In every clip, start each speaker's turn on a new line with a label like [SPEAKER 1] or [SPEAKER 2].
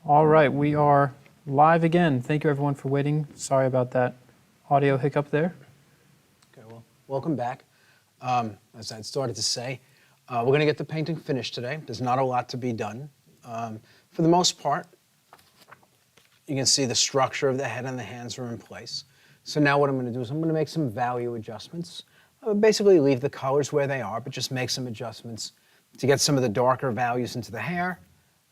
[SPEAKER 1] All right, we are live again. Thank you everyone for waiting. Sorry about that audio hiccup there.
[SPEAKER 2] Okay, well, welcome back. As I started to say, we're going to get the painting finished today. There's not a lot to be done. For the most part, you can see the structure of the head and the hands are in place. So now what I'm going to do is I'm going to make some value adjustments. Basically leave the colors where they are, but just make some adjustments to get some of the darker values into the hair.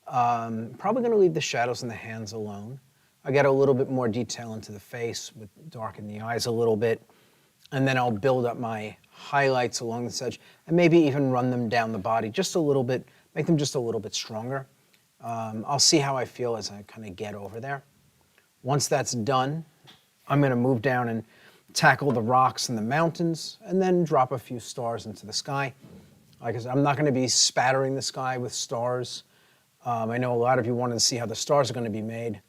[SPEAKER 2] Probably going to leave the shadows in the hands alone. I get a little bit more detail into the face, with darken the eyes a little bit, and then I'll build up my highlights along this edge, and maybe even run them down the body just a little bit, make them just a little bit stronger. I'll see how I feel as I kind of get over there. Once that's done, I'm going to move down and tackle the rocks and the mountains, and then drop a few stars into the sky. Like I said, I'm not going to be spattering the sky with stars. I know a lot of you wanted to see how the stars are going to be made.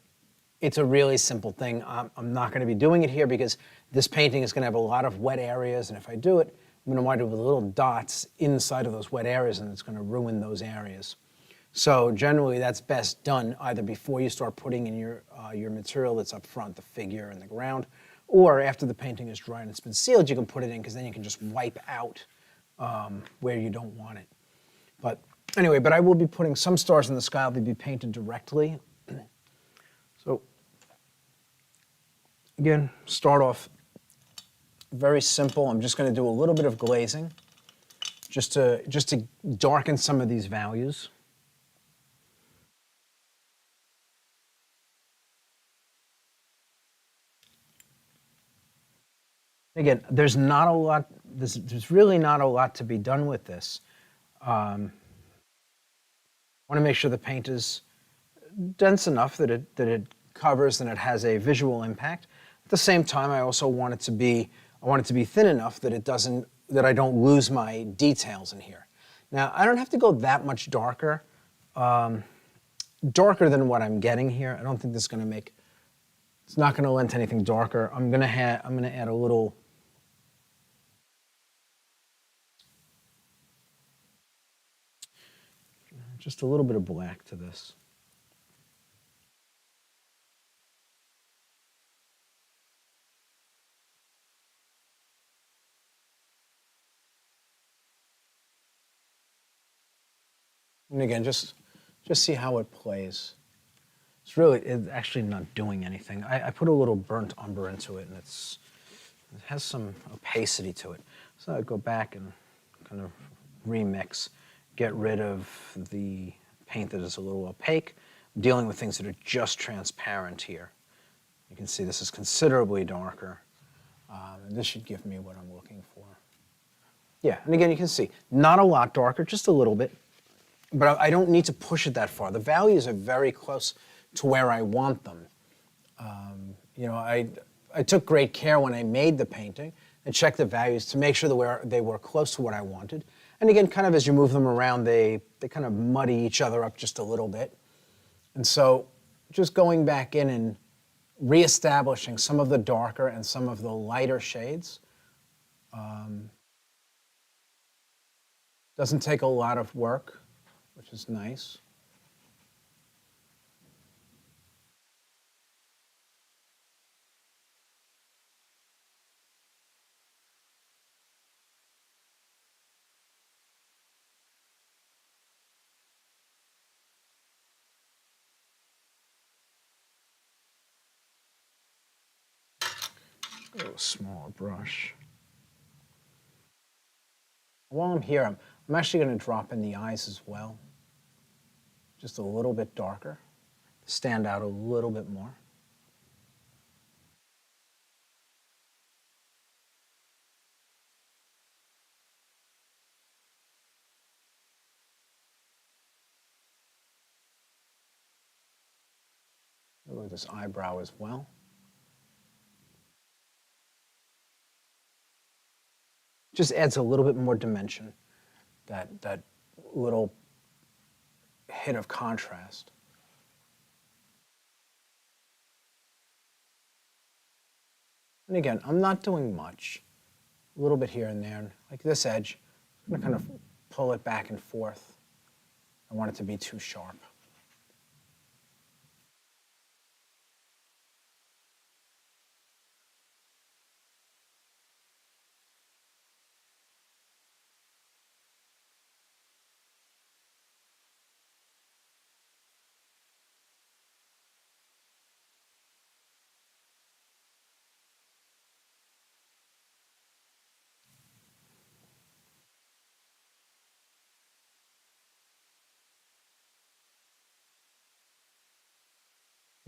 [SPEAKER 2] It's a really simple thing. I'm not going to be doing it here because this painting is going to have a lot of wet areas, and if I do it, I'm going to wind up with little dots inside of those wet areas, and it's going to ruin those areas. So generally, that's best done either before you start putting in your material that's up front, the figure and the ground, or after the painting is dry and it's been sealed, you can put it in because then you can just wipe out where you don't want it. But anyway, I will be putting some stars in the sky. They'll be painted directly. So again, start off very simple. I'm just going to do a little bit of glazing just to darken some of these values. Again, there's not a lot. There's really not a lot to be done with this. I want to make sure the paint is dense enough that it covers and it has a visual impact. At the same time, I also want it to be thin enough that I don't lose my details in here. Now, I don't have to go that much darker, darker than what I'm getting here. I don't think this is going to make. It's not going to lend to anything darker. I'm going to add a little. Just a little bit of black to this. And again, just see how it plays. It's actually not doing anything. I put a little burnt umber into it, and it has some opacity to it. So I go back and kind of remix, get rid of the paint that is a little opaque. I'm dealing with things that are just transparent here. You can see this is considerably darker, and this should give me what I'm looking for. Yeah, and again, you can see, not a lot darker, just a little bit, but I don't need to push it that far. The values are very close to where I want them. You know, I took great care when I made the painting and checked the values to make sure that they were close to what I wanted. And again, kind of as you move them around, they kind of muddy each other up just a little bit. And so just going back in and reestablishing some of the darker and some of the lighter shades doesn't take a lot of work, which is nice. A little smaller brush. While I'm here, I'm actually going to drop in the eyes as well. Just a little bit darker, to stand out a little bit more. Look at this eyebrow as well. Just adds a little bit more dimension, that little hit of contrast. And again, I'm not doing much. A little bit here and there. Like this edge, I'm going to kind of pull it back and forth. I don't want it to be too sharp.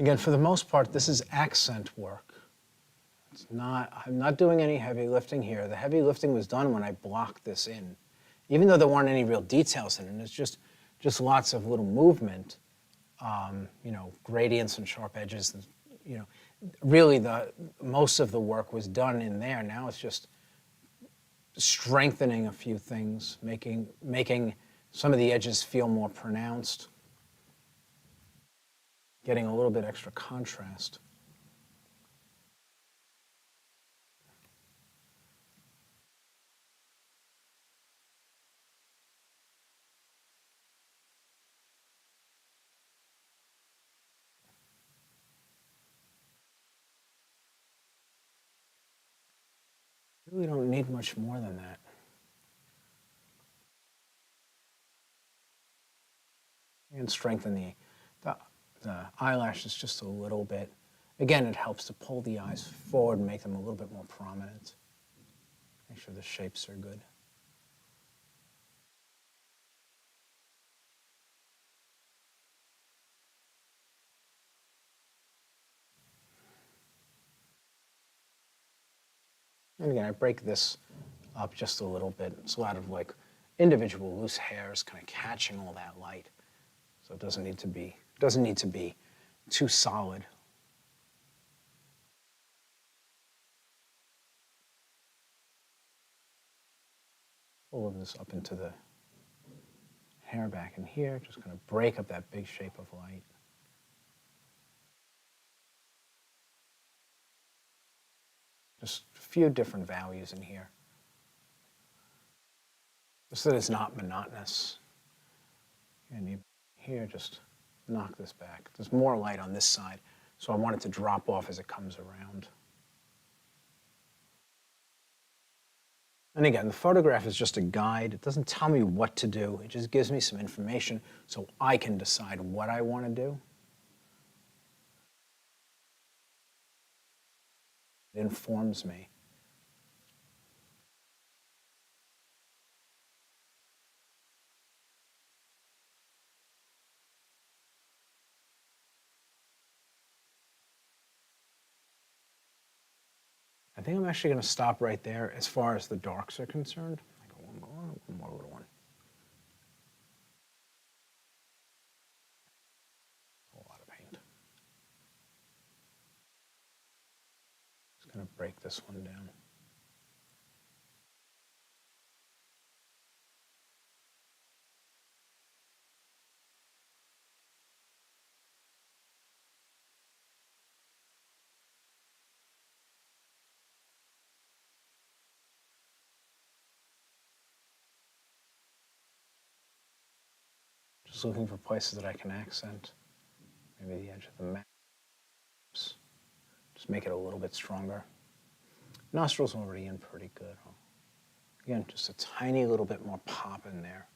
[SPEAKER 2] Again, for the most part, this is accent work. I'm not doing any heavy lifting here. The heavy lifting was done when I blocked this in. Even though there weren't any real details in it, it's just lots of little movement, you know, gradients and sharp edges. And, you know, really most of the work was done in there. Now it's just strengthening a few things, making some of the edges feel more pronounced, getting a little bit extra contrast. Really don't need much more than that. And strengthen the eyelashes just a little bit. Again, it helps to pull the eyes forward and make them a little bit more prominent. Make sure the shapes are good. And again, I break this up just a little bit. It's a lot of like individual loose hairs kind of catching all that light. So it doesn't need to be too solid. Pull this up into the hair back in here, just kind of break up that big shape of light. Just a few different values in here. Just so that it's not monotonous. And here, just knock this back. There's more light on this side, so I want it to drop off as it comes around. And again, the photograph is just a guide. It doesn't tell me what to do. It just gives me some information so I can decide what I want to do. It informs me. I think I'm actually going to stop right there as far as the darks are concerned. I go one more little one. A lot of paint. Just going to break this one down. Just looking for places that I can accent. Maybe the edge of the map. Just make it a little bit stronger. Nostrils already in pretty good. Again, just a tiny little bit more pop in there.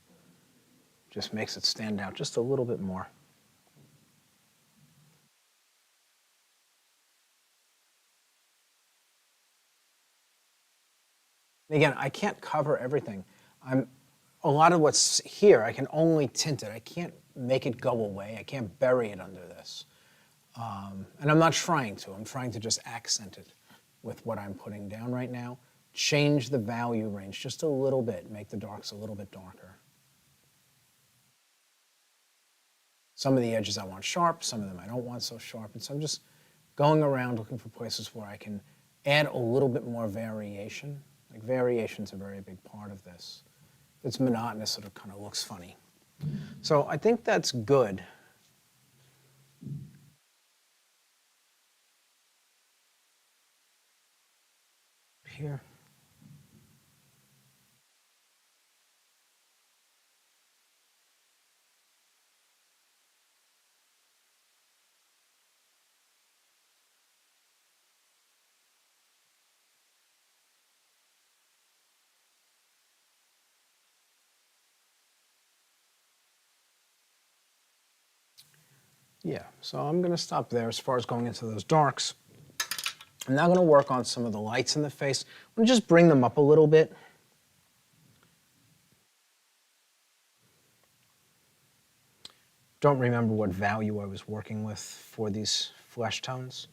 [SPEAKER 2] Just makes it stand out just a little bit more. And again, I can't cover everything. A lot of what's here, I can only tint it. I can't make it go away. I can't bury it under this. And I'm not trying to. I'm trying to just accent it with what I'm putting down right now. Change the value range just a little bit. Make the darks a little bit darker. Some of the edges I want sharp. Some of them I don't want so sharp. And so I'm just going around looking for places where I can add a little bit more variation. Like variation's a very big part of this. If it's monotonous, it kind of looks funny. So I think that's good. Here. Yeah, so I'm going to stop there as far as going into those darks. I'm now going to work on some of the lights in the face. I'm going to just bring them up a little bit. don't remember what value I was working with for these flesh tones.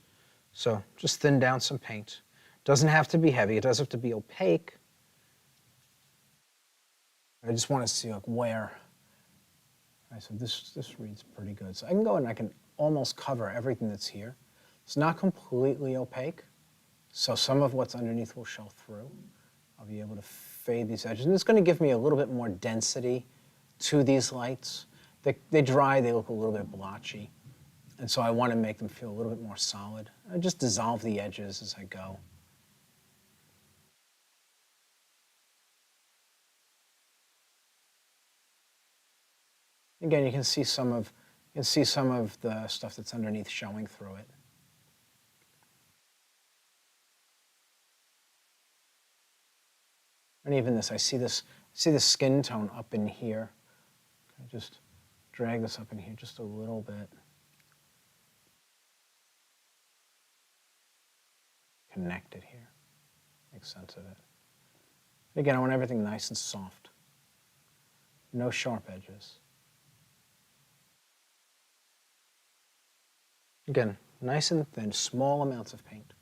[SPEAKER 2] So just thin down some paint. Doesn't have to be heavy, it does have to be opaque. I just want to see like where. All right, so this reads pretty good. So I can go and I can almost cover everything that's here. It's not completely opaque, so some of what's underneath will show through. I'll be able to fade these edges, and it's going to give me a little bit more density to these lights. They dry, they look a little bit blotchy, and so I want to make them feel a little bit more solid. I just dissolve the edges as I go. Again, you can see some of the stuff that's underneath showing through it. And even this, I see this skin tone up in here. I just drag this up in here just a little bit. Connect it here. Make sense of it. Again, I want everything nice and soft. No sharp edges. Again, nice and thin, small amounts of paint.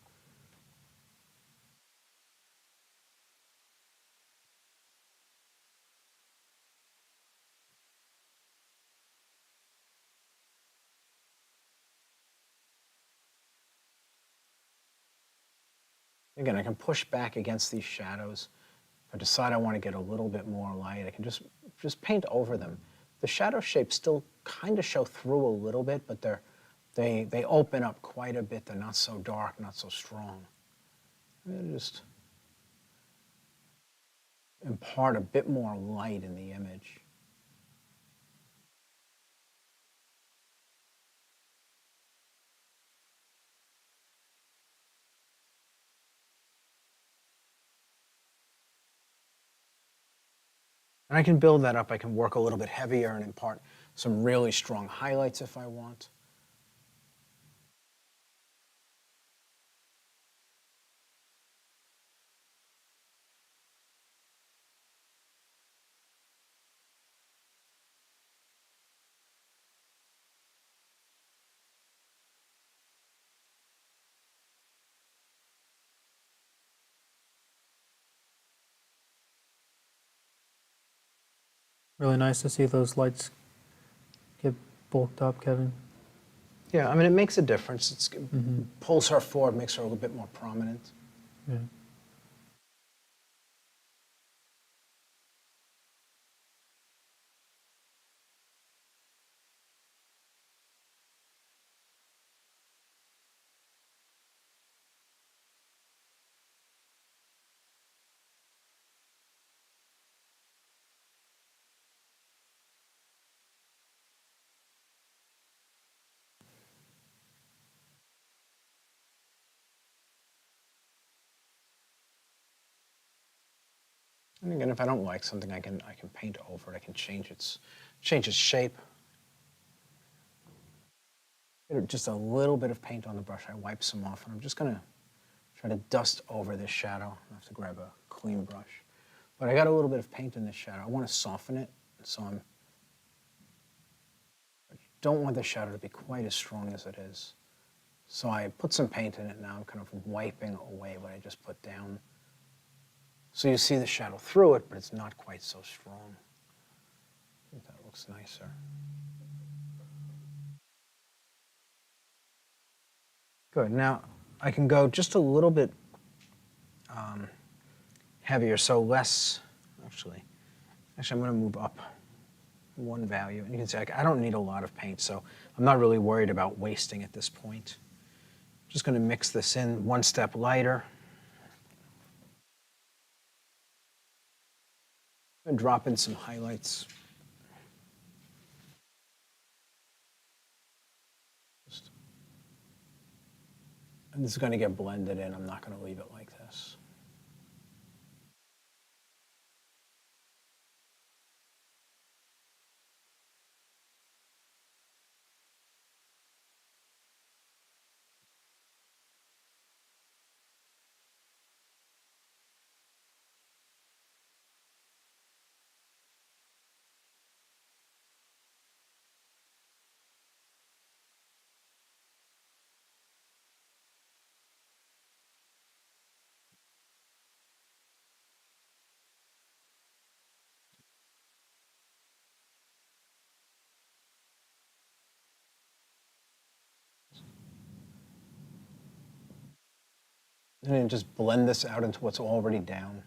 [SPEAKER 2] Again, I can push back against these shadows. If I decide I want to get a little bit more light, I can just paint over them. The shadow shapes still kind of show through a little bit, but they open up quite a bit. They're not so dark, not so strong. I'm just impart a bit more light in the image. And I can build that up. I can work a little bit heavier and impart some really strong highlights if I want.
[SPEAKER 1] Really nice to see those lights get bulked up, Kevin.
[SPEAKER 2] Yeah, I mean, it makes a difference. It pulls her forward, makes her a little bit more prominent.
[SPEAKER 1] Yeah.
[SPEAKER 2] And again, if I don't like something, I can paint over it. I can change its shape. Just a little bit of paint on the brush. I wipe some off, and I'm just going to try to dust over this shadow. I have to grab a clean brush. But I got a little bit of paint in this shadow. I want to soften it, so I don't want the shadow to be quite as strong as it is. So I put some paint in it now. I'm kind of wiping away what I just put down. So you see the shadow through it, but it's not quite so strong. I think that looks nicer. Good. Now I can go just a little bit heavier, so less. Actually, I'm going to move up one value, and you can see I don't need a lot of paint, so I'm not really worried about wasting at this point. I'm just going to mix this in one step lighter. And drop in some highlights. And this is going to get blended in. I'm not going to leave it like this. And then just blend this out into what's already down.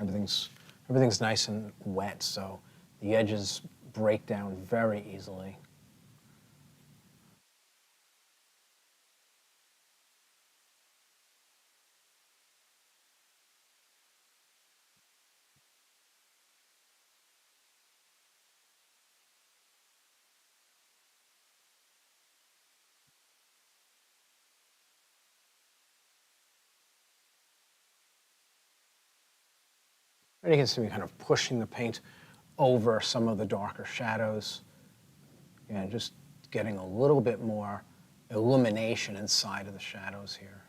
[SPEAKER 2] Everything's nice and wet, so the edges break down very easily. And you can see me kind of pushing the paint over some of the darker shadows. And just getting a little bit more illumination inside of the shadows here.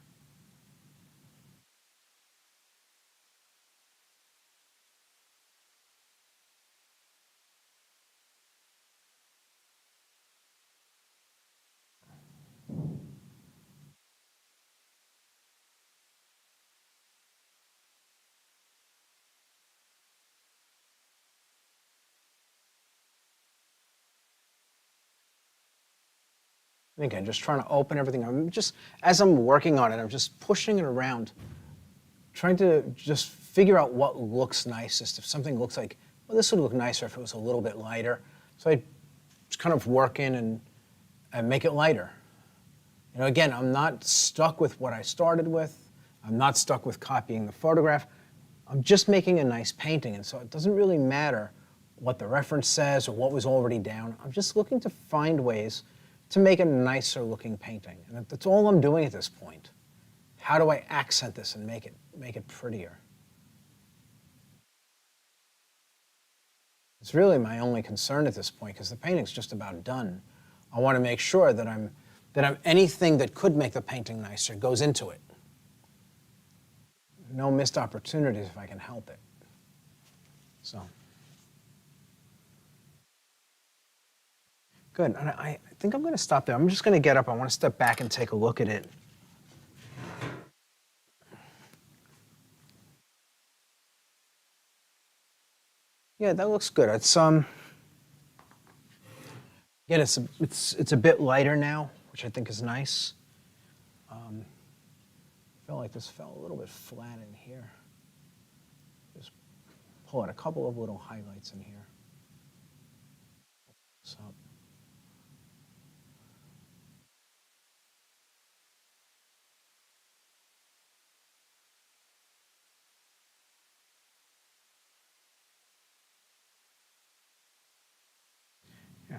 [SPEAKER 2] And again, just trying to open everything. As I'm working on it, I'm just pushing it around, trying to just figure out what looks nicest. If something looks like, well, this would look nicer if it was a little bit lighter. So I just kind of work in and make it lighter. You know, again, I'm not stuck with what I started with. I'm not stuck with copying the photograph. I'm just making a nice painting, and so it doesn't really matter what the reference says or what was already down. I'm just looking to find ways to make a nicer looking painting. And that's all I'm doing at this point. How do I accent this and make it prettier? It's really my only concern at this point because the painting's just about done. I want to make sure that anything that could make the painting nicer goes into it. No missed opportunities if I can help it. So. Good, and I think I'm going to stop there. I'm just going to get up. I want to step back and take a look at it. Yeah, that looks good. It's again, it's a bit lighter now, which I think is nice. I feel like this fell a little bit flat in here. Just pull out a couple of little highlights in here. So. Yeah.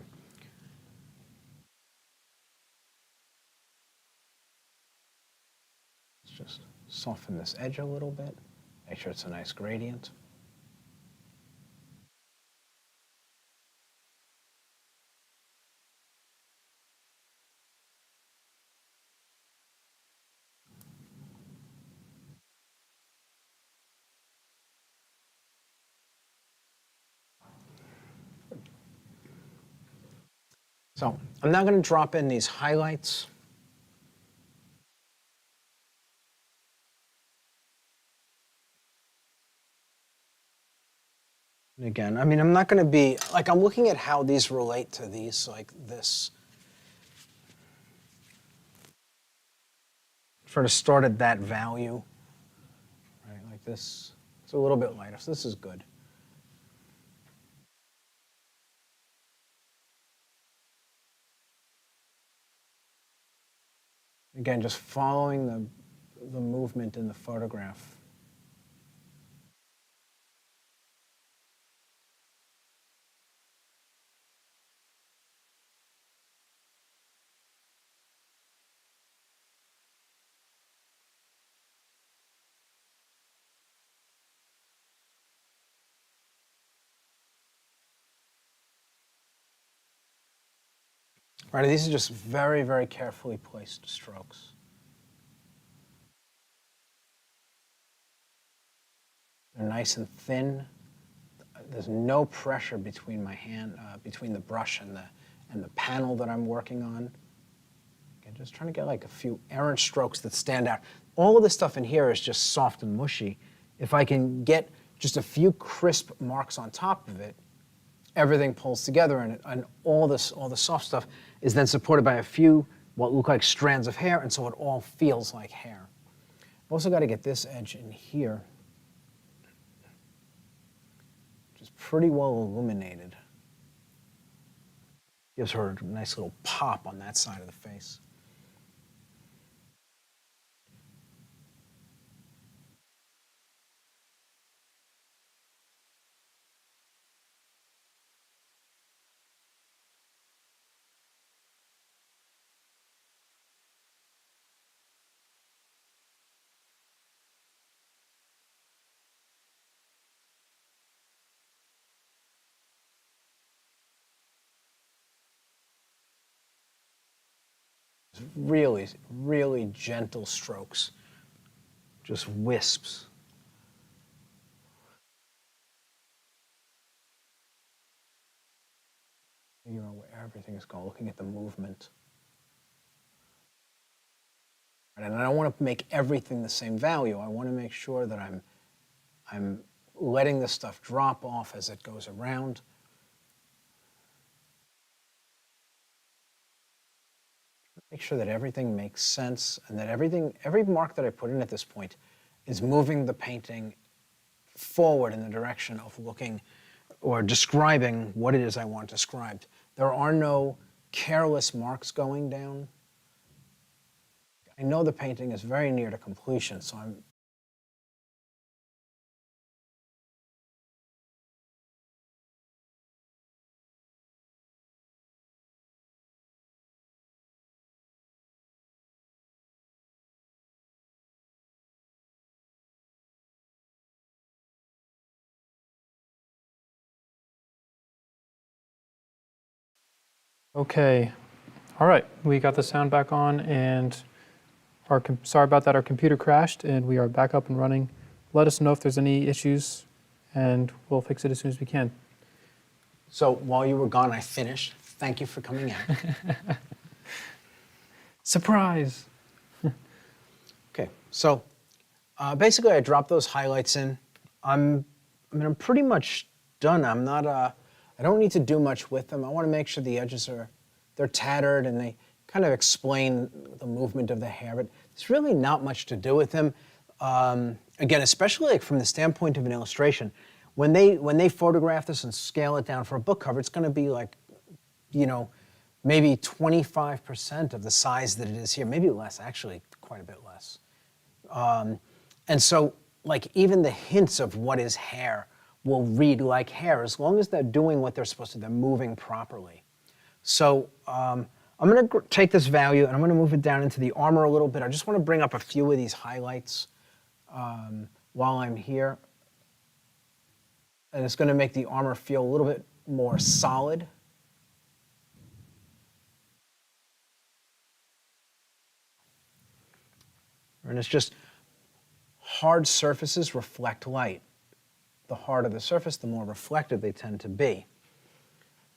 [SPEAKER 2] Let's just soften this edge a little bit. Make sure it's a nice gradient. So I'm now going to drop in these highlights. And again, I mean, I'm not going to be, like, I'm looking at how these relate to these, like this. Sort of start at that value, right, like this. It's a little bit lighter, so this is good. Again, just following the movement in the photograph. Right, these are just very, very carefully placed strokes. They're nice and thin. There's no pressure between my hand, between the brush and the panel that I'm working on. Again, just trying to get like a few errant strokes that stand out. All of this stuff in here is just soft and mushy. If I can get just a few crisp marks on top of it, everything pulls together, and all the soft stuff is then supported by a few what look like strands of hair, and so it all feels like hair. Also got to get this edge in here, which is pretty well illuminated. Gives her a nice little pop on that side of the face. Really, really gentle strokes, just wisps. Figure out where everything is going, looking at the movement. And I don't want to make everything the same value. I want to make sure that I'm letting the stuff drop off as it goes around. Make sure that everything makes sense and that every mark that I put in at this point is moving the painting forward in the direction of looking or describing what it is I want described. There are no careless marks going down. I know the painting is very near to completion, so I'm
[SPEAKER 1] Okay. All right. We got the sound back on, and sorry about that. Our computer crashed, and we are back up and running. Let us know if there's any issues, and we'll fix it as soon as we can.
[SPEAKER 2] So while you were gone, I finished. Thank you for coming out.
[SPEAKER 1] Surprise!
[SPEAKER 2] Okay, so basically I dropped those highlights in. I'm pretty much done. I don't need to do much with them. I want to make sure the edges they're tattered and they kind of explain the movement of the hair, but there's really not much to do with them. Again, especially like from the standpoint of an illustration, when they photograph this and scale it down for a book cover, it's going to be like, maybe 25% of the size that it is here, maybe less, actually quite a bit less. And so, like, even the hints of what is hair will read like hair as long as they're doing what they're supposed to, they're moving properly. So I'm going to take this value and I'm going to move it down into the armor a little bit. I just want to bring up a few of these highlights while I'm here. And it's going to make the armor feel a little bit more solid. And it's just hard surfaces reflect light. The harder the surface, the more reflective they tend to be.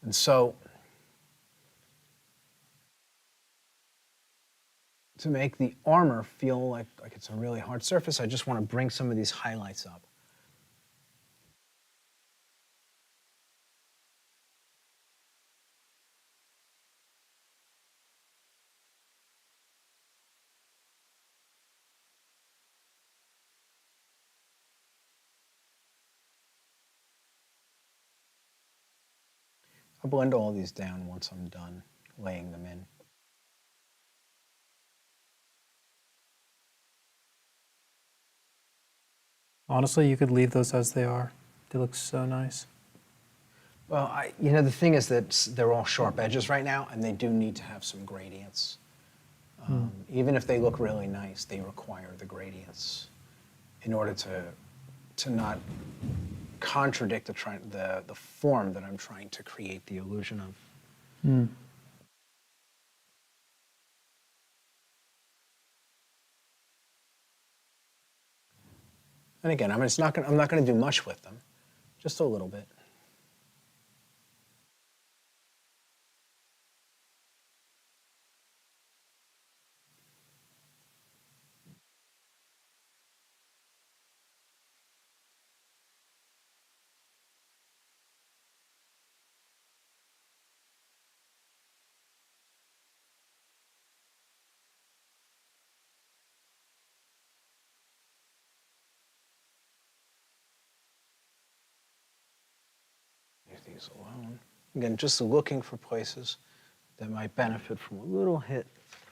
[SPEAKER 2] And so, to make the armor feel like it's a really hard surface, I just want to bring some of these highlights up. I'll blend all these down once I'm done laying them in.
[SPEAKER 1] Honestly, you could leave those as they are. They look so nice.
[SPEAKER 2] Well, the thing is that they're all sharp edges right now, and they do need to have some gradients. Even if they look really nice, they require the gradients in order to not contradict the form that I'm trying to create the illusion of. And again, I'm not going to do much with them, just a little bit. these alone. Again, just looking for places that might benefit from a little hit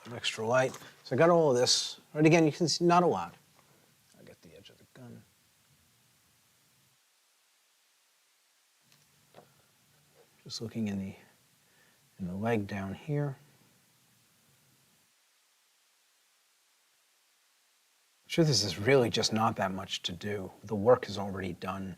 [SPEAKER 2] of extra light. So I got all of this. And again, you can see not a lot. I'll get the edge of the gun. Just looking in the leg down here. Truth is, there's really just not that much to do. The work is already done.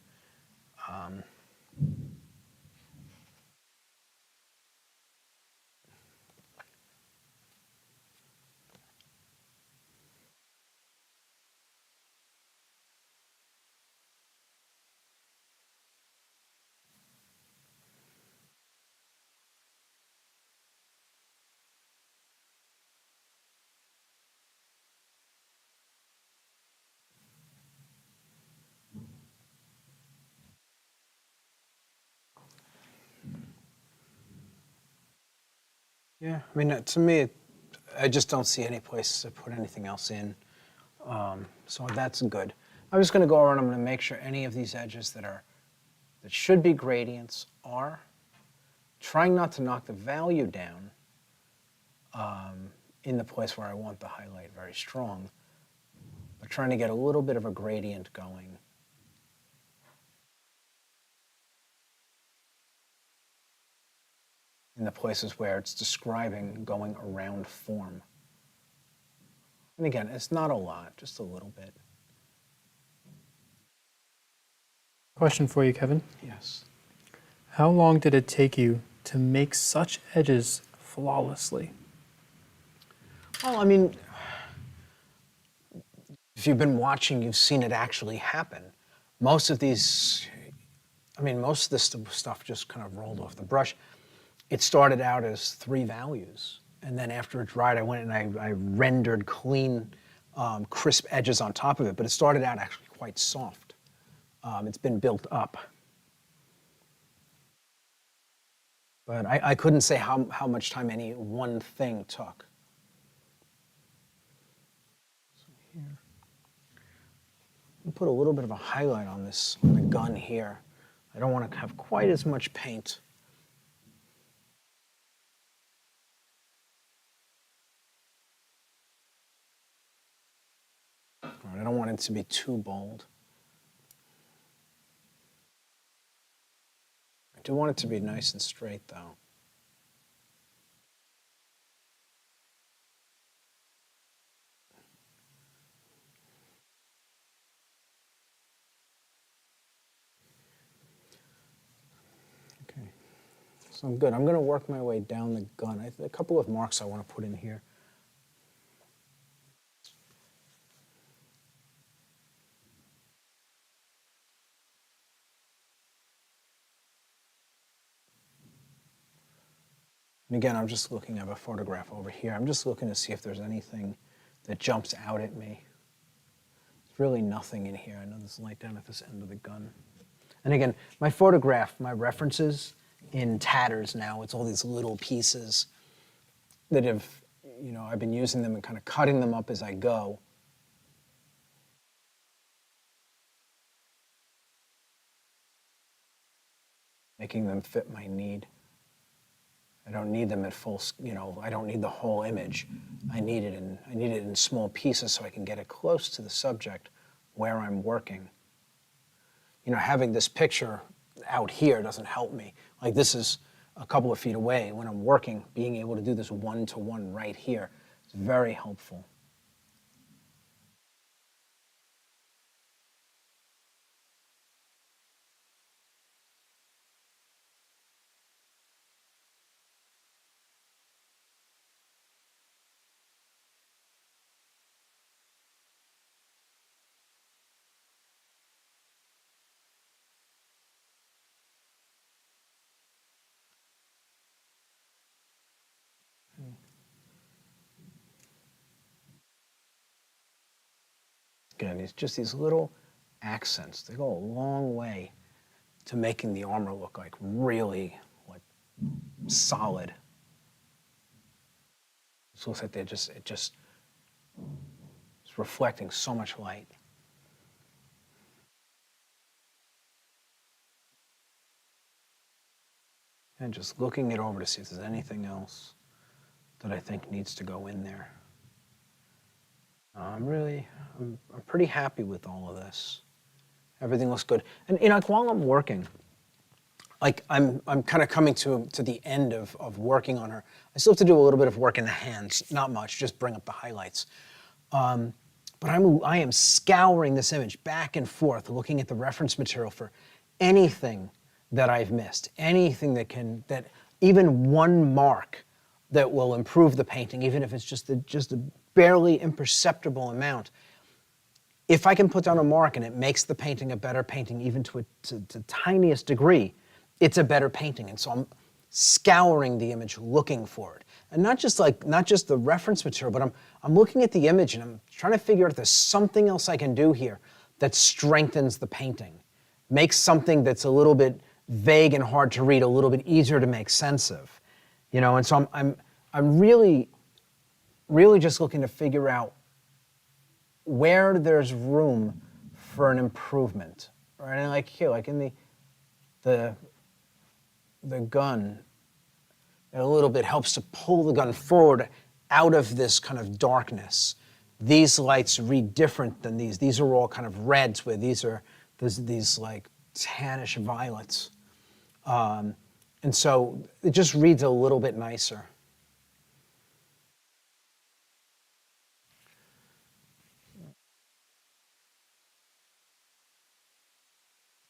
[SPEAKER 2] Yeah, I mean, to me, I just don't see any place to put anything else in. So that's good. I'm just going to go around. I'm going to make sure any of these edges that should be gradients are. Trying not to knock the value down in the place where I want the highlight very strong, but trying to get a little bit of a gradient going. In the places where it's describing going around form. And again, it's not a lot, just a little bit.
[SPEAKER 1] Question for you, Kevin.
[SPEAKER 2] Yes.
[SPEAKER 1] How long did it take you to make such edges flawlessly?
[SPEAKER 2] Well, I mean, if you've been watching, you've seen it actually happen. Most of these, I mean, most of this stuff just kind of rolled off the brush. It started out as 3 values. And then after it dried, I went and I rendered clean, crisp edges on top of it. But it started out actually quite soft. It's been built up. But I couldn't say how much time any one thing took. So here, I'll put a little bit of a highlight on this, on the gun here. I don't want to have quite as much paint. I don't want it to be too bold. I do want it to be nice and straight, though. Okay, so I'm good. I'm going to work my way down the gun. A couple of marks I want to put in here. And again, I'm just looking at a photograph over here. I'm just looking to see if there's anything that jumps out at me. There's really nothing in here. I know there's light down at this end of the gun. And again, my photograph, my references in tatters now. It's all these little pieces that have, I've been using them and kind of cutting them up as I go. Making them fit my need. I don't need them at full, I don't need the whole image. I need it in small pieces so I can get it close to the subject where I'm working. Having this picture out here doesn't help me. Like this is a couple of feet away. When I'm working, being able to do this one-to-one right here is very helpful. Again, it's just these little accents. They go a long way to making the armor look like really solid. It looks like it's reflecting so much light. And just looking it over to see if there's anything else that I think needs to go in there. I'm pretty happy with all of this. Everything looks good. And like while I'm working, like I'm kind of coming to the end of working on her. I still have to do a little bit of work in the hands, not much, just bring up the highlights. But I am scouring this image back and forth, looking at the reference material for anything that I've missed, anything that even one mark that will improve the painting, even if it's just a barely imperceptible amount. If I can put down a mark and it makes the painting a better painting, even to the tiniest degree, it's a better painting. And so I'm scouring the image, looking for it. And not just the reference material, but I'm looking at the image and I'm trying to figure out if there's something else I can do here that strengthens the painting, makes something that's a little bit vague and hard to read a little bit easier to make sense of. And so I'm really just looking to figure out where there's room for an improvement, right? And like here, like in the gun, it a little bit helps to pull the gun forward out of this kind of darkness. These lights read different than these. These are all kind of reds, where these are these like tannish violets. And so it just reads a little bit nicer.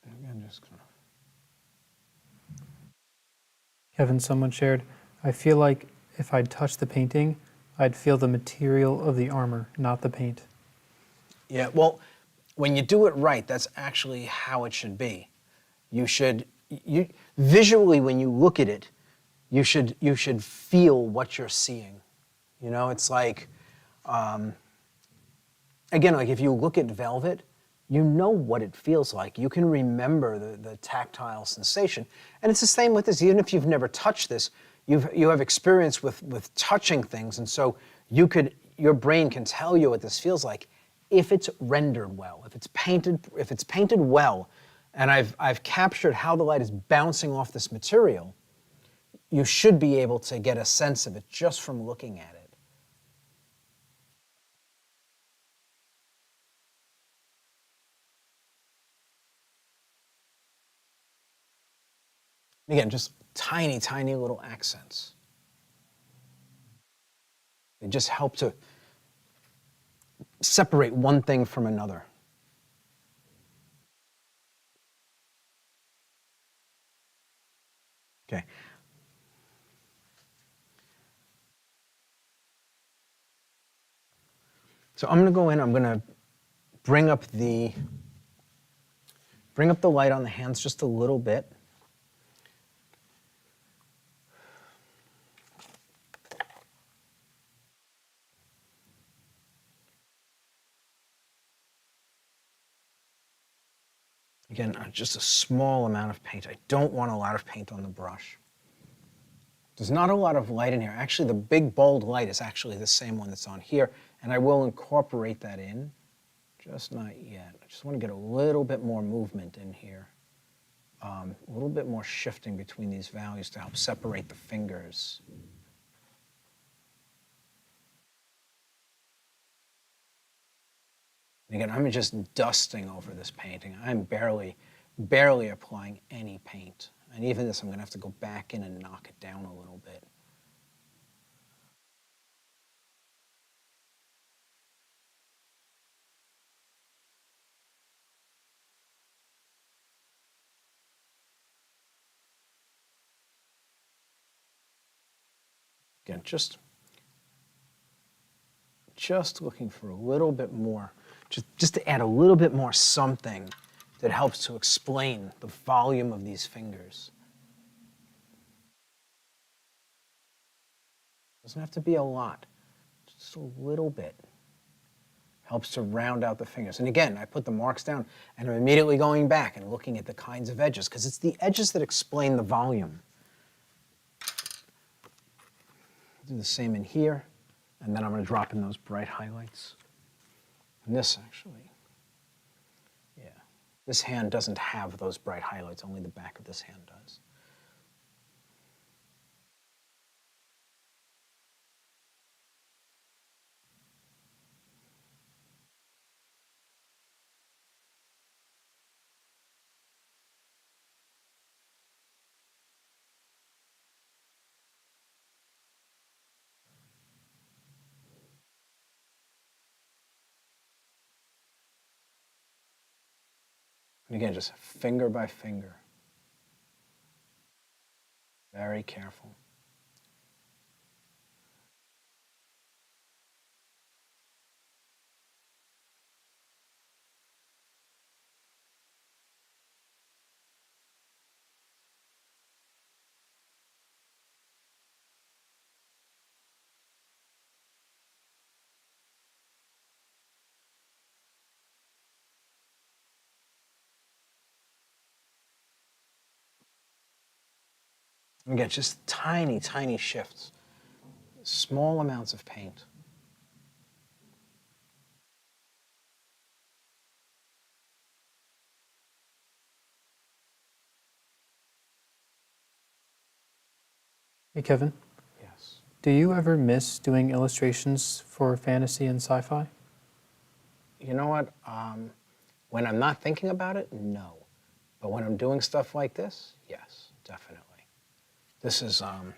[SPEAKER 2] Again, just kind of.
[SPEAKER 1] Kevin, someone shared, I feel like if I'd touch the painting, I'd feel the material of the armor, not the paint.
[SPEAKER 2] Yeah, well, when you do it right, that's actually how it should be. Visually, when you look at it, you should feel what you're seeing. It's like, again, like if you look at velvet, you know what it feels like. You can remember the tactile sensation. And it's the same with this. Even if you've never touched this, you have experience with touching things. And so your brain can tell you what this feels like if it's rendered well, if it's painted well, and I've captured how the light is bouncing off this material, you should be able to get a sense of it just from looking at it. Again, just tiny, tiny little accents. They just help to separate one thing from another. Okay. So I'm going to go in, I'm going to bring up the light on the hands just a little bit. Again, just a small amount of paint. I don't want a lot of paint on the brush. There's not a lot of light in here. Actually, the big bold light is actually the same one that's on here, and I will incorporate that in, just not yet. I just want to get a little bit more movement in here, a little bit more shifting between these values to help separate the fingers. And again, I'm just dusting over this painting. I'm barely applying any paint. And even this, I'm going to have to go back in and knock it down a little bit. Again, just looking for a little bit more, just to add a little bit more something that helps to explain the volume of these fingers. Doesn't have to be a lot, just a little bit. Helps to round out the fingers. And again, I put the marks down and I'm immediately going back and looking at the kinds of edges, because it's the edges that explain the volume. Do the same in here, and then I'm going to drop in those bright highlights. And this actually, yeah, this hand doesn't have those bright highlights, only the back of this hand does. And again, just finger by finger. Very careful. And again, just tiny, tiny shifts. Small amounts of paint.
[SPEAKER 1] Hey, Kevin,
[SPEAKER 2] Yes.
[SPEAKER 1] do you ever miss doing illustrations for fantasy and sci-fi?
[SPEAKER 2] You know what? When I'm not thinking about it, no. But when I'm doing stuff like this, yes, definitely. This is, I've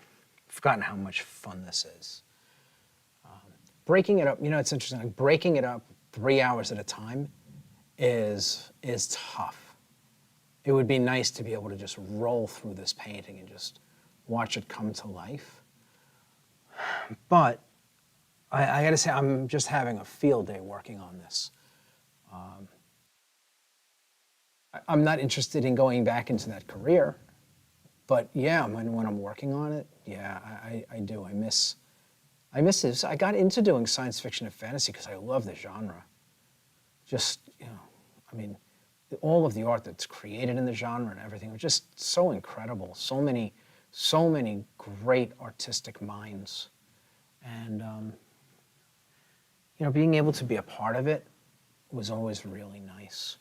[SPEAKER 2] forgotten how much fun this is. Breaking it up, it's interesting, like breaking it up 3 hours at a time is tough. It would be nice to be able to just roll through this painting and just watch it come to life. But I gotta say, I'm just having a field day working on this. I'm not interested in going back into that career, but yeah, when I'm working on it, yeah, I do. I miss this. I got into doing science fiction and fantasy because I love the genre. Just, I mean, all of the art that's created in the genre and everything was just so incredible. So many great artistic minds. And, being able to be a part of it was always really nice.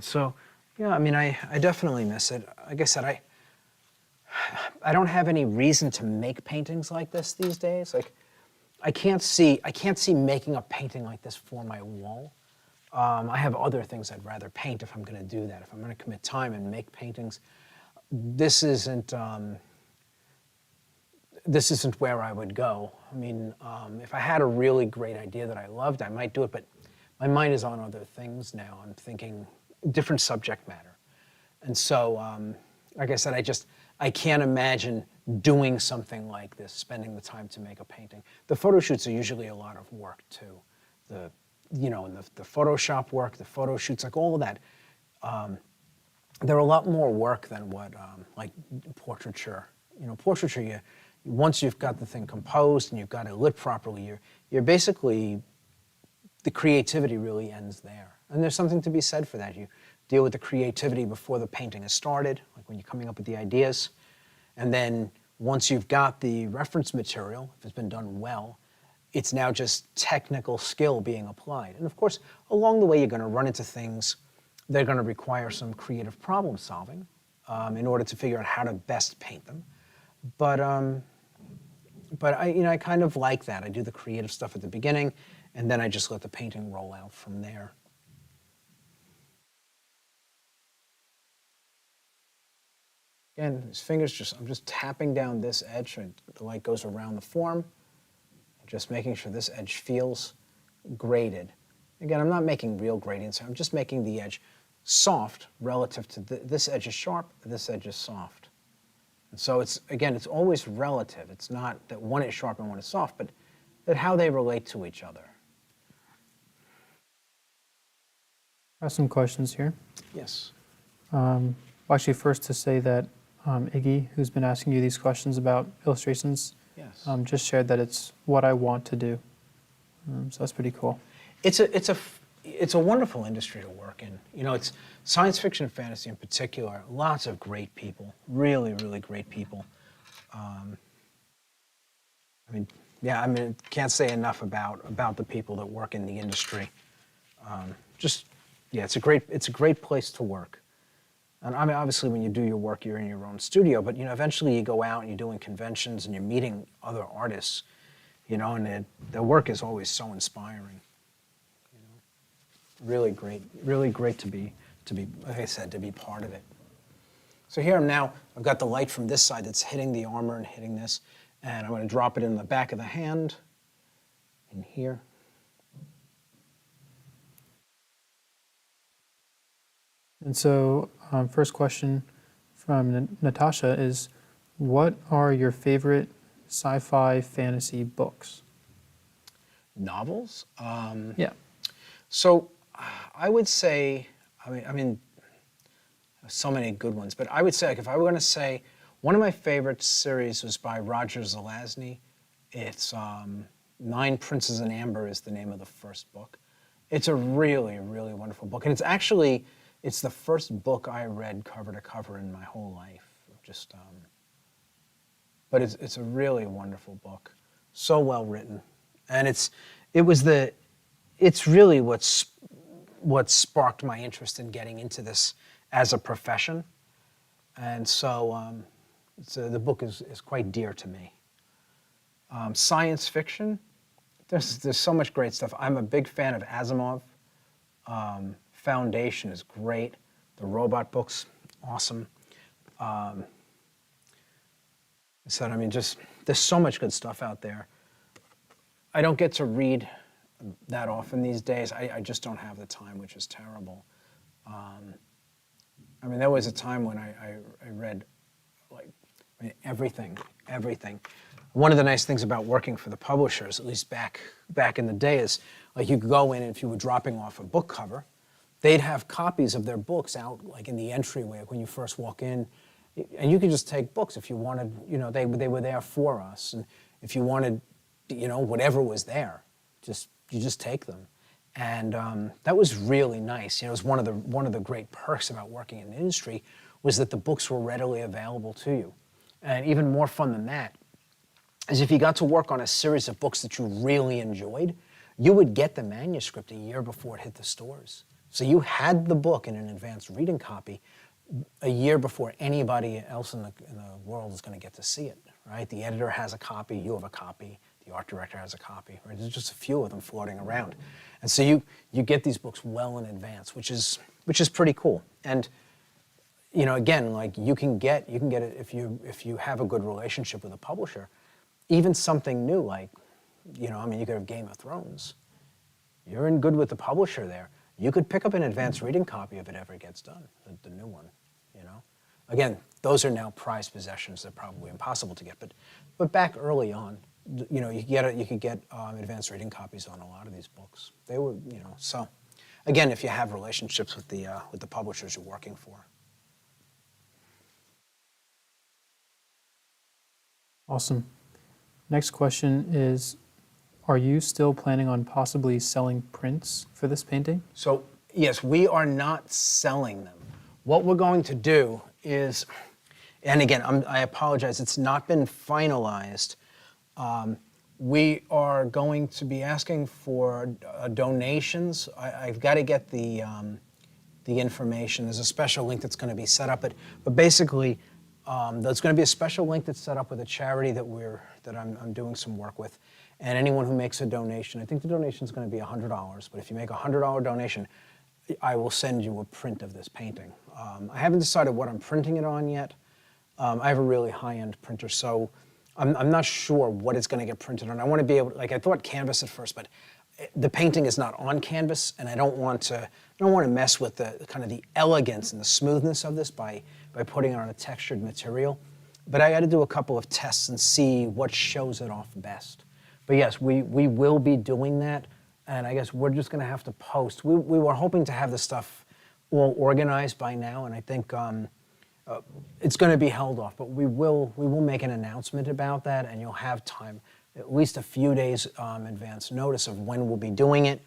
[SPEAKER 2] So, yeah, I mean, I definitely miss it. Like I said, I don't have any reason to make paintings like this these days. Like, I can't see making a painting like this for my wall. I have other things I'd rather paint if I'm going to do that. If I'm going to commit time and make paintings, this isn't where I would go. I mean, if I had a really great idea that I loved, I might do it, but my mind is on other things now. I'm thinking different subject matter. And so, like I said, I can't imagine doing something like this, spending the time to make a painting. The photo shoots are usually a lot of work too. And the Photoshop work, the photo shoots, like all of that. They're a lot more work than what, like portraiture. Portraiture, once you've got the thing composed and you've got it lit properly, you're basically, the creativity really ends there. And there's something to be said for that. You deal with the creativity before the painting is started, like when you're coming up with the ideas. And then once you've got the reference material, if it's been done well, it's now just technical skill being applied. And of course, along the way, you're going to run into things that are going to require some creative problem solving in order to figure out how to best paint them. But I kind of like that. I do the creative stuff at the beginning, and then I just let the painting roll out from there. Again, his fingers I'm just tapping down this edge so the light goes around the form, just making sure this edge feels graded. Again, I'm not making real gradients, I'm just making the edge soft relative to this edge is sharp, this edge is soft. And so it's always relative. It's not that one is sharp and one is soft, but that how they relate to each other.
[SPEAKER 1] I have some questions here.
[SPEAKER 2] Yes.
[SPEAKER 1] Well, actually, first to say that Iggy, who's been asking you these questions about illustrations,
[SPEAKER 2] Yes.
[SPEAKER 1] Just shared that it's what I want to do. So that's pretty cool.
[SPEAKER 2] It's a wonderful industry to work in. It's science fiction and fantasy in particular. Lots of great people, really, really great people. Can't say enough about the people that work in the industry. It's a great place to work. And I mean, obviously, when you do your work, you're in your own studio. But eventually, you go out and you're doing conventions and you're meeting other artists. And their work is always so inspiring. Really great to be, like I said, to be part of it. So here I've got the light from this side that's hitting the armor and hitting this, and I'm going to drop it in the back of the hand, in here.
[SPEAKER 1] And so, first question from Natasha is, what are your favorite sci-fi fantasy books?
[SPEAKER 2] Novels?
[SPEAKER 1] Yeah.
[SPEAKER 2] So I would say, I mean, so many good ones, but I would say, like, if I were going to say, one of my favorite series was by Roger Zelazny. It's Nine Princes in Amber is the name of the first book. It's a really, really wonderful book. And it's the first book I read cover to cover in my whole life. But it's a really wonderful book. So well written. And it's really what sparked my interest in getting into this as a profession. And so the book is quite dear to me. Science fiction, there's so much great stuff. I'm a big fan of Asimov. Foundation is great. The robot books, awesome. There's so much good stuff out there. I don't get to read that often these days. I just don't have the time, which is terrible. There was a time when I read everything. One of the nice things about working for the publishers, at least back in the day, is like you could go in and if you were dropping off a book cover, they'd have copies of their books out like in the entryway when you first walk in, and you could just take books if you wanted. They were there for us, and if you wanted, whatever was there, you just take them, and that was really nice. It was one of the great perks about working in the industry was that the books were readily available to you, and even more fun than that is if you got to work on a series of books that you really enjoyed, you would get the manuscript a year before it hit the stores. So you had the book in an advanced reading copy a year before anybody else in the world is going to get to see it, right? The editor has a copy, you have a copy, the art director has a copy, right? There's just a few of them floating around. And so you get these books well in advance, which is pretty cool. And again, like you can get it if you have a good relationship with a publisher. Even something new like, you could have Game of Thrones. You're in good with the publisher there. You could pick up an advanced reading copy if it ever gets done, the new one, Again, those are now prized possessions. They're probably impossible to get, but back early on, you could get advanced reading copies on a lot of these books. They were, so again, if you have relationships with the publishers you're working for.
[SPEAKER 1] Awesome. Next question is, are you still planning on possibly selling prints for this painting?
[SPEAKER 2] So yes, we are not selling them. What we're going to do is, and again, I apologize, it's not been finalized. We are going to be asking for donations. I've got to get the information. There's a special link that's going to be set up, but basically, there's going to be a special link that's set up with a charity that I'm doing some work with, and anyone who makes a donation, I think the donation is going to be $100, but if you make a $100 donation, I will send you a print of this painting. I haven't decided what I'm printing it on yet. I have a really high-end printer, so I'm not sure what it's going to get printed on. I want to be able, I thought canvas at first, but the painting is not on canvas, and I don't want to mess with the kind of the elegance and the smoothness of this by putting it on a textured material. But I got to do a couple of tests and see what shows it off best. But yes, we will be doing that, and I guess we're just going to have to post. We were hoping to have the stuff all organized by now, and I think it's going to be held off. But we will make an announcement about that, and you'll have time, at least a few days advance notice of when we'll be doing it.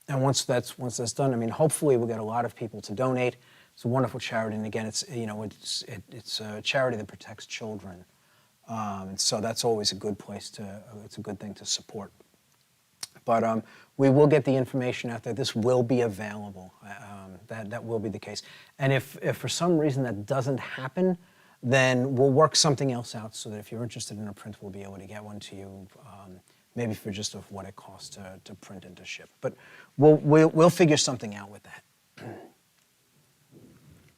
[SPEAKER 2] And once that's done, hopefully we'll get a lot of people to donate. It's a wonderful charity, and again, it's a charity that protects children, and so that's always a good place it's a good thing to support. But we will get the information out there. This will be available. That will be the case. And if for some reason that doesn't happen, then we'll work something else out so that if you're interested in a print, we'll be able to get one to you, maybe for just of what it costs to print and to ship. But we'll figure something out with that.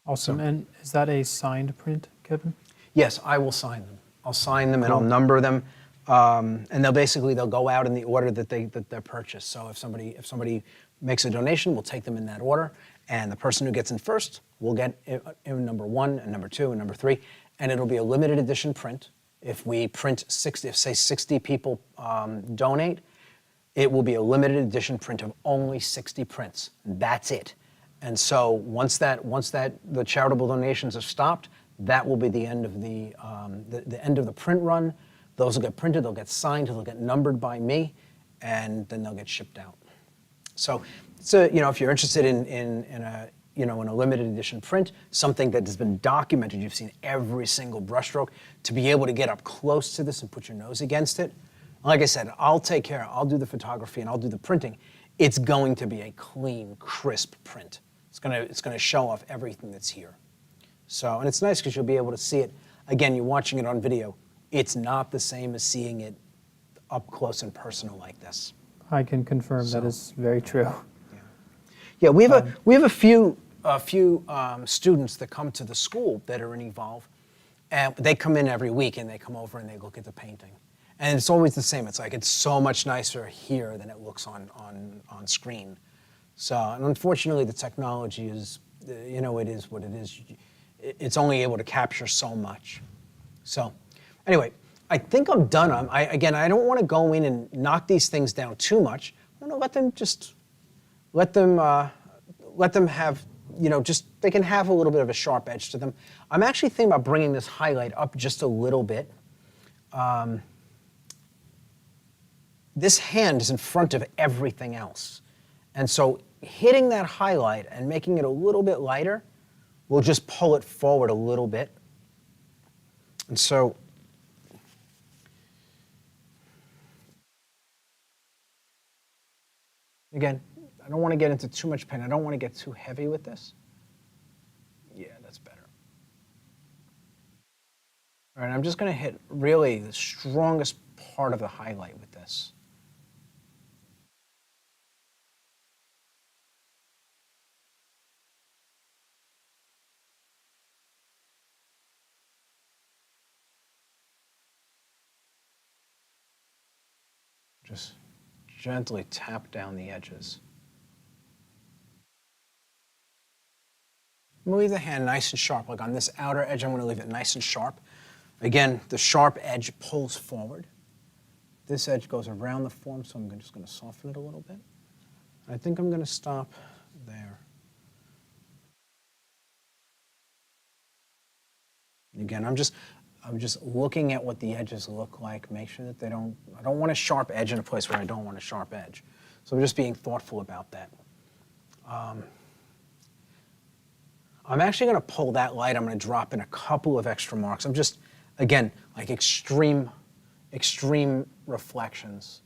[SPEAKER 1] Awesome. And is that a signed print, Kevin?
[SPEAKER 2] Yes, I will sign them. I'll sign them and I'll number them, and they'll go out in the order that they're purchased. So if somebody makes a donation, we'll take them in that order, And the person who gets in first will get in number 1 and number 2 and number 3, and it'll be a limited edition print. If we print 60, if say 60 people donate, it will be a limited edition print of only 60 prints. That's it. And so once the charitable donations are stopped, that will be the end of the end of the print run. Those will get printed, they'll get signed, they'll get numbered by me, and then they'll get shipped out. So if you're interested in a limited edition print, something that has been documented, you've seen every single brushstroke, to be able to get up close to this and put your nose against it. Like I said, I'll do the photography and I'll do the printing. It's going to be a clean, crisp print. It's gonna show off everything that's here. So, and it's nice because you'll be able to see it. Again, you're watching it on video. It's not the same as seeing it up close and personal like this.
[SPEAKER 1] I can confirm that is very true.
[SPEAKER 2] Yeah, we have a few students that come to the school that are in Evolve, and they come in every week and they come over and they look at the painting, and it's always the same. It's like it's so much nicer here than it looks on screen. So, and unfortunately, the technology is, it is what it is. It's only able to capture so much. So, anyway, I think I'm done. I don't want to go in and knock these things down too much. I want to let them have, they can have a little bit of a sharp edge to them. I'm actually thinking about bringing this highlight up just a little bit. This hand is in front of everything else. And so hitting that highlight and making it a little bit lighter will just pull it forward a little bit. And so, again, I don't want to get into too much paint. I don't want to get too heavy with this. Yeah, that's better. All right, I'm just going to hit really the strongest part of the highlight with this. Just gently tap down the edges. I'm going to leave the hand nice and sharp. Like on this outer edge, I'm going to leave it nice and sharp. Again, the sharp edge pulls forward. This edge goes around the form, so I'm just going to soften it a little bit. I think I'm going to stop there. Again, I'm just looking at what the edges look like, make sure that I don't want a sharp edge in a place where I don't want a sharp edge. So I'm just being thoughtful about that. I'm actually going to pull that light. I'm going to drop in a couple of extra marks. I'm just, again, like extreme reflections.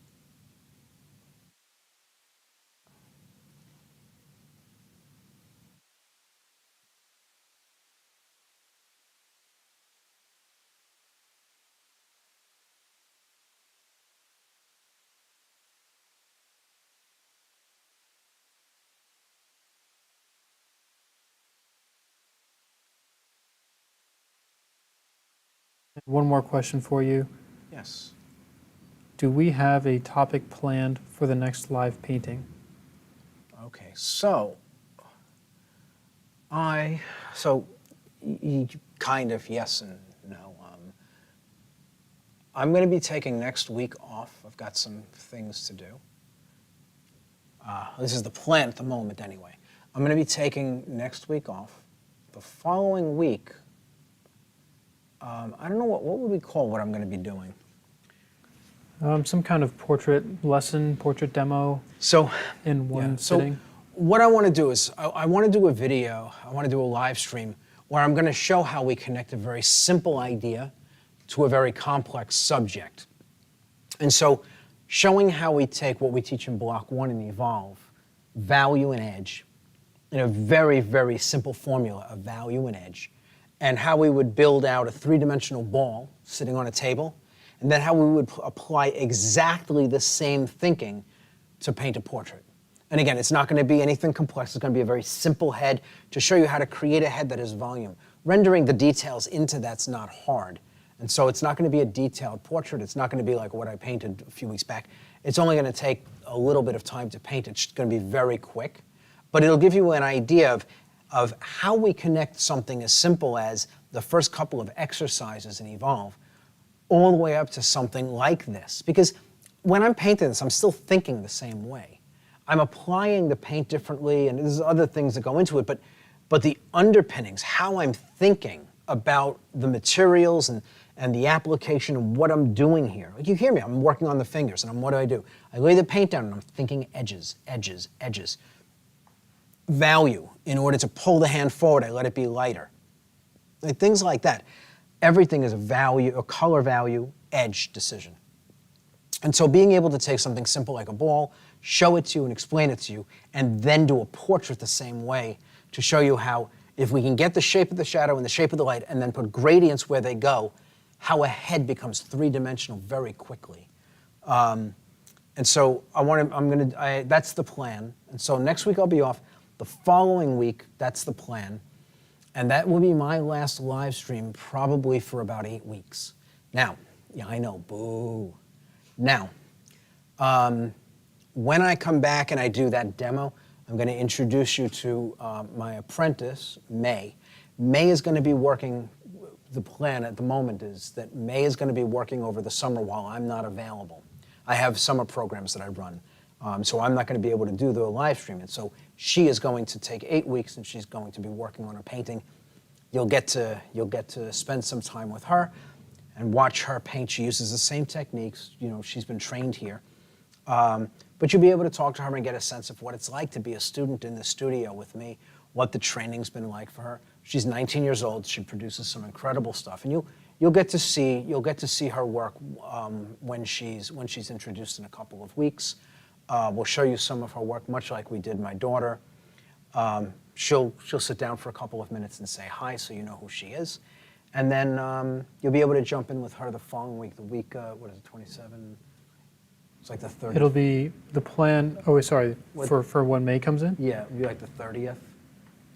[SPEAKER 1] One more question for you.
[SPEAKER 2] Yes.
[SPEAKER 1] Do we have a topic planned for the next live painting?
[SPEAKER 2] Okay, so kind of yes and no. I'm going to be taking next week off. I've got some things to do. This is the plan at the moment anyway. I'm going to be taking next week off. The following week, I don't know, what would we call what I'm going to be doing?
[SPEAKER 1] Some kind of portrait lesson, portrait demo in one sitting.
[SPEAKER 2] So what I want to do is I want to do a video, I want to do a live stream where I'm going to show how we connect a very simple idea to a very complex subject. And so showing how we take what we teach in Block 1 in Evolve, value and edge, in a very, very simple formula of value and edge, and how we would build out a three-dimensional ball sitting on a table, and then how we would apply exactly the same thinking to paint a portrait. And again, it's not going to be anything complex. It's going to be a very simple head to show you how to create a head that has volume. Rendering the details into that's not hard. And so it's not going to be a detailed portrait. It's not going to be like what I painted a few weeks back. It's only going to take a little bit of time to paint. It's going to be very quick. but it'll give you an idea of how we connect something as simple as the first couple of exercises in Evolve all the way up to something like this. Because when I'm painting this, I'm still thinking the same way. I'm applying the paint differently, and there's other things that go into it, but the underpinnings, how I'm thinking about the materials and the application and what I'm doing here. Like you hear me, I'm working on the fingers, and what do? I lay the paint down and I'm thinking edges, edges, edges. Value, in order to pull the hand forward, I let it be lighter. Like things like that. Everything is a value, a color value, edge decision. And so being able to take something simple like a ball, show it to you and explain it to you, and then do a portrait the same way to show you how, if we can get the shape of the shadow and the shape of the light and then put gradients where they go, how a head becomes three-dimensional very quickly. And so that's the plan. And so next week I'll be off. The following week, that's the plan. And that will be my last live stream probably for about 8 weeks. Now, yeah, I know, boo. Now, when I come back and I do that demo, I'm going to introduce you to my apprentice, May. May is going to be working, the plan at the moment is that May is going to be working over the summer while I'm not available. I have summer programs that I run, so I'm not going to be able to do the live stream. And so she is going to take 8 weeks and she's going to be working on a painting. You'll get to spend some time with her and watch her paint. She uses the same techniques. You know, she's been trained here. But you'll be able to talk to her and get a sense of what it's like to be a student in the studio with me, what the training's been like for her. She's 19 years old. She produces some incredible stuff, and you'll get to see her work when she's introduced in a couple of weeks. We'll show you some of her work, much like we did my daughter. She'll sit down for a couple of minutes and say hi, so you know who she is, and then you'll be able to jump in with her the following week. The week, what is it, 27? It's like the 30th.
[SPEAKER 1] It'll be the plan. Oh, sorry. For when May comes in.
[SPEAKER 2] Yeah, it'll be like the 30th.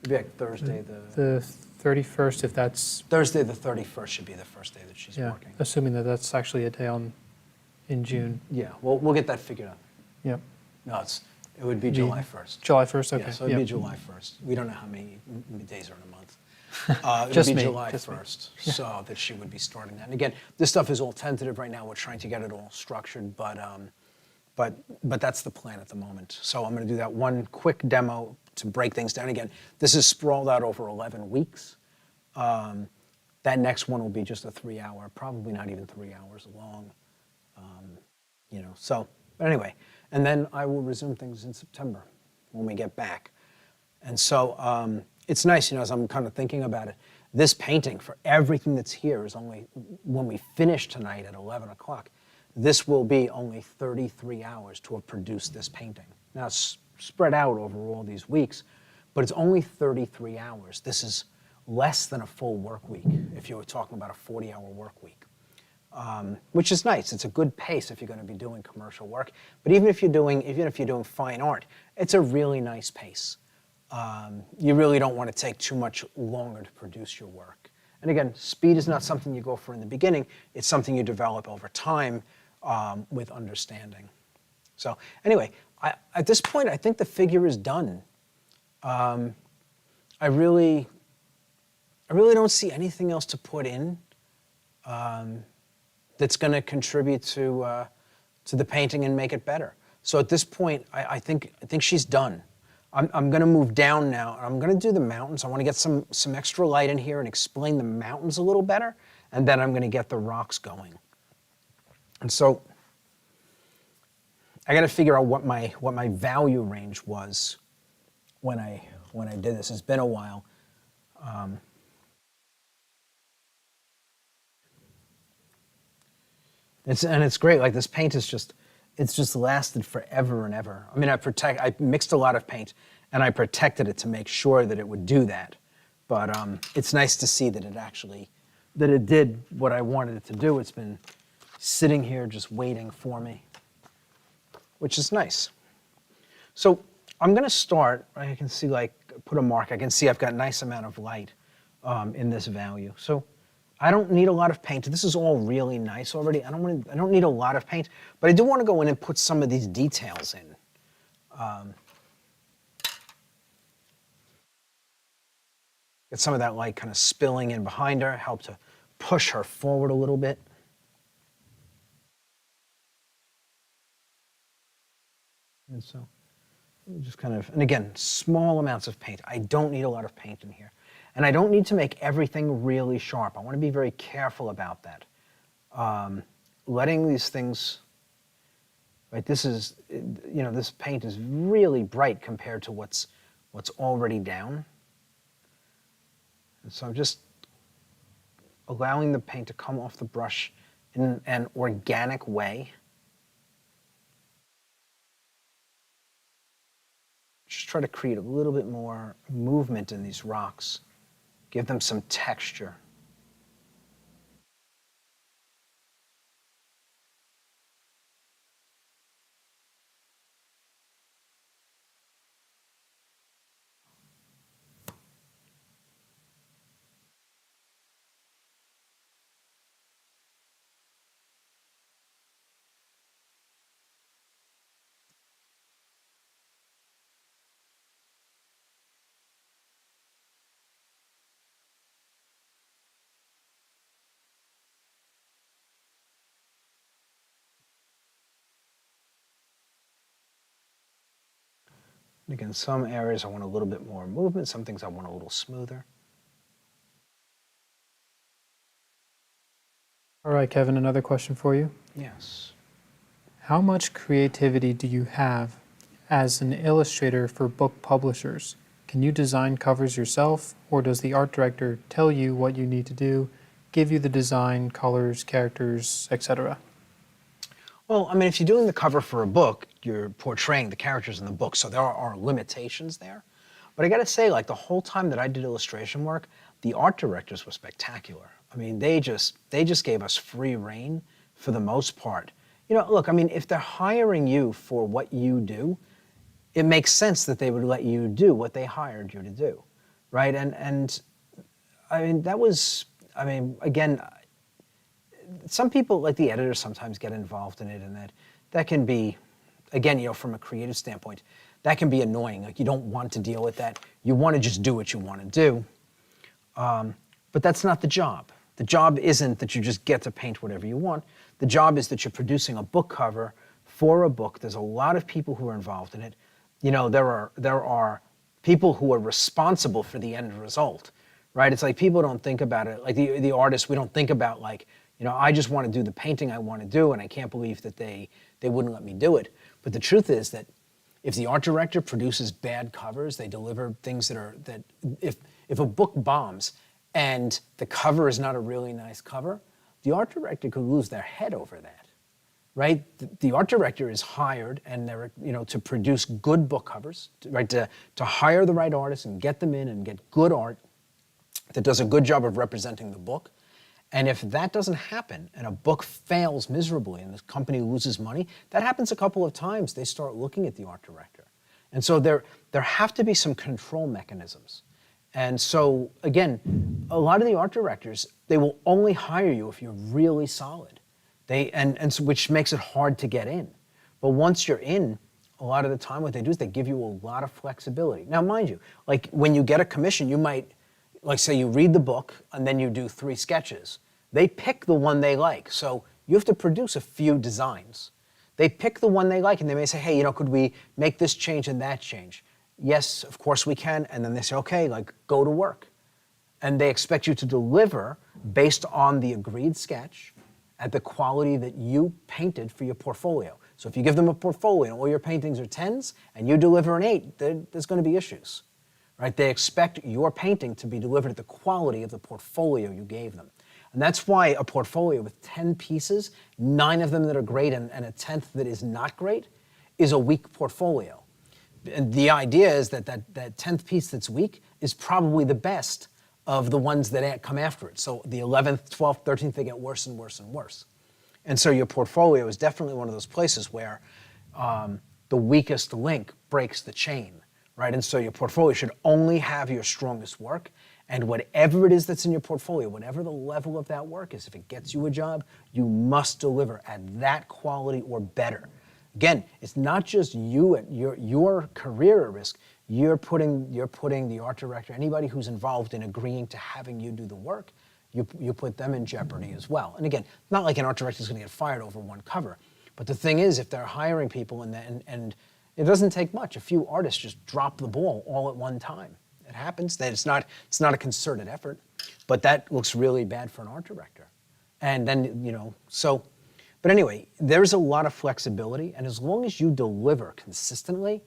[SPEAKER 2] It'll be like Thursday
[SPEAKER 1] the 31st, if that's
[SPEAKER 2] Thursday the 31st should be the first day that she's working.
[SPEAKER 1] Assuming that that's actually a day in June.
[SPEAKER 2] Yeah, we'll get that figured out.
[SPEAKER 1] Yep.
[SPEAKER 2] No, it would be July 1st.
[SPEAKER 1] July 1st. Okay.
[SPEAKER 2] Yeah, so it'd be July 1st. We don't know how many days are in a month. It
[SPEAKER 1] Just
[SPEAKER 2] would be
[SPEAKER 1] me,
[SPEAKER 2] July 1st, so that she would be starting that. And again, this stuff is all tentative right now. We're trying to get it all structured, but that's the plan at the moment. So I'm going to do that one quick demo to break things down. Again, this is sprawled out over 11 weeks. That next one will be just a 3-hour, probably not even 3 hours long. So anyway, and then I will resume things in September when we get back. And so it's nice, as I'm kind of thinking about it, this painting for everything that's here is only, when we finish tonight at 11 o'clock, this will be only 33 hours to have produced this painting. Now it's spread out over all these weeks, but it's only 33 hours. This is less than a full work week if you were talking about a 40-hour work week, which is nice. It's a good pace if you're going to be doing commercial work. But even if you're doing fine art, it's a really nice pace. You really don't want to take too much longer to produce your work. And again, speed is not something you go for in the beginning. It's something you develop over time with understanding. So anyway, at this point, I think the figure is done. I really don't see anything else to put in that's going to contribute to the painting and make it better. So at this point, I think she's done. I'm going to move down now. I'm going to do the mountains. I want to get some extra light in here and explain the mountains a little better, and then I'm going to get the rocks going. And so I got to figure out what my value range was when I did this. It's been a while. It's great. Like this paint is it's just lasted forever and ever. I mean, I mixed a lot of paint and I protected it to make sure that it would do that. But it's nice to see that it did what I wanted it to do. It's been sitting here just waiting for me, which is nice. So I'm going to start. I can see, put a mark. I can see I've got a nice amount of light in this value. So I don't need a lot of paint. This is all really nice already. I don't need a lot of paint, but I do want to go in and put some of these details in. Get some of that light kind of spilling in behind her, help to push her forward a little bit. And so just kind of, and again, small amounts of paint. I don't need a lot of paint in here. And I don't need to make everything really sharp. I want to be very careful about that. Letting these things, right, this is, you know, this paint is really bright compared to what's already down. And so I'm just allowing the paint to come off the brush in an organic way. Just try to create a little bit more movement in these rocks. Give them some texture. And again, some areas I want a little bit more movement, some things I want a little smoother.
[SPEAKER 1] All right, Kevin, another question for you.
[SPEAKER 2] Yes.
[SPEAKER 1] How much creativity do you have as an illustrator for book publishers? Can you design covers yourself, or does the art director tell you what you need to do, give you the design, colors, characters, etc.?
[SPEAKER 2] Well, I mean, if you're doing the cover for a book, you're portraying the characters in the book, so there are limitations there. But I gotta say, like, the whole time that I did illustration work, the art directors were spectacular. I mean, they just gave us free rein for the most part. You know, look, I mean, if they're hiring you for what you do, it makes sense that they would let you do what they hired you to do, right? And I mean, that was, I mean, again, some people, like the editors, sometimes get involved in it, and that can be, again, you know, from a creative standpoint, that can be annoying. Like, you don't want to deal with that. You want to just do what you want to do. But that's not the job. The job isn't that you just get to paint whatever you want. The job is that you're producing a book cover for a book. There's a lot of people who are involved in it. You know, there are people who are responsible for the end result, right? It's like people don't think about it, like the artists, we don't think about, like, you know, I just want to do the painting I want to do, and I can't believe that they wouldn't let me do it. But the truth is that if the art director produces bad covers, they deliver things that if a book bombs and the cover is not a really nice cover, the art director could lose their head over that, right? The art director is hired, and they're, you know, to produce good book covers, right? To hire the right artists and get them in and get good art that does a good job of representing the book. And if that doesn't happen and a book fails miserably and the company loses money, that happens a couple of times. They start looking at the art director. And so there have to be some control mechanisms. And so, again, a lot of the art directors, they will only hire you if you're really solid. So, which makes it hard to get in. But once you're in, a lot of the time what they do is they give you a lot of flexibility. Now, mind you, like when you get a commission, you might, like say you read the book and then you do 3 sketches. They pick the one they like. So you have to produce a few designs. They pick the one they like, and they may say, hey, you know, could we make this change and that change? Yes, of course we can. And then they say, okay, like, go to work. And they expect you to deliver based on the agreed sketch at the quality that you painted for your portfolio. So if you give them a portfolio and all your paintings are 10s and you deliver an 8, there's going to be issues, right? They expect your painting to be delivered at the quality of the portfolio you gave them. And that's why a portfolio with 10 pieces, 9 of them that are great and a 10th that is not great, is a weak portfolio. And the idea is that 10th piece that's weak is probably the best of the ones that come after it. So the 11th, 12th, 13th, they get worse and worse and worse. And so your portfolio is definitely one of those places where the weakest link breaks the chain, right? And so your portfolio should only have your strongest work, and whatever it is that's in your portfolio, whatever the level of that work is, if it gets you a job, you must deliver at that quality or better. Again, it's not just you at your career at risk, you're putting the art director, anybody who's involved in agreeing to having you do the work, you put them in jeopardy as well. And again, not like an art director is going to get fired over one cover, but the thing is, if they're hiring people and it doesn't take much, a few artists just drop the ball all at one time. It happens. That it's not a concerted effort, but that looks really bad for an art director. And then but anyway, there's a lot of flexibility, and as long as you deliver consistently,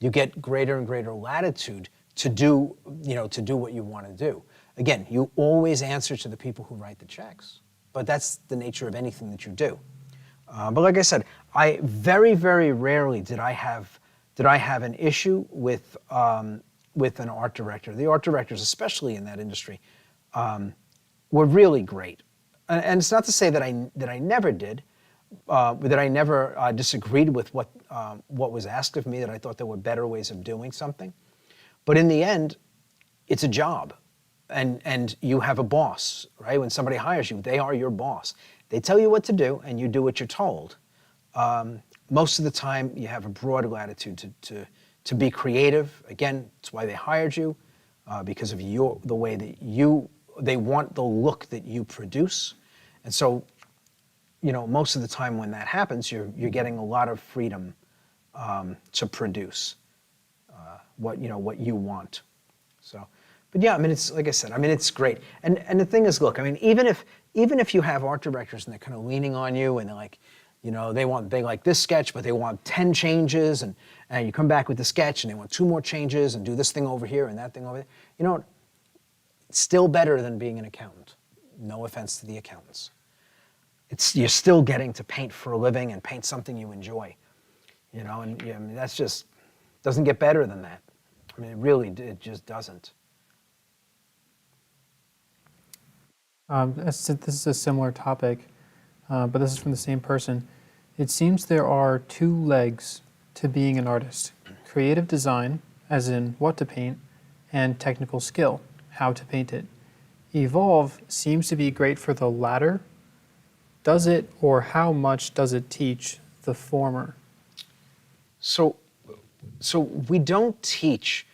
[SPEAKER 2] you get greater and greater latitude to do what you want to do. Again, you always answer to the people who write the checks, but that's the nature of anything that you do. But like I said, I very, very rarely did I have an issue with an art director. The art directors, especially in that industry, were really great. And it's not to say that I never did, that I never disagreed with what was asked of me, that I thought there were better ways of doing something. But in the end, it's a job. And you have a boss, right? When somebody hires you, they are your boss. They tell you what to do, and you do what you're told. Most of the time, you have a broad latitude to be creative. Again, it's why they hired you, because of the way that they want the look that you produce. And so, most of the time when that happens, you're getting a lot of freedom to produce what you want. So. But yeah, I mean, it's like I said, I mean, it's great. And the thing is, look, I mean, even if you have art directors and they're kind of leaning on you and they're like, they like this sketch, but they want 10 changes, and you come back with the sketch and they want 2 more changes and do this thing over here and that thing over there. It's still better than being an accountant. No offense to the accountants. You're still getting to paint for a living and paint something you enjoy. I mean, that's just doesn't get better than that. I mean, it just doesn't.
[SPEAKER 1] This is a similar topic, but this is from the same person. It seems there are 2 legs to being an artist: creative design, as in what to paint, and technical skill, how to paint it. Evolve seems to be great for the latter. Does it, or how much does it teach the former?
[SPEAKER 2] So we don't teach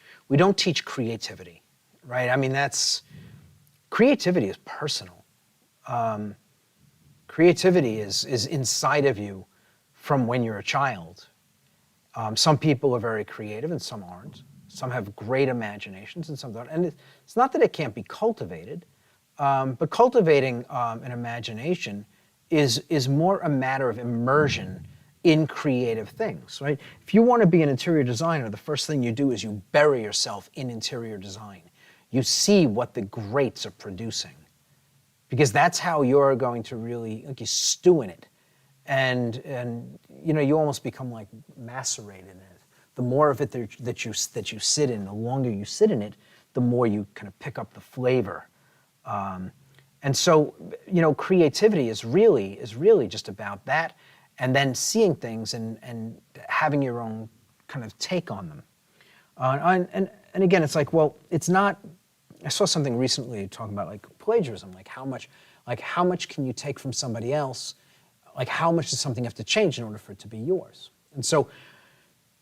[SPEAKER 2] creativity, right? I mean, creativity is personal. Creativity is inside of you from when you're a child. Some people are very creative and some aren't. Some have great imaginations and some don't. And it's not that it can't be cultivated, but cultivating an imagination is more a matter of immersion in creative things, right? If you want to be an interior designer, the first thing you do is you bury yourself in interior design. You see what the greats are producing, because that's how you're going to really, you stew in it, and you almost become like macerated in it. The more of it that you sit in, the longer you sit in it, the more you kind of pick up the flavor. And so, creativity is really just about that, and then seeing things and having your own kind of take on them. And again, it's like, well, it's not. I saw something recently talking about like plagiarism, like how much can you take from somebody else? Like how much does something have to change in order for it to be yours? And so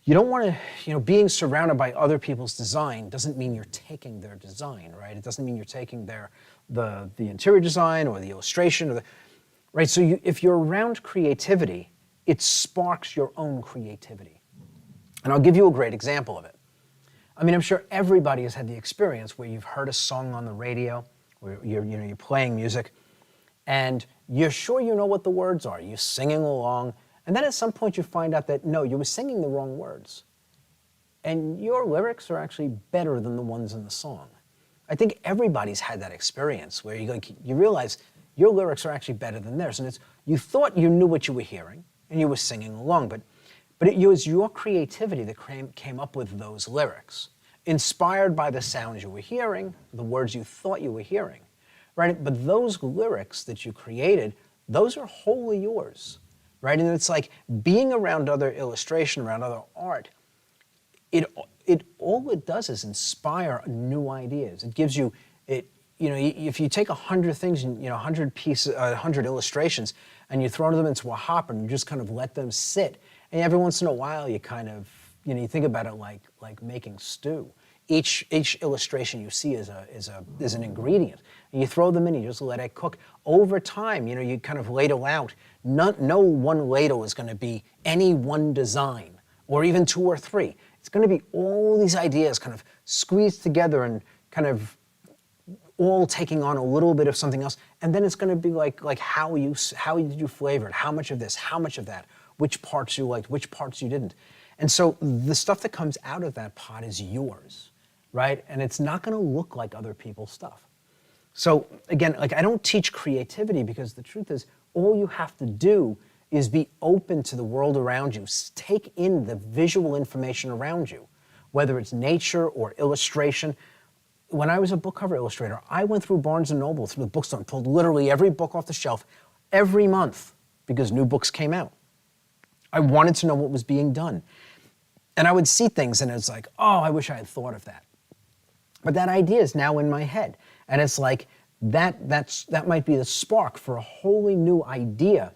[SPEAKER 2] you don't want to, being surrounded by other people's design doesn't mean you're taking their design, right? It doesn't mean you're taking the interior design or the illustration right? So if you're around creativity, it sparks your own creativity. And I'll give you a great example of it. I mean, I'm sure everybody has had the experience where you've heard a song on the radio, where you're playing music, and you're sure you know what the words are. You're singing along, and then at some point you find out that, no, you were singing the wrong words. And your lyrics are actually better than the ones in the song. I think everybody's had that experience where you realize your lyrics are actually better than theirs. And you thought you knew what you were hearing, and you were singing along, but it was your creativity that came up with those lyrics, inspired by the sounds you were hearing, the words you thought you were hearing, right? But those lyrics that you created, those are wholly yours, right? And it's like being around other illustration, around other art, all it does is inspire new ideas. It gives you, if you take 100 things, 100 pieces, 100 illustrations, and you throw them into a hopper and you just kind of let them sit, and every once in a while you kind of, you think about it like like making stew. Each illustration you see is an ingredient. And you throw them in, you just let it cook. Over time, you kind of ladle out. No one ladle is going to be any one design, or even 2 or 3. It's going to be all these ideas kind of squeezed together and kind of all taking on a little bit of something else. And then it's going to be like how did you flavor it? How much of this? How much of that? Which parts you liked? Which parts you didn't? And so the stuff that comes out of that pot is yours, right? And it's not going to look like other people's stuff. So again, like I don't teach creativity because the truth is all you have to do is be open to the world around you. Take in the visual information around you, whether it's nature or illustration. When I was a book cover illustrator, I went through Barnes & Noble, through the bookstore, and pulled literally every book off the shelf every month because new books came out. I wanted to know what was being done. And I would see things and it's like, oh, I wish I had thought of that. But that idea is now in my head. And it's like, that might be the spark for a wholly new idea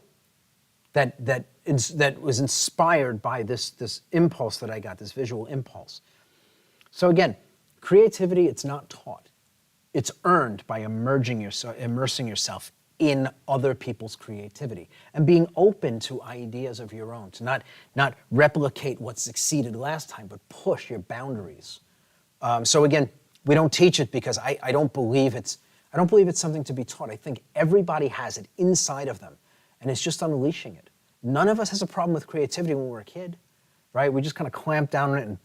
[SPEAKER 2] that was inspired by this impulse that I got, this visual impulse. So again, creativity, it's not taught. It's earned by immersing yourself in other people's creativity and being open to ideas of your own, to not replicate what succeeded last time, but push your boundaries. So again, we don't teach it because I don't believe it's something to be taught. I think everybody has it inside of them, and it's just unleashing it. None of us has a problem with creativity when we're a kid, right? We just kind of clamp down on it and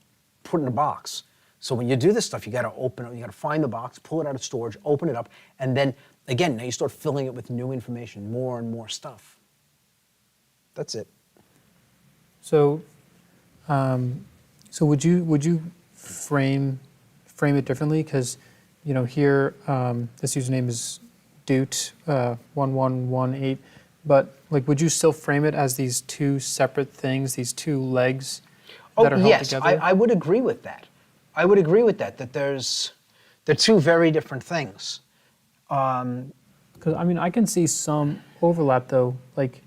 [SPEAKER 2] put it in a box. So when you do this stuff, you got to open it, you got to find the box, pull it out of storage, open it up, and then again, now you start filling it with new information, more and more stuff. That's it.
[SPEAKER 1] So, would you frame it differently? Because here this username is Doot1118, but like, would you still frame it as these two separate things, these two legs that are held together?
[SPEAKER 2] Yes, I would agree with that. I would agree with that. That they're two very different things.
[SPEAKER 1] Because I can see some overlap though. Like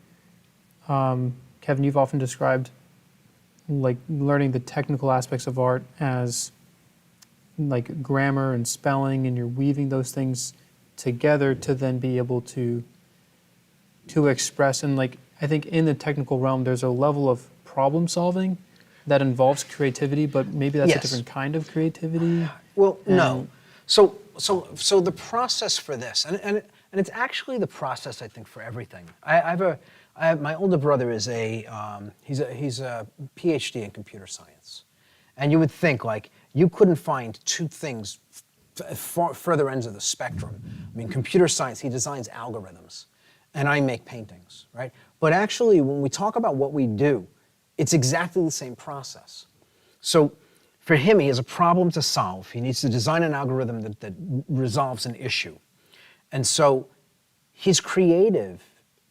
[SPEAKER 1] Kevin, you've often described like learning the technical aspects of art as like grammar and spelling, and you're weaving those things together to then be able to express. And like I think in the technical realm, there's a level of problem solving that involves creativity, but maybe that's a different kind of creativity.
[SPEAKER 2] Well, no. So the process for this, and it's actually the process I think for everything. My older brother is he's a PhD in computer science, and you would think like you couldn't find two things further ends of the spectrum. I mean, computer science, he designs algorithms, and I make paintings, right? But actually, when we talk about what we do, it's exactly the same process. So for him, he has a problem to solve. He needs to design an algorithm that resolves an issue. And so he's creative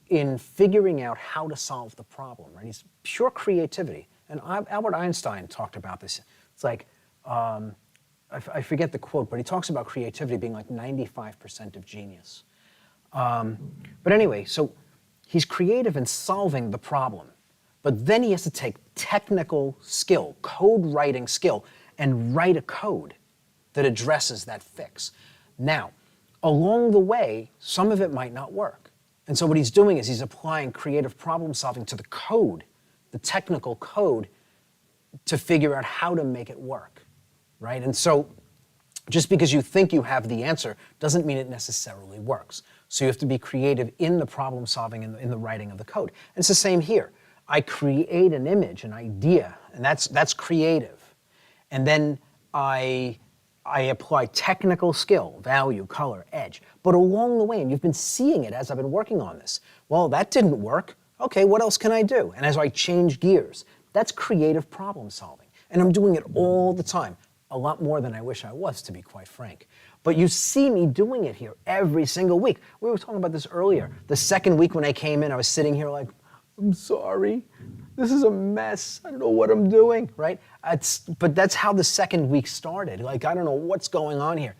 [SPEAKER 2] in figuring out how to solve the problem, right? He's pure creativity. And Albert Einstein talked about this. It's like, I forget the quote, but he talks about creativity being like 95% of genius. But anyway, so he's creative in solving the problem. But then he has to take technical skill, code writing skill, and write a code that addresses that fix. Now, along the way, some of it might not work. And so what he's doing is he's applying creative problem solving to the code, the technical code, to figure out how to make it work, right? And so just because you think you have the answer doesn't mean it necessarily works. So you have to be creative in the problem solving, in the writing of the code. And it's the same here. I create an image, an idea, and that's creative. And then I apply technical skill, value, color, edge. But along the way, and you've been seeing it as I've been working on this, well, that didn't work. Okay, what else can I do? And as I change gears, that's creative problem solving. And I'm doing it all the time. A lot more than I wish I was, to be quite frank. But you see me doing it here every single week. We were talking about this earlier. The second week when I came in, I was sitting here like, I'm sorry, this is a mess. I don't know what I'm doing, right? But that's how the second week started. Like, I don't know what's going on here.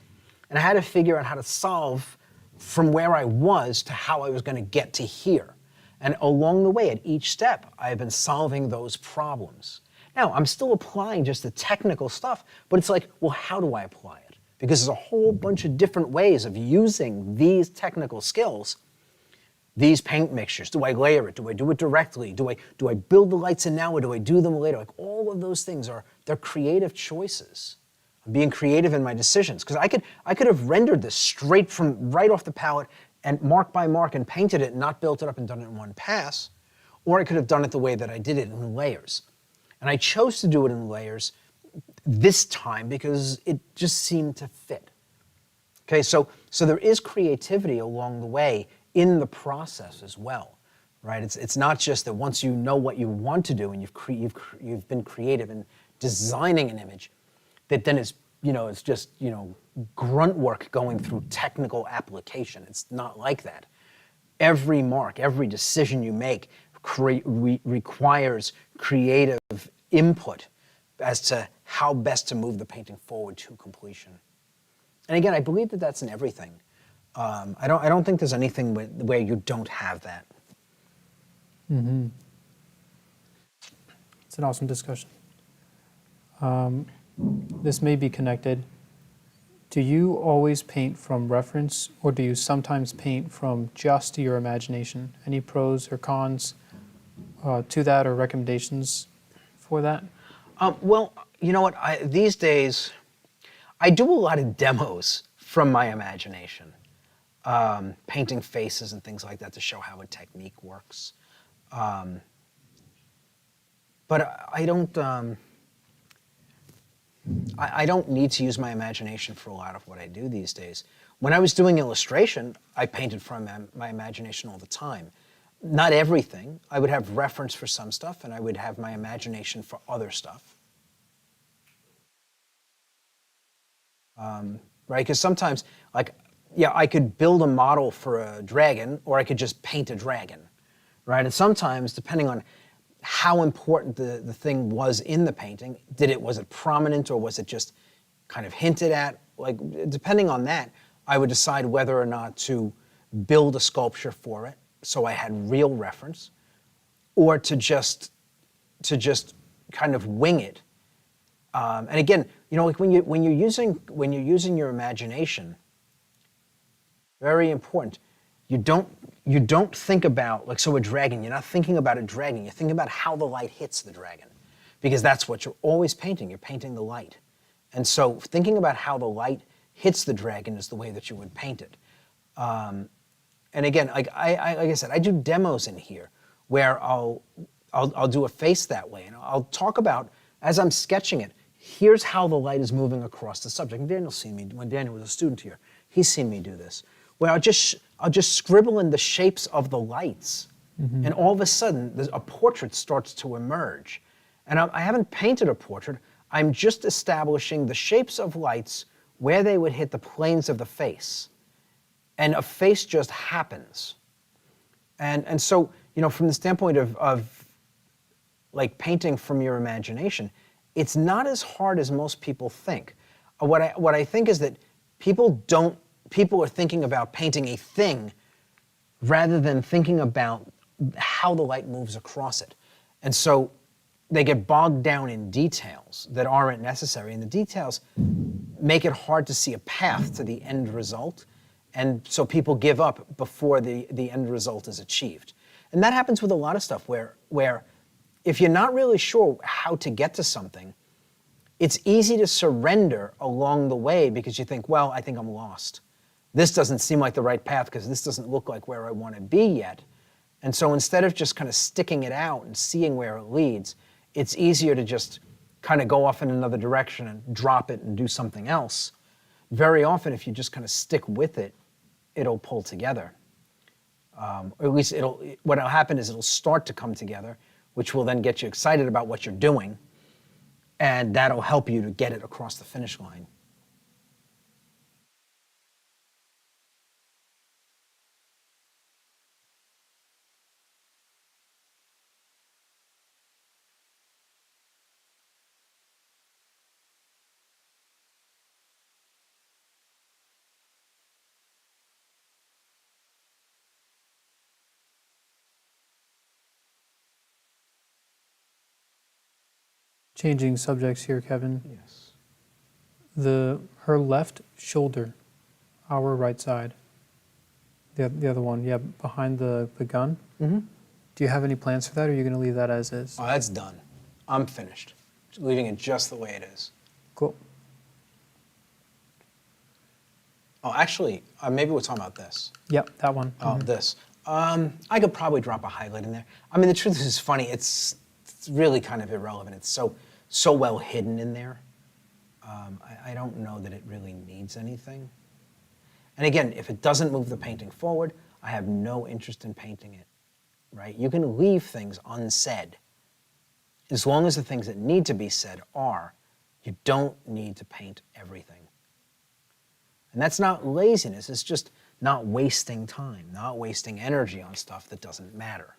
[SPEAKER 2] And I had to figure out how to solve from where I was to how I was going to get to here. And along the way, at each step, I've been solving those problems. Now, I'm still applying just the technical stuff, but it's like, well, how do I apply it? Because there's a whole bunch of different ways of using these technical skills, these paint mixtures. Do I layer it? Do I do it directly? Do I build the lights in now, or do I do them later? Like, all of those things they're creative choices. I'm being creative in my decisions, because I could have rendered this straight from right off the palette and mark by mark and painted it and not built it up and done it in one pass, or I could have done it the way that I did it in layers. And I chose to do it in layers this time because it just seemed to fit. Okay, so there is creativity along the way in the process as well, right? It's not just that once you know what you want to do and you've been creative in designing an image, that then it's just grunt work going through technical application. It's not like that. Every mark, every decision you make requires creative input as to how best to move the painting forward to completion. And again, I believe that that's in everything. I don't think there's anything where you don't have that.
[SPEAKER 1] Mm-hmm. It's an awesome discussion. This may be connected. Do you always paint from reference, or do you sometimes paint from just your imagination? Any pros or cons to that, or recommendations for that?
[SPEAKER 2] Well, you know what? These days, I do a lot of demos from my imagination, painting faces and things like that to show how a technique works. But I don't. I don't need to use my imagination for a lot of what I do these days. When I was doing illustration, I painted from my imagination all the time. Not everything. I would have reference for some stuff, and I would have my imagination for other stuff. Right? Because sometimes, I could build a model for a dragon, or I could just paint a dragon, right? And sometimes, depending on how important the thing was in the painting, was it prominent, or was it just kind of hinted at? Like, depending on that, I would decide whether or not to build a sculpture for it, so I had real reference, or to just kind of wing it. And again, like when you're using your imagination, very important. You don't think about, like, so a dragon, you're not thinking about a dragon, you're thinking about how the light hits the dragon. Because that's what you're always painting, you're painting the light. And so thinking about how the light hits the dragon is the way that you would paint it. And again, like I said, I do demos in here where I'll do a face that way, and I'll talk about, as I'm sketching it, here's how the light is moving across the subject. And Daniel's seen me, when Daniel was a student here, he's seen me do this, where I'll just scribble in the shapes of the lights, and all of a sudden a portrait starts to emerge. And I haven't painted a portrait, I'm just establishing the shapes of lights where they would hit the planes of the face. And a face just happens. And so, from the standpoint of like painting from your imagination, it's not as hard as most people think. What I think is that people are thinking about painting a thing rather than thinking about how the light moves across it. And so they get bogged down in details that aren't necessary, and the details make it hard to see a path to the end result, and so people give up before the end result is achieved. And that happens with a lot of stuff where if you're not really sure how to get to something, it's easy to surrender along the way because you think, well, I think I'm lost. This doesn't seem like the right path because this doesn't look like where I want to be yet. And so instead of just kind of sticking it out and seeing where it leads, it's easier to just kind of go off in another direction and drop it and do something else. Very often, if you just kind of stick with it, it'll pull together. Or at least what'll happen is it'll start to come together, which will then get you excited about what you're doing, and that'll help you to get it across the finish line.
[SPEAKER 1] Changing subjects here, Kevin.
[SPEAKER 2] Yes.
[SPEAKER 1] Her left shoulder, our right side, the other one, yeah, behind the gun.
[SPEAKER 2] Mm-hmm.
[SPEAKER 1] Do you have any plans for that, or are you going to leave that as is?
[SPEAKER 2] Oh, that's done. I'm finished. Just leaving it just the way it is.
[SPEAKER 1] Cool.
[SPEAKER 2] Oh, actually, maybe we're talking about this.
[SPEAKER 1] Yep, that one.
[SPEAKER 2] Oh, this. I could probably drop a highlight in there. I mean, the truth is funny. It's really kind of irrelevant. It's so well hidden in there. I don't know that it really needs anything. And again, if it doesn't move the painting forward, I have no interest in painting it, right? You can leave things unsaid. As long as the things that need to be said are, you don't need to paint everything. And that's not laziness, it's just not wasting time, not wasting energy on stuff that doesn't matter.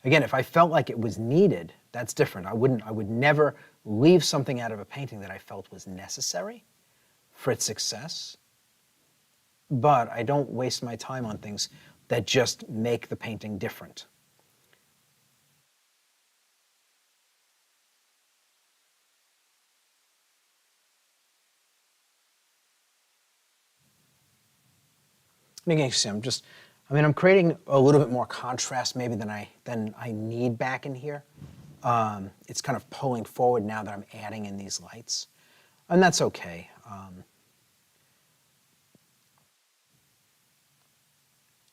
[SPEAKER 2] Again, if I felt like it was needed, that's different. I would never leave something out of a painting that I felt was necessary for its success. But I don't waste my time on things that just make the painting different. Making you see, I'm creating a little bit more contrast maybe than I need back in here. It's kind of pulling forward now that I'm adding in these lights, and that's okay.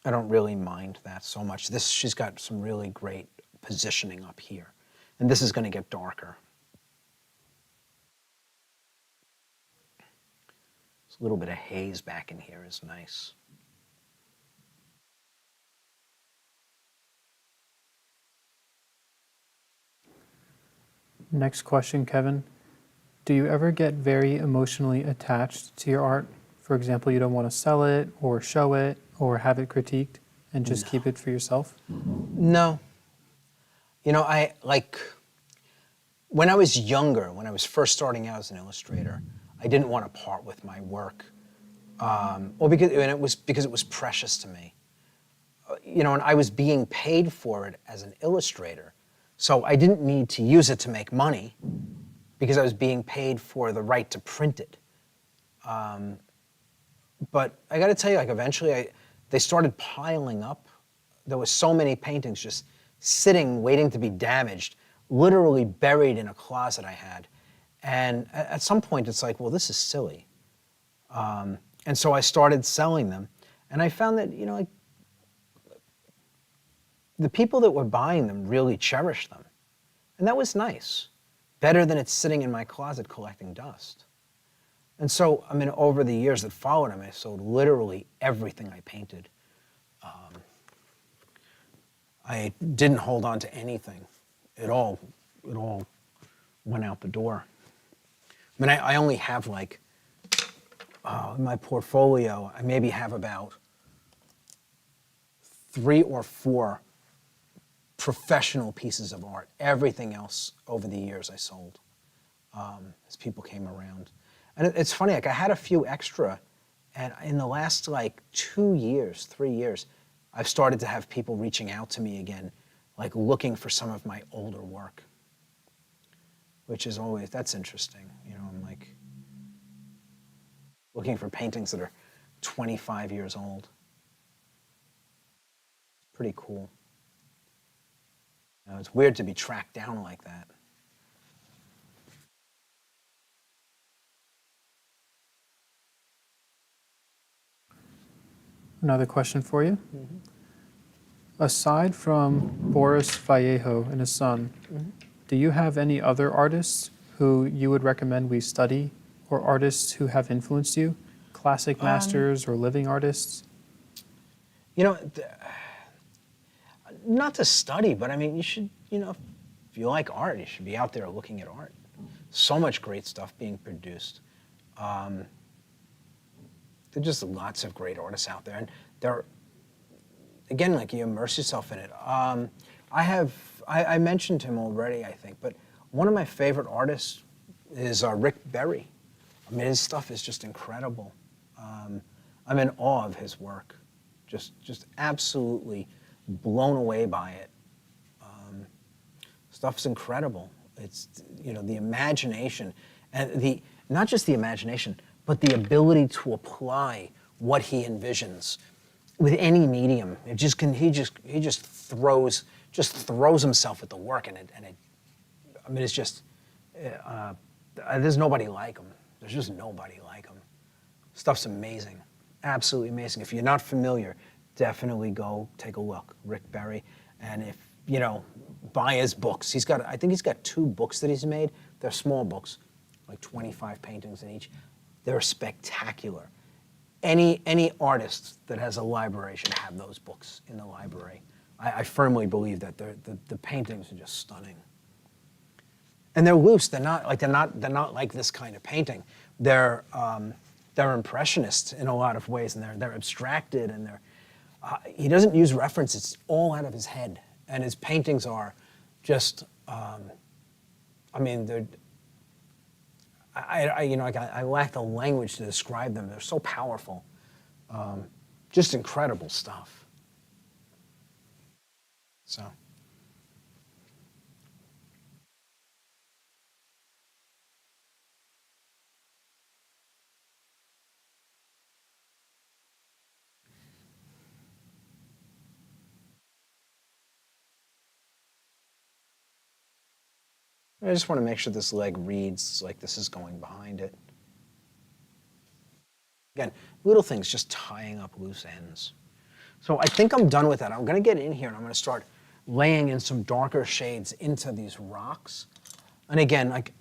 [SPEAKER 2] I don't really mind that so much. She's got some really great positioning up here, and this is going to get darker. A little bit of haze back in here is nice.
[SPEAKER 1] Next question, Kevin. Do you ever get very emotionally attached to your art? For example, you don't want to sell it or show it or have it critiqued and just keep it for yourself?
[SPEAKER 2] No. You know, when I was younger, when I was first starting out as an illustrator, I didn't want to part with my work. Because it was precious to me. And I was being paid for it as an illustrator. So I didn't need to use it to make money because I was being paid for the right to print it. But I got to tell you, eventually they started piling up. There were so many paintings just sitting, waiting to be damaged, literally buried in a closet I had. And at some point, it's like, well, this is silly. And so I started selling them. And I found that, the people that were buying them really cherished them. And that was nice. Better than it's sitting in my closet collecting dust. And so, over the years that followed, I sold literally everything I painted. I didn't hold on to anything. It all went out the door. I only have in my portfolio, I maybe have about 3 or 4 professional pieces of art. Everything else over the years I sold as people came around. And it's funny, I had a few extra, and in the last 2 years, 3 years, I've started to have people reaching out to me again, looking for some of my older work, which is that's interesting. I'm looking for paintings that are 25 years old. Pretty cool. It's weird to be tracked down like that.
[SPEAKER 1] Another question for you. Mm-hmm. Aside from Boris Vallejo and his son, do you have any other artists who you would recommend we study, or artists who have influenced you? Classic masters or living artists?
[SPEAKER 2] Not to study, but you should, if you like art, you should be out there looking at art. So much great stuff being produced. There are just lots of great artists out there, and they're, again, you immerse yourself in it. I mentioned him already, I think, but one of my favorite artists is Rick Berry. His stuff is just incredible. I'm in awe of his work, just absolutely blown away by it. Stuff's incredible. It's, you know, the imagination, and not just the imagination, but the ability to apply what he envisions with any medium. He just throws himself at the work, and it I mean, it's just, there's nobody like him. There's just nobody like him. Stuff's amazing, absolutely amazing. If you're not familiar, definitely go take a look, Rick Berry. And if, you know, buy his books. I think he's got 2 books that he's made. They're small books, like 25 paintings in each. They're spectacular. Any artist that has a library should have those books in the library. I firmly believe that the paintings are just stunning. And they're loose. They're not like this kind of painting. They're impressionist in a lot of ways, and they're abstracted, and he doesn't use reference. It's all out of his head, and his paintings are just. I mean, I lack the language to describe them. They're so powerful, just incredible stuff. So. I just want to make sure this leg reads like this is going behind it. Again, little things, just tying up loose ends. So I think I'm done with that. I'm going to get in here and I'm going to start laying in some darker shades into these rocks. And again, like,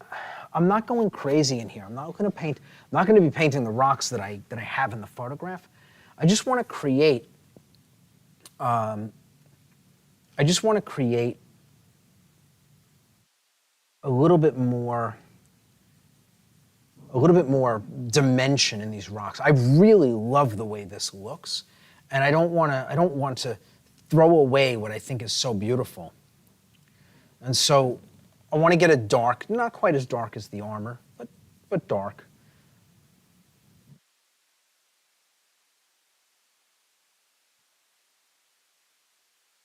[SPEAKER 2] I'm not going crazy in here. I'm not going to be painting the rocks that I have in the photograph. I just want to create. A little bit more dimension in these rocks. I really love the way this looks, and I don't want to throw away what I think is so beautiful. And so I want to get a dark, not quite as dark as the armor, but dark.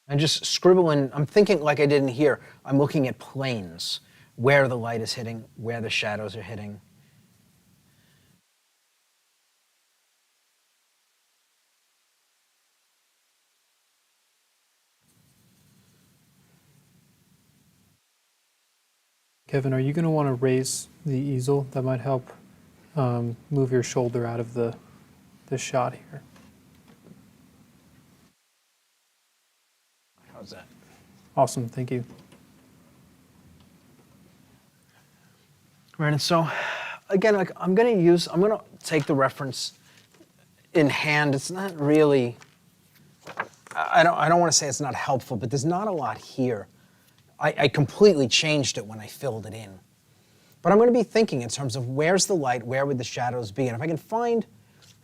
[SPEAKER 2] And just scribble in, I'm thinking like I did in here, I'm looking at planes, where the light is hitting, where the shadows are hitting.
[SPEAKER 1] Kevin, are you going to want to raise the easel? That might help move your shoulder out of the shot here.
[SPEAKER 2] How's that?
[SPEAKER 1] Awesome, thank you.
[SPEAKER 2] Right, and so, again, like I'm gonna take the reference in hand. It's not really, I don't want to say it's not helpful, but there's not a lot here. I completely changed it when I filled it in. But I'm going to be thinking in terms of where's the light, where would the shadows be, and if I can find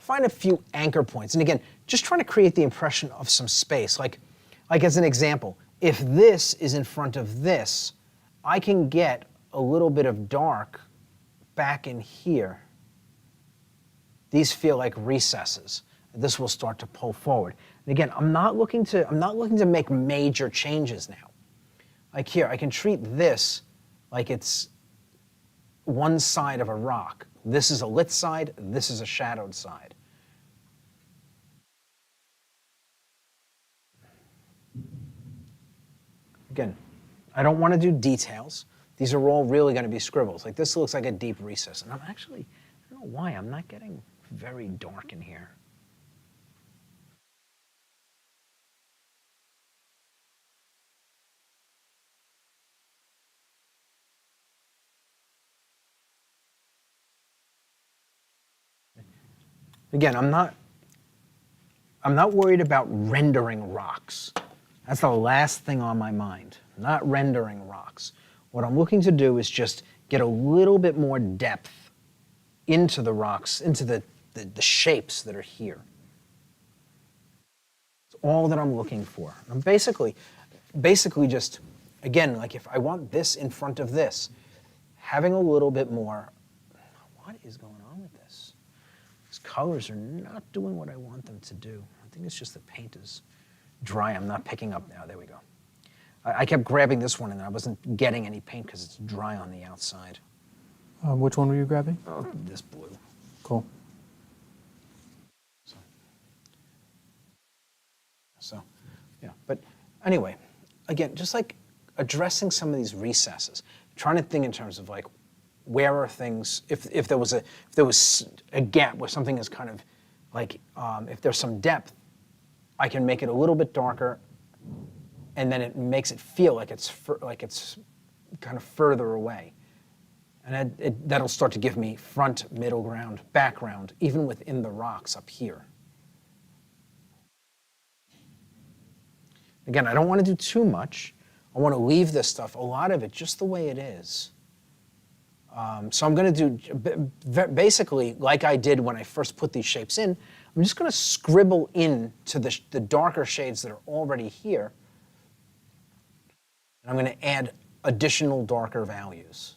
[SPEAKER 2] a few anchor points. And again, just trying to create the impression of some space. Like as an example, if this is in front of this, I can get a little bit of dark back in here. These feel like recesses. This will start to pull forward. And again, I'm not looking to make major changes now. Like here, I can treat this like it's one side of a rock. This is a lit side, this is a shadowed side. Again, I don't want to do details. These are all really going to be scribbles. Like this looks like a deep recess. And I don't know why, I'm not getting very dark in here. Again, I'm not worried about rendering rocks. That's the last thing on my mind. I'm not rendering rocks. What I'm looking to do is just get a little bit more depth into the rocks, into the shapes that are here. It's all that I'm looking for. I'm basically just, again, like if I want this in front of this, having a little bit more, what is going on with this? These colors are not doing what I want them to do. I think it's just the paint is dry. I'm not picking up now. There we go. I kept grabbing this one and I wasn't getting any paint because it's dry on the outside.
[SPEAKER 1] Which one were you grabbing?
[SPEAKER 2] Oh, this blue.
[SPEAKER 1] Cool.
[SPEAKER 2] So, yeah. But anyway, again, just like addressing some of these recesses, trying to think in terms of like, where are things? If there was a gap where something is kind of like, if there's some depth, I can make it a little bit darker, and then it makes it feel like it's kind of further away, and that'll start to give me front, middle ground, background, even within the rocks up here. Again, I don't want to do too much. I want to leave this stuff, a lot of it, just the way it is. So I'm going to do, basically, like I did when I first put these shapes in, I'm just going to scribble in to the darker shades that are already here. And I'm going to add additional darker values.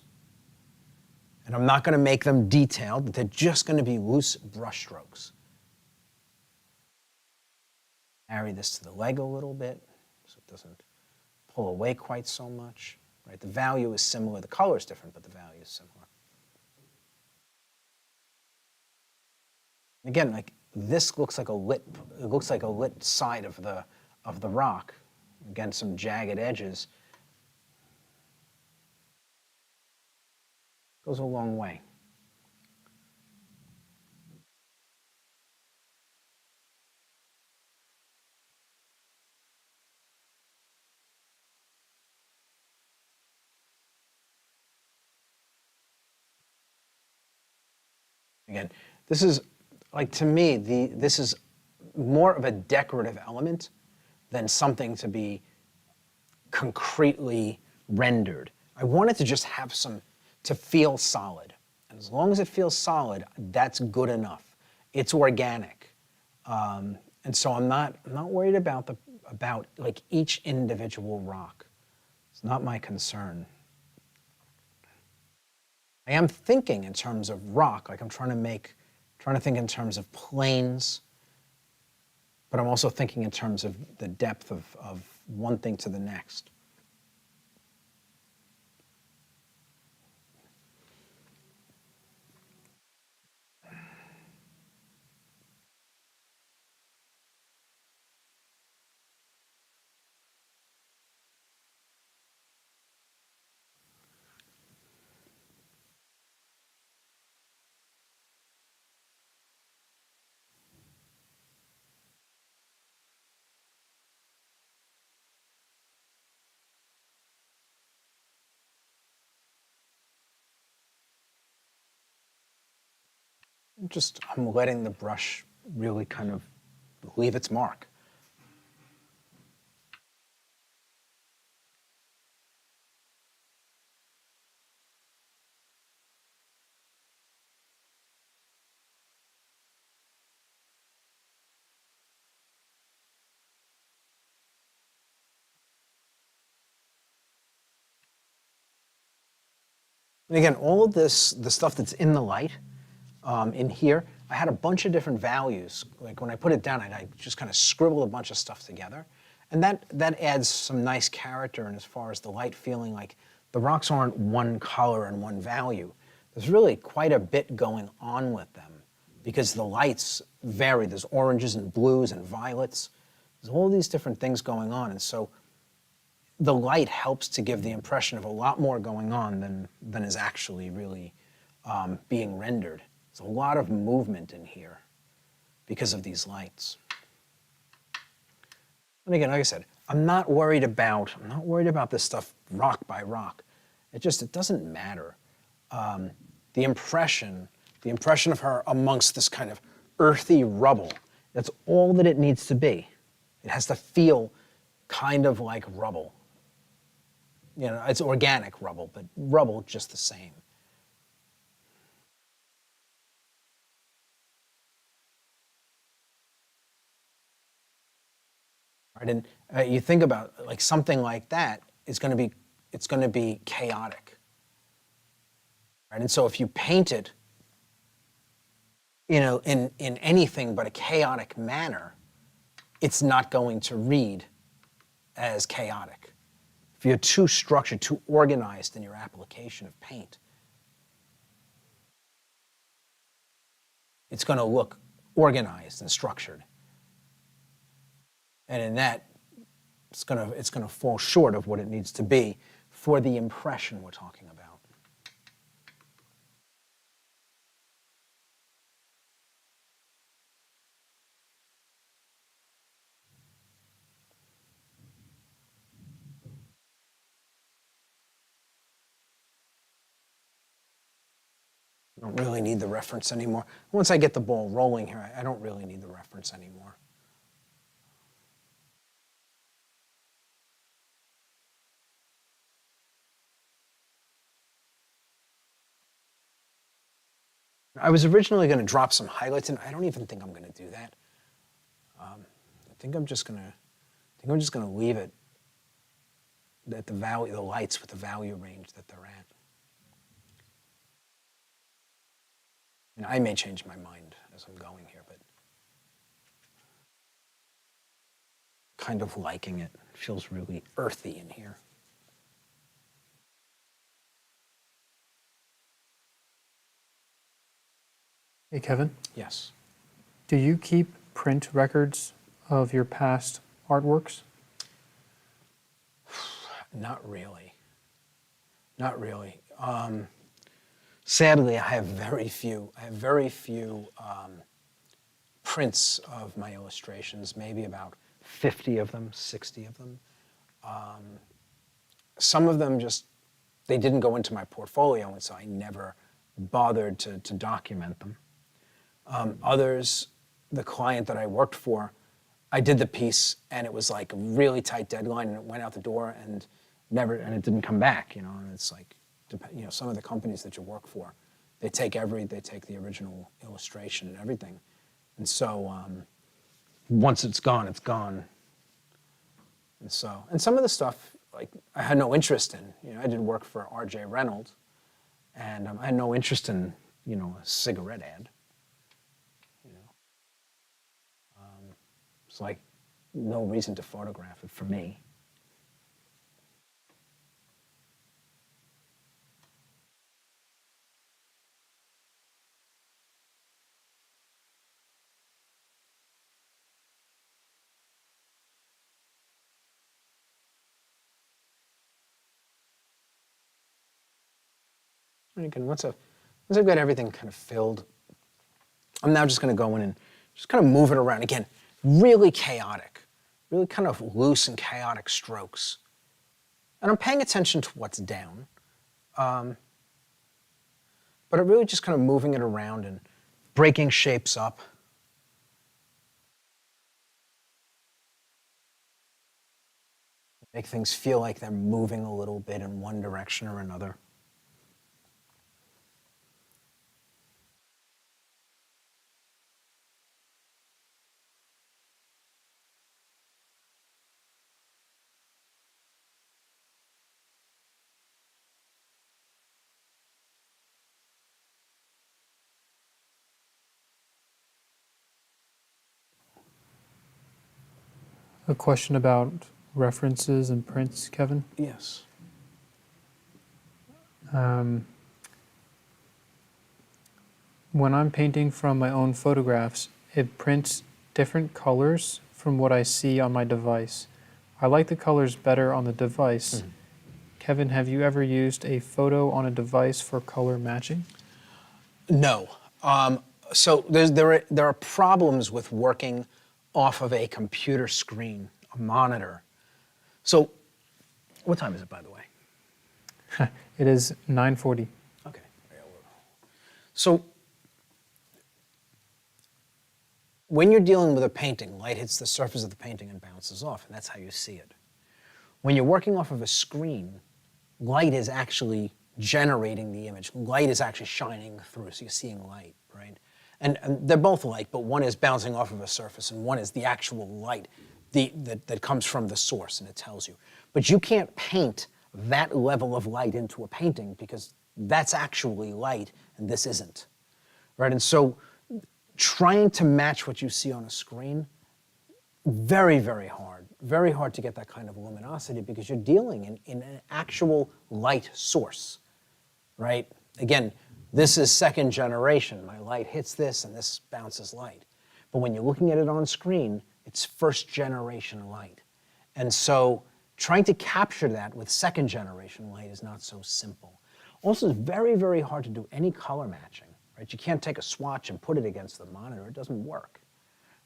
[SPEAKER 2] And I'm not going to make them detailed, they're just going to be loose brush strokes. Carry this to the leg a little bit so it doesn't pull away quite so much. Right? The value is similar, the color is different, but the value is similar. Again, like this looks like a lit side of the rock. Again, some jagged edges. Goes a long way. Again, this is, like, to me, this is more of a decorative element than something to be concretely rendered. I want it to just have to feel solid. And as long as it feels solid, that's good enough. It's organic. And so I'm not worried about like each individual rock. It's not my concern. I am thinking in terms of rock, like I'm trying to think in terms of planes, but I'm also thinking in terms of the depth of one thing to the next. I'm letting the brush really kind of leave its mark. And again, all of this, the stuff that's in the light, in here, I had a bunch of different values. Like when I put it down, I just kind of scribbled a bunch of stuff together. And that adds some nice character, and as far as the light feeling like the rocks aren't one color and one value. There's really quite a bit going on with them because the lights vary. There's oranges and blues and violets. There's all these different things going on. And so the light helps to give the impression of a lot more going on than is actually really being rendered. There's a lot of movement in here because of these lights. And again, like I said, I'm not worried about this stuff rock by rock. It doesn't matter. The impression of her amongst this kind of earthy rubble, that's all that it needs to be. It has to feel kind of like rubble. You know, it's organic rubble, but rubble just the same. Right? And you think about like something like that is going to be chaotic. Right? And so if you paint it, you know, in anything but a chaotic manner, it's not going to read as chaotic. if you're too structured, too organized in your application of paint, it's going to look organized and structured. And in that, it's going to fall short of what it needs to be for the impression we're talking about. I don't really need the reference anymore. Once I get the ball rolling here, I don't really need the reference anymore. I was originally going to drop some highlights in. I don't even think I'm going to do that. I think I'm just going to leave it at the value, the lights with the value range that they're at. And I may change my mind as I'm going here, but kind of liking it. It feels really earthy in here.
[SPEAKER 1] Hey, Kevin,
[SPEAKER 2] Yes.
[SPEAKER 1] do you keep print records of your past artworks?
[SPEAKER 2] Not really. Not really. Sadly, I have very few. Prints of my illustrations. Maybe about 50 of them, 60 of them. Some of them they didn't go into my portfolio, and so I never bothered to document them. Others, the client that I worked for, I did the piece, and it was like a really tight deadline, and it went out the door, and it didn't come back. And it's like, some of the companies that you work for, they take the original illustration and everything, and so once it's gone, it's gone. And some of the stuff, like, I had no interest in. I did work for R.J. Reynolds, and I had no interest in a cigarette ad. It's like no reason to photograph it for me. And again, once I've got everything kind of filled, I'm now just going to go in and just kind of move it around. Again, really chaotic, really kind of loose and chaotic strokes. And I'm paying attention to what's down. But I'm really just kind of moving it around and breaking shapes up. Make things feel like they're moving a little bit in one direction or another.
[SPEAKER 1] A question about references and prints, Kevin.
[SPEAKER 2] Yes.
[SPEAKER 1] When I'm painting from my own photographs, it prints different colors from what I see on my device. I like the colors better on the device. Kevin, have you ever used a photo on a device for color matching?
[SPEAKER 2] No. So there are problems with working off of a computer screen, a monitor. So, what time is it, by the way?
[SPEAKER 1] It is 9:40.
[SPEAKER 2] Okay. So, when you're dealing with a painting, light hits the surface of the painting and bounces off, and that's how you see it. When you're working off of a screen, light is actually generating the image. Light is actually shining through, so you're seeing light, right? And they're both light, but one is bouncing off of a surface, and one is the actual light that comes from the source, and it tells you. But you can't paint that level of light into a painting because that's actually light, and this isn't, right? And so trying to match what you see on a screen, very, very hard. very hard to get that kind of luminosity because you're dealing in an actual light source, right? Again, this is second generation. My light hits this and this bounces light. But when you're looking at it on screen, it's first generation light. And so trying to capture that with second generation light is not so simple. Also, it's very, very hard to do any color matching, right? You can't take a swatch and put it against the monitor. It doesn't work,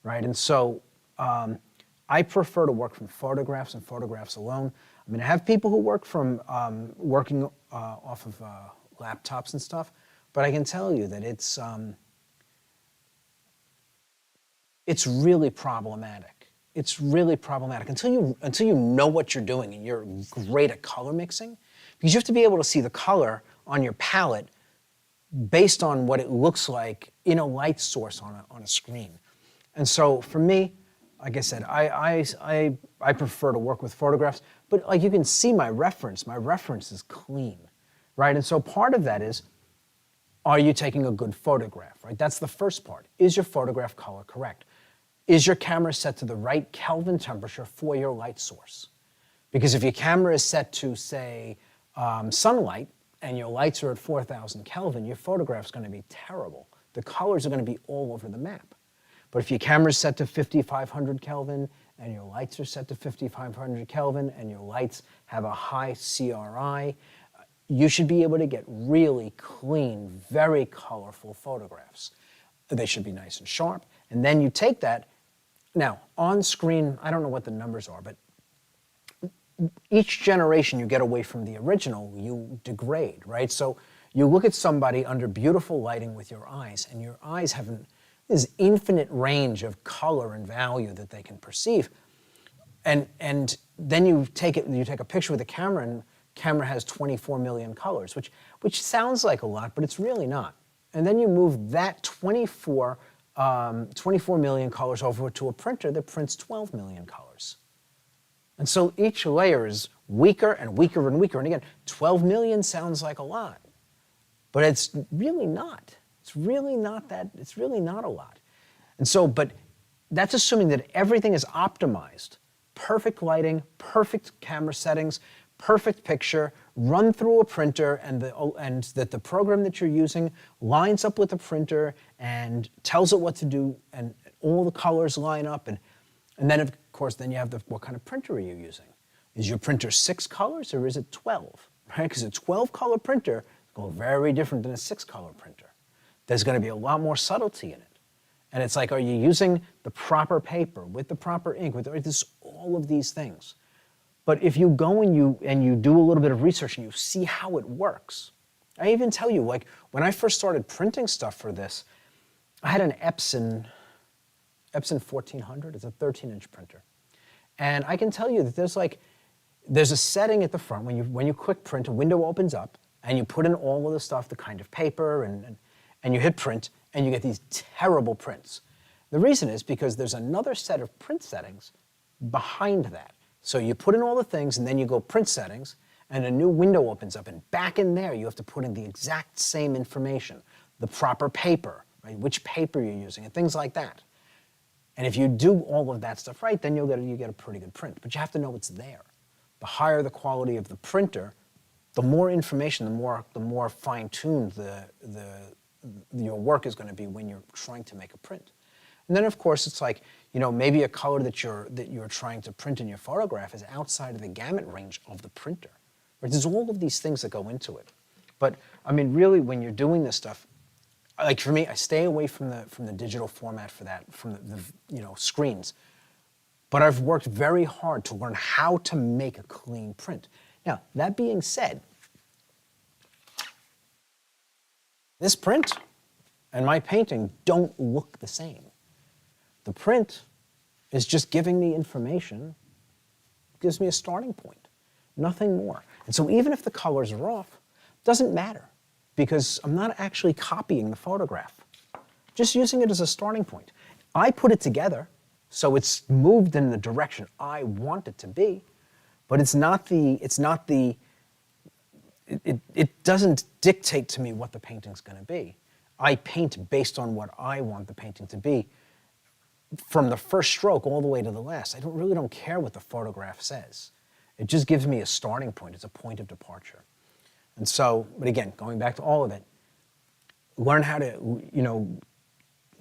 [SPEAKER 2] right? And so I prefer to work from photographs and photographs alone. I mean, I have people who work from working off of laptops and stuff, but I can tell you that it's really problematic. It's really problematic until you know what you're doing and you're great at color mixing, because you have to be able to see the color on your palette based on what it looks like in a light source on a screen. And so for me, like I said, I prefer to work with photographs, but like you can see my reference is clean, right? And so part of that is, are you taking a good photograph, right? That's the first part. Is your photograph color correct? Is your camera set to the right Kelvin temperature for your light source? Because if your camera is set to, say, sunlight, and your lights are at 4,000 Kelvin, your photograph's going to be terrible. The colors are going to be all over the map. But if your camera is set to 5,500 Kelvin, and your lights are set to 5,500 Kelvin, and your lights have a high CRI, you should be able to get really clean, very colorful photographs. They should be nice and sharp. And then you take that. Now, on screen, I don't know what the numbers are, but each generation you get away from the original, you degrade, right? So you look at somebody under beautiful lighting with your eyes, and your eyes have this infinite range of color and value that they can perceive. And then you take a picture with a camera, and camera has 24 million colors, which sounds like a lot, but it's really not. And then you move that 24 million colors over to a printer that prints 12 million colors. And so each layer is weaker and weaker and weaker. And again, 12 million sounds like a lot, but it's really not. It's really not a lot. And so, but that's assuming that everything is optimized. Perfect lighting, perfect camera settings, perfect picture, run through a printer, and that the program that you're using lines up with the printer and tells it what to do, and all the colors line up. And then, of course, then you have what kind of printer are you using? Is your printer 6 colors or is it 12? Right? Because a 12-color printer is going to be very different than a 6-color printer. There's going to be a lot more subtlety in it. And it's like, are you using the proper paper with the proper ink, with all of these things? But if you go and you do a little bit of research and you see how it works, I even tell you, like when I first started printing stuff for this, I had an Epson 1400. It's a 13-inch printer, and I can tell you that there's a setting at the front when you click print, a window opens up, and you put in all of the stuff, the kind of paper, and you hit print, and you get these terrible prints. The reason is because there's another set of print settings behind that. So you put in all the things, and then you go print settings, and a new window opens up, and back in there you have to put in the exact same information, the proper paper, right? Which paper you're using, and things like that. And if you do all of that stuff right, then you get a pretty good print. But you have to know it's there. The higher the quality of the printer, the more information, the more fine-tuned your work is going to be when you're trying to make a print. And then, of course, it's like, maybe a color that you're trying to print in your photograph is outside of the gamut range of the printer. Right? There's all of these things that go into it. But I mean, really, when you're doing this stuff, like for me, I stay away from the digital format for that, from the screens. But I've worked very hard to learn how to make a clean print. Now, that being said, this print and my painting don't look the same. The print is just giving me information, gives me a starting point, nothing more. And so even if the colors are off, it doesn't matter, because I'm not actually copying the photograph, just using it as a starting point. I put it together, so it's moved in the direction I want it to be, but it doesn't dictate to me what the painting's going to be. I paint based on what I want the painting to be, from the first stroke all the way to the last. I really don't care what the photograph says. It just gives me a starting point. It's a point of departure. And so, but again, going back to all of it, learn how to,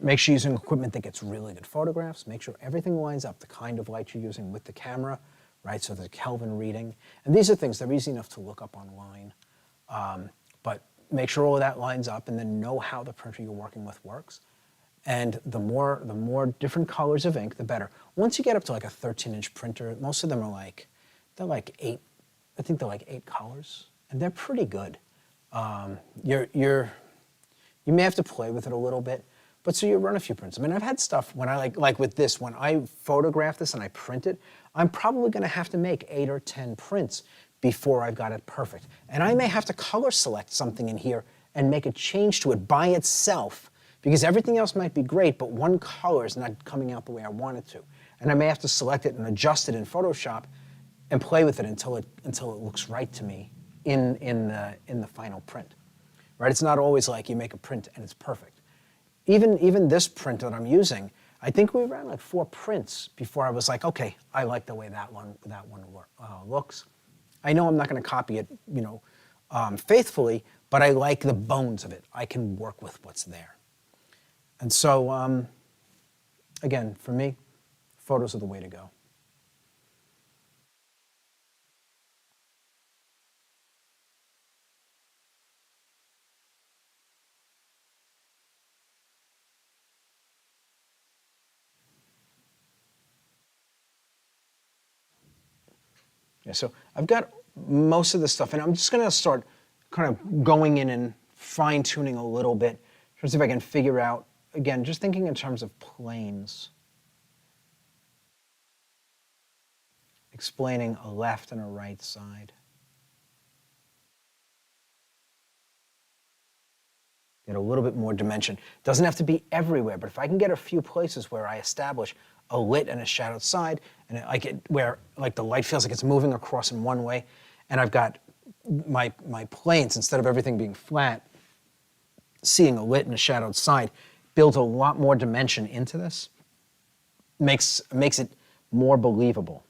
[SPEAKER 2] make sure you're using equipment that gets really good photographs. Make sure everything lines up, the kind of light you're using with the camera, right? So the Kelvin reading. And these are things that are easy enough to look up online. But make sure all of that lines up, and then know how the printer you're working with works. And the more different colors of ink, the better. Once you get up to like a 13-inch printer, most of them are they're like 8, I think they're like 8 colors, and they're pretty good. You may have to play with it a little bit, but so you run a few prints. I mean, I've had stuff when I like with this, when I photograph this and I print it, I'm probably gonna have to make 8 or 10 prints before I've got it perfect. And I may have to color select something in here and make a change to it by itself, because everything else might be great, but one color is not coming out the way I want it to. And I may have to select it and adjust it in Photoshop and play with it until it looks right to me in the final print. Right? It's not always like you make a print and it's perfect. Even this print that I'm using, I think we ran like 4 prints before I was like, okay, I like the way that one looks. I know I'm not going to copy it, faithfully, but I like the bones of it. I can work with what's there. And so, again, for me, photos are the way to go. Yeah, so I've got most of the stuff, and I'm just going to start kind of going in and fine-tuning a little bit, trying to see if I can figure out, again, just thinking in terms of planes, explaining a left and a right side. Get a little bit more dimension. Doesn't have to be everywhere, but if I can get a few places where I establish a lit and a shadowed side, and where like the light feels like it's moving across in one way, and I've got my planes, instead of everything being flat, seeing a lit and a shadowed side builds a lot more dimension into this, makes it more believable.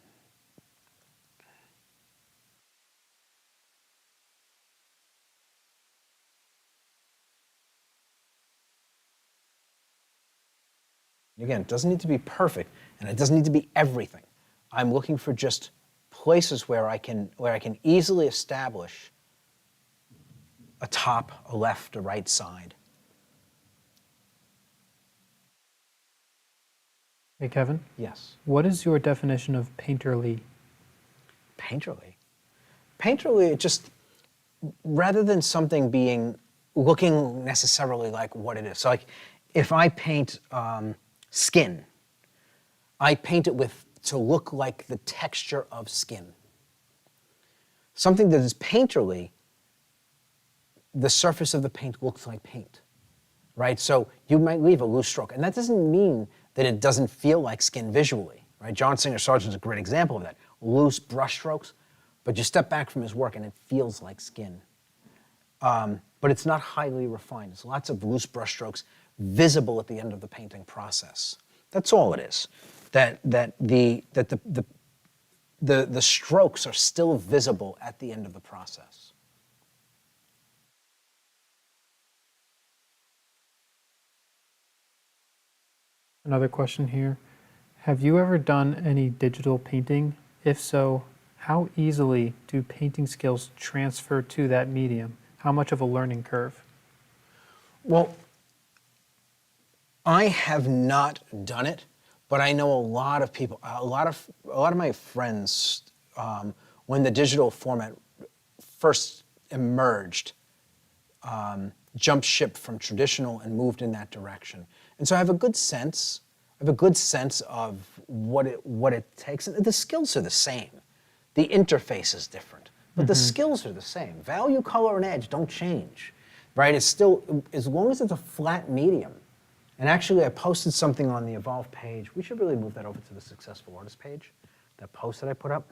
[SPEAKER 2] Again, it doesn't need to be perfect, and it doesn't need to be everything. I'm looking for just places where I can easily establish a top, a left, a right side.
[SPEAKER 1] Hey, Kevin.
[SPEAKER 2] Yes.
[SPEAKER 1] What is your definition of painterly?
[SPEAKER 2] Painterly? Painterly, it just, rather than something looking necessarily like what it is. So like, if I paint skin, I paint it to look like the texture of skin. Something that is painterly, the surface of the paint looks like paint, right? So you might leave a loose stroke, and that doesn't mean that it doesn't feel like skin visually, right? John Singer Sargent's a great example of that. Loose brush strokes, but you step back from his work and it feels like skin. But it's not highly refined. There's lots of loose brush strokes visible at the end of the painting process. That's all it is. That the strokes are still visible at the end of the process.
[SPEAKER 1] Another question here. Have you ever done any digital painting? If so, how easily do painting skills transfer to that medium? How much of a learning curve?
[SPEAKER 2] Well, I have not done it, but I know a lot of people, a lot of my friends, when the digital format first emerged, jumped ship from traditional and moved in that direction. And so I have a good sense of what it takes. And the skills are the same. The interface is different, but the skills are the same. Value, color, and edge don't change, right? It's still, as long as it's a flat medium. And actually, I posted something on the Evolve page. We should really move that over to the Successful Artist page. That post that I put up.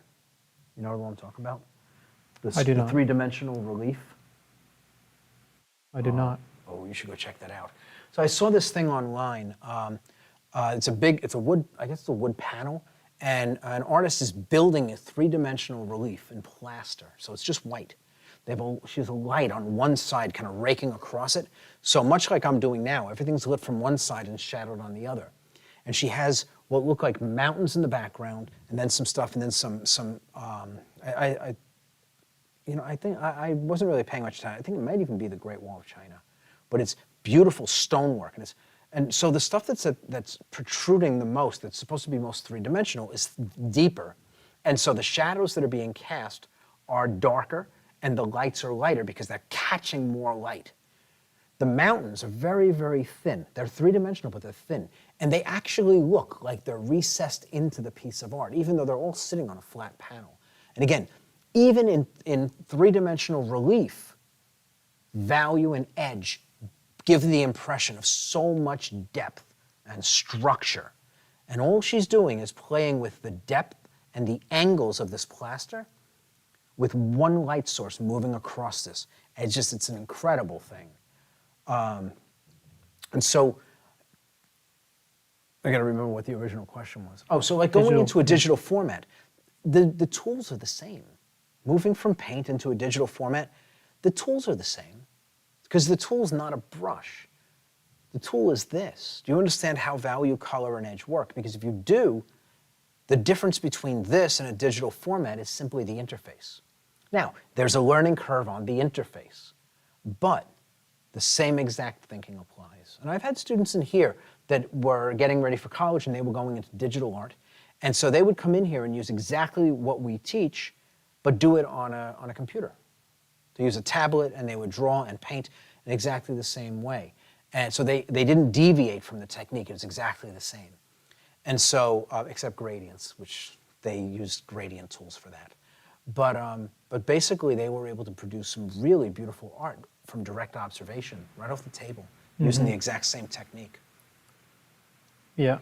[SPEAKER 2] You know what I'm talking about?
[SPEAKER 1] I do not.
[SPEAKER 2] The three-dimensional relief.
[SPEAKER 1] I do not.
[SPEAKER 2] Oh, you should go check that out. So I saw this thing online. It's a wood, I guess it's a wood panel, and an artist is building a three-dimensional relief in plaster, so it's just white. She has a light on one side kind of raking across it, so much like I'm doing now, everything's lit from one side and shadowed on the other. And she has what look like mountains in the background, and then some stuff, and then I think I wasn't really paying much attention. I think it might even be the Great Wall of China, but it's beautiful stonework, and so the stuff that's protruding the most, that's supposed to be most three-dimensional, is deeper, and so the shadows that are being cast are darker, and the lights are lighter because they're catching more light. The mountains are very, very thin. They're three-dimensional, but they're thin, and they actually look like they're recessed into the piece of art, even though they're all sitting on a flat panel. And again, even in three-dimensional relief, value and edge give the impression of so much depth and structure. And all she's doing is playing with the depth and the angles of this plaster with one light source moving across this. It's an incredible thing. And so, I gotta remember what the original question was. Oh, so like going into a digital format, the tools are the same. Moving from paint into a digital format, the tools are the same, because the tool's not a brush. The tool is this. Do you understand how value, color, and edge work? Because if you do, the difference between this and a digital format is simply the interface. Now, there's a learning curve on the interface, but the same exact thinking applies. And I've had students in here that were getting ready for college and they were going into digital art, and so they would come in here and use exactly what we teach, but do it on a computer. They use a tablet and they would draw and paint in exactly the same way. And so they didn't deviate from the technique, it was exactly the same. And so, except gradients, which they used gradient tools for that. But basically they were able to produce some really beautiful art from direct observation, right off the table, using the exact same technique.
[SPEAKER 1] Yeah.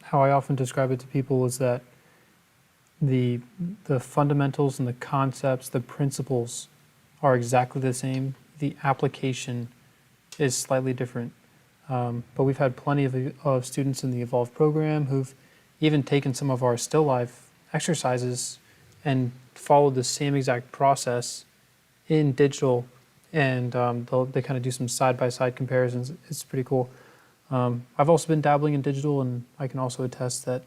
[SPEAKER 1] How I often describe it to people is that the fundamentals and the concepts, the principles are exactly the same. The application is slightly different. But we've had plenty of students in the Evolve program who've even taken some of our still life exercises and followed the same exact process in digital, and they kind of do some side-by-side comparisons. It's pretty cool. I've also been dabbling in digital, and I can also attest that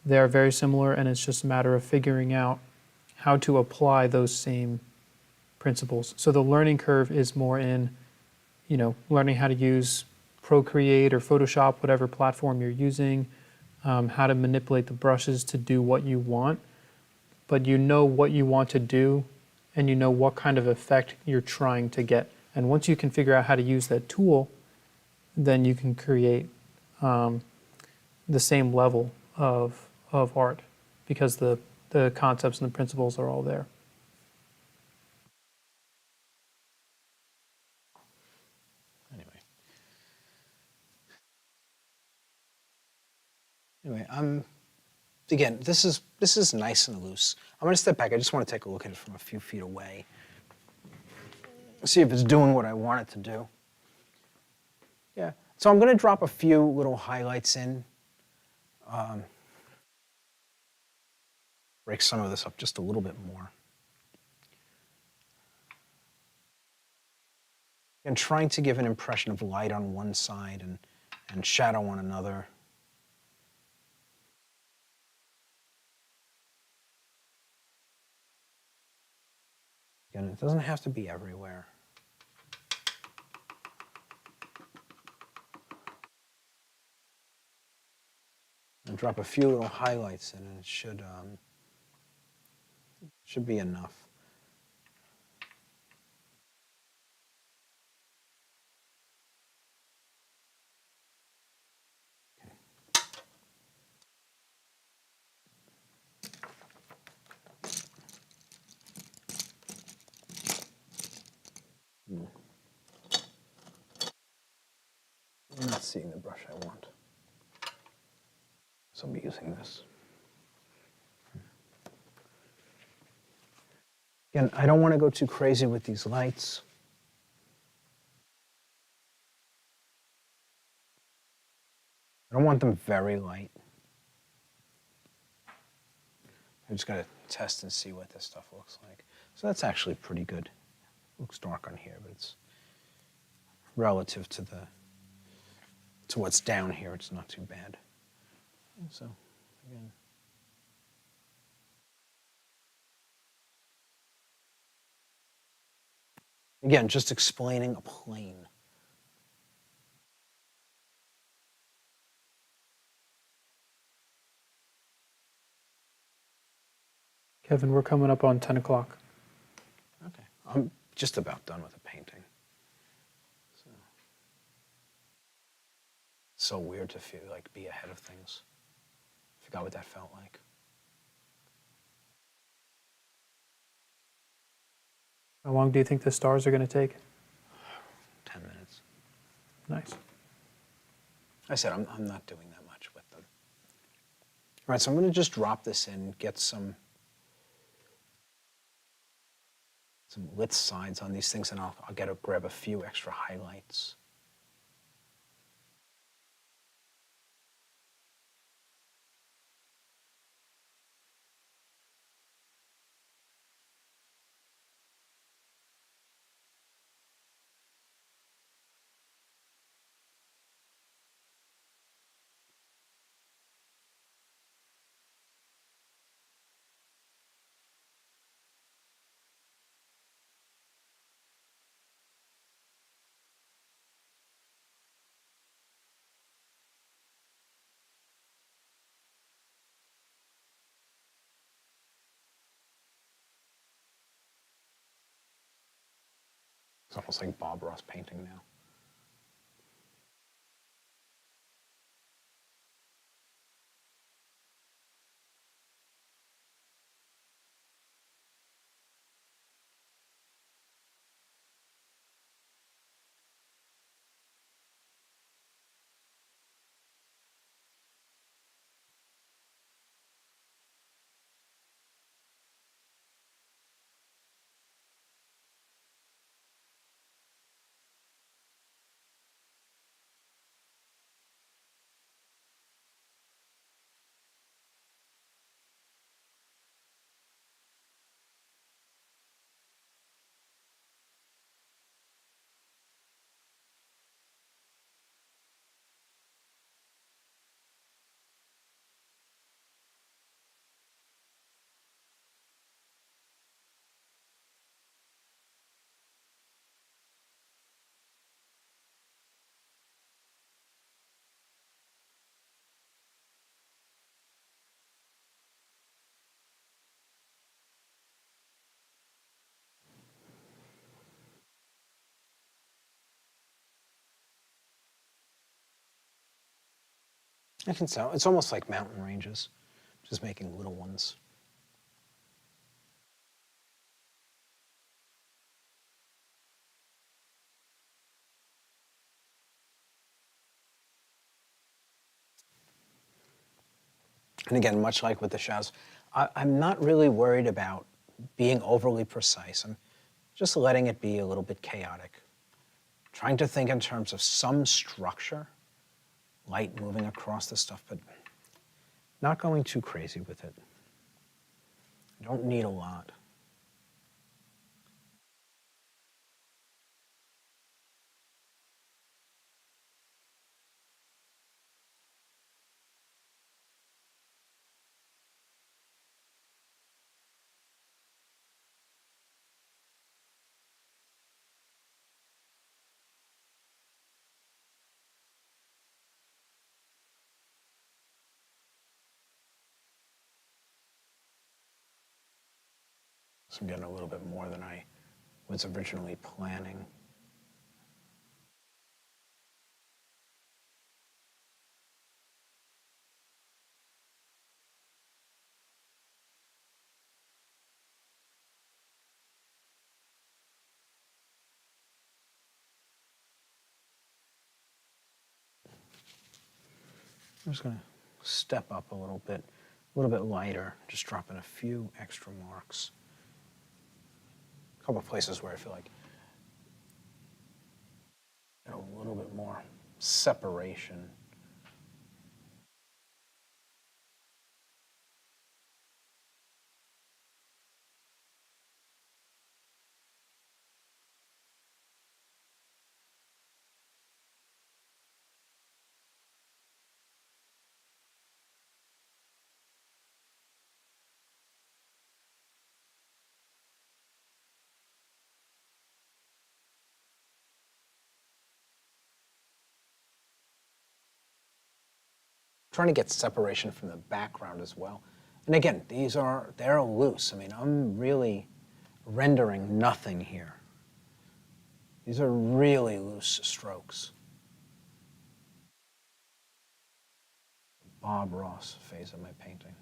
[SPEAKER 1] they are very similar, and it's just a matter of figuring out how to apply those same principles. So the learning curve is more in, learning how to use Procreate or Photoshop, whatever platform you're using, how to manipulate the brushes to do what you want, but you know what you want to do, and you know what kind of effect you're trying to get. And once you can figure out how to use that tool, then you can create the same level of art, because the concepts and the principles are all there.
[SPEAKER 2] Anyway, again, this is nice and loose. I'm going to step back. I just want to take a look at it from a few feet away. See if it's doing what I want it to do. Yeah. So I'm going to drop a few little highlights in. Break some of this up just a little bit more. And trying to give an impression of light on one side and shadow on another. Again, it doesn't have to be everywhere. And drop a few little highlights in, and it should be enough. I'm not seeing the brush I want, so I'll be using this. Again, I don't want to go too crazy with these lights. I want them very light. I just got to test and see what this stuff looks like. So that's actually pretty good. It looks dark on here, but it's relative to what's down here, it's not too bad. So, again. Again, just explaining a plane.
[SPEAKER 1] Kevin, we're coming up on 10 o'clock.
[SPEAKER 2] Okay, I'm just about done with the painting. So weird to feel like be ahead of things. Forgot what that felt like.
[SPEAKER 1] How long do you think the stars are going to take?
[SPEAKER 2] 10 minutes.
[SPEAKER 1] Nice.
[SPEAKER 2] I said I'm not doing that much with them. All right, so I'm going to just drop this in, get some lit sides on these things, and I'll grab a few extra highlights. It's almost like Bob Ross painting now. I can tell. It's almost like mountain ranges, just making little ones. And again, much like with the shadows, I'm not really worried about being overly precise. I'm just letting it be a little bit chaotic. Trying to think in terms of some structure, light moving across the stuff, but not going too crazy with it. I don't need a lot. So I'm getting a little bit more than I was originally planning. I'm just going to step up a little bit lighter, just dropping a few extra marks. A couple of places where I feel like a little bit more separation. trying to get separation from the background as well. And again, they're loose. I mean, I'm really rendering nothing here. These are really loose strokes. Bob Ross phase of my painting.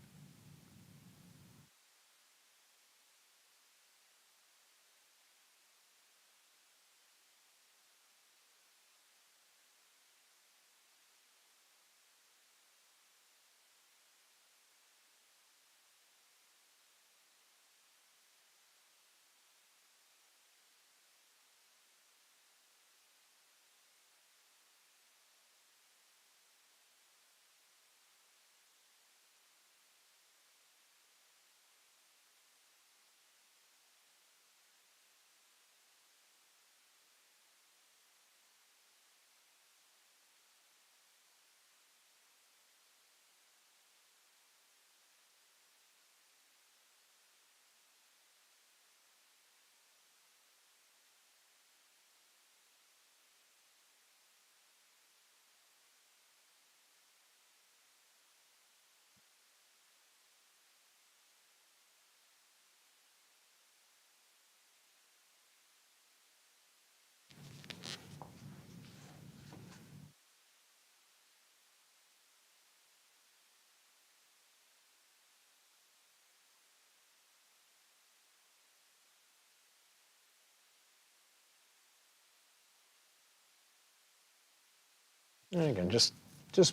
[SPEAKER 2] And again, just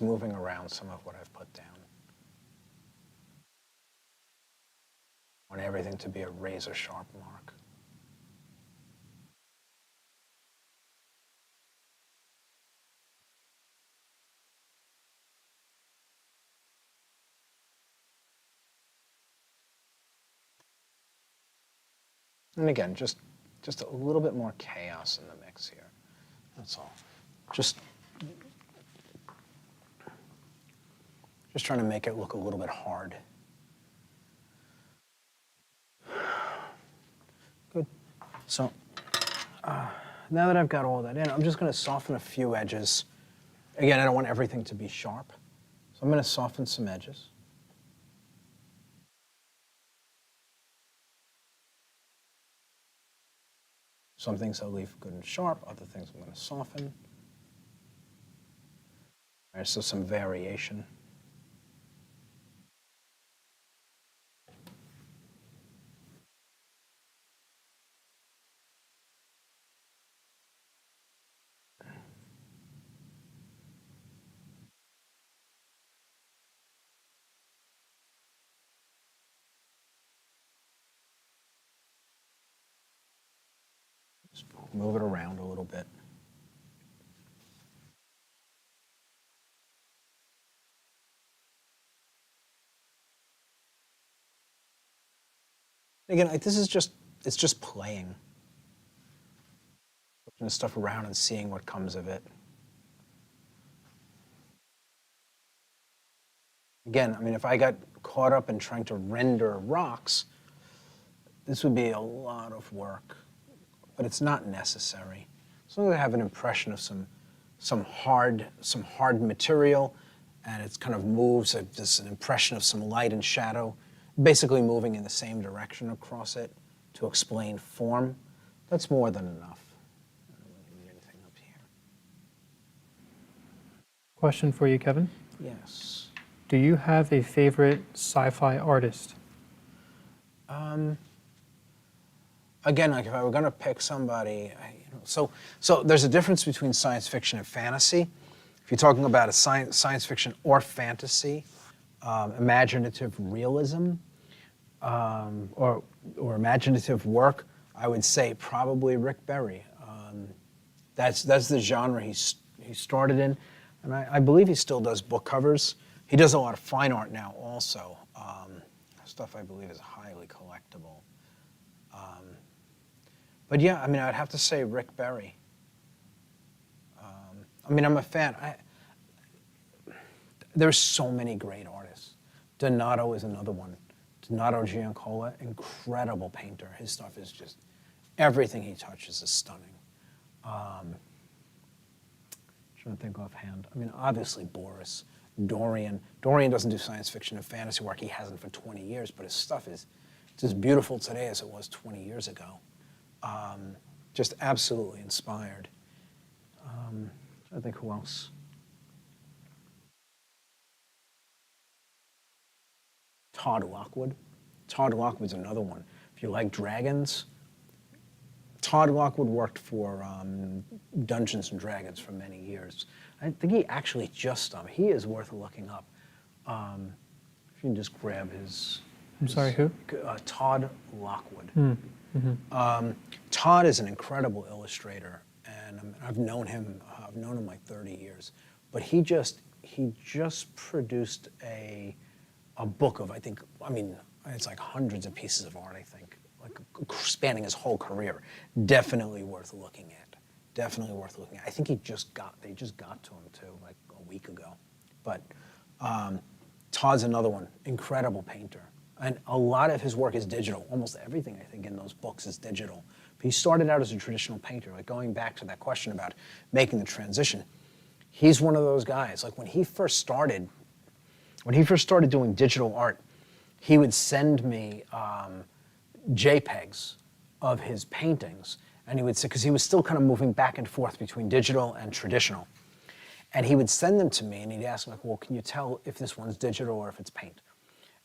[SPEAKER 2] moving around some of what I've put down. I want everything to be a razor sharp mark. And again, just a little bit more chaos in the mix here. That's all. Just trying to make it look a little bit hard. Good. So now that I've got all that in, I'm just going to soften a few edges. Again, I don't want everything to be sharp, so I'm going to soften some edges. Some things I'll leave good and sharp, other things I'm going to soften. All right, so some variation. Just move it around a little bit. Again, it's just playing. Pushing stuff around and seeing what comes of it. Again, I mean, if I got caught up in trying to render rocks, this would be a lot of work, but it's not necessary. As long as I have an impression of some hard material, and it kind of moves, just an impression of some light and shadow, basically moving in the same direction across it to explain form, that's more than enough. I don't really need anything up here.
[SPEAKER 1] Question for you, Kevin.
[SPEAKER 2] Yes.
[SPEAKER 1] Do you have a favorite sci-fi artist?
[SPEAKER 2] Again, like if I were going to pick somebody, so there's a difference between science fiction and fantasy. If you're talking about a science fiction or fantasy, imaginative realism, or imaginative work, I would say probably Rick Berry. That's the genre he started in, and I believe he still does book covers. He does a lot of fine art now also. Stuff I believe is highly collectible. But yeah, I mean, I'd have to say Rick Berry. I mean, I'm a fan. There's so many great artists. Donato is another one. Donato Giancola, incredible painter. His stuff is just, everything he touches is stunning. Trying to think offhand. I mean, obviously Boris. Dorian. Dorian doesn't do science fiction and fantasy work. He hasn't for 20 years, but his stuff is as beautiful today as it was 20 years ago. Just absolutely inspired. I think who else? Todd Lockwood. Todd Lockwood's another one. If you like dragons, Todd Lockwood worked for Dungeons and Dragons for many years. I think he actually just he is worth looking up. If you can just grab his.
[SPEAKER 1] I'm sorry, who?
[SPEAKER 2] Todd Lockwood.
[SPEAKER 1] Mm-hmm.
[SPEAKER 2] Todd is an incredible illustrator, and I've known him. I've known him like 30 years, but he just produced a book of it's like hundreds of pieces of art. I think like spanning his whole career. Definitely worth looking at. Definitely worth looking at. I think they just got to him too, like a week ago. But Todd's another one, incredible painter. And a lot of his work is digital. Almost everything, I think, in those books is digital. But he started out as a traditional painter, like going back to that question about making the transition. He's one of those guys. Like when he first started doing digital art, he would send me JPEGs of his paintings. And he would say, because he was still kind of moving back and forth between digital and traditional. And he would send them to me and he'd ask me, like, well, can you tell if this one's digital or if it's paint?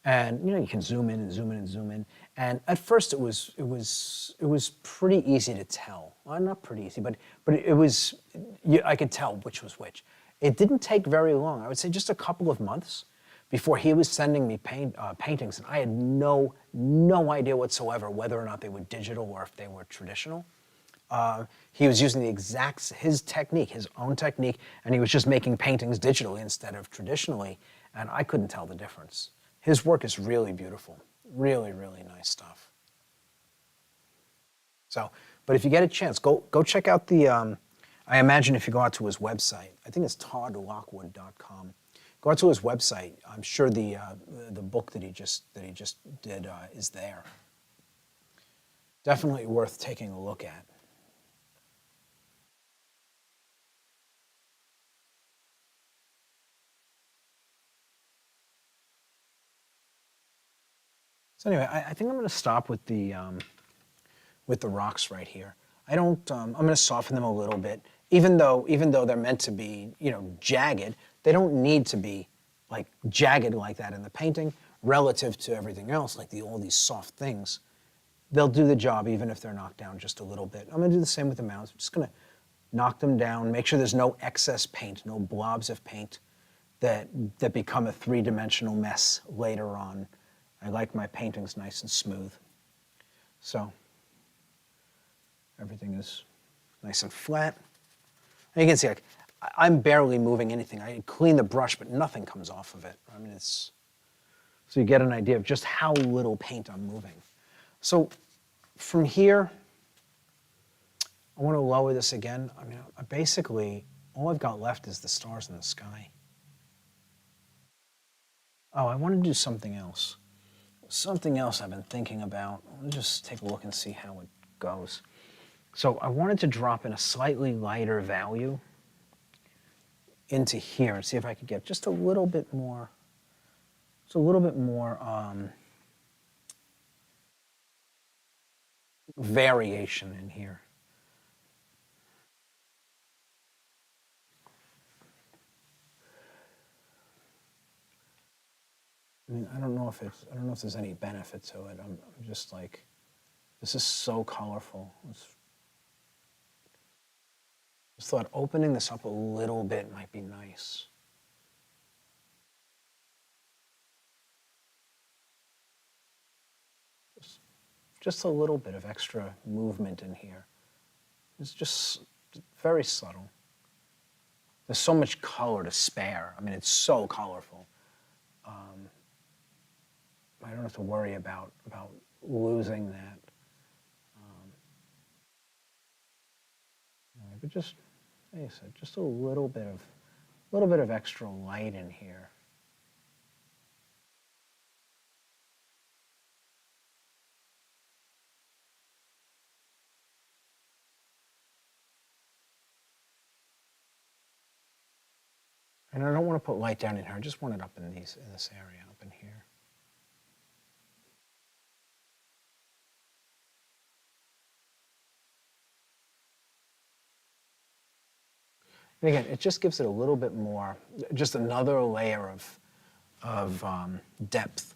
[SPEAKER 2] And you can zoom in and zoom in and zoom in. And at first it was pretty easy to tell. Well, not pretty easy, but I could tell which was which. It didn't take very long. I would say just a couple of months before he was sending me paintings, and I had no idea whatsoever whether or not they were digital or if they were traditional. He was using his technique, his own technique, and he was just making paintings digitally instead of traditionally, and I couldn't tell the difference. His work is really beautiful, really, really nice stuff. So, but if you get a chance, go check out the, I imagine if you go out to his website, I think it's toddlockwood.com. Go out to his website. I'm sure the book that he just did is there. Definitely worth taking a look at. So anyway, I think I'm going to stop with the rocks right here. I'm going to soften them a little bit, even though they're meant to be, jagged. They don't need to be like jagged like that in the painting relative to everything else, like all these soft things. They'll do the job even if they're knocked down just a little bit. I'm going to do the same with the mounds. I'm just going to knock them down, make sure there's no excess paint, no blobs of paint that become a three-dimensional mess later on. I like my paintings nice and smooth. So everything is nice and flat. And you can see, like, I'm barely moving anything. I clean the brush, but nothing comes off of it. I mean, so you get an idea of just how little paint I'm moving. So from here, I want to lower this again. I mean, basically, all I've got left is the stars in the sky. Oh, I want to do something else. Something else I've been thinking about. Let me just take a look and see how it goes. So I wanted to drop in a slightly lighter value into here and see if I could get just a little bit more, variation in here. I mean, I don't know if there's any benefit to it. I'm just like, this is so colorful. Just thought opening this up a little bit might be nice. Just a little bit of extra movement in here. It's just very subtle. There's so much color to spare. I mean, it's so colorful. I don't have to worry about losing that. But just, like I said, just a little bit of extra light in here. And I don't want to put light down in here. I just want it up in this area, up in here. And again, it just gives it a little bit more, just another layer of depth.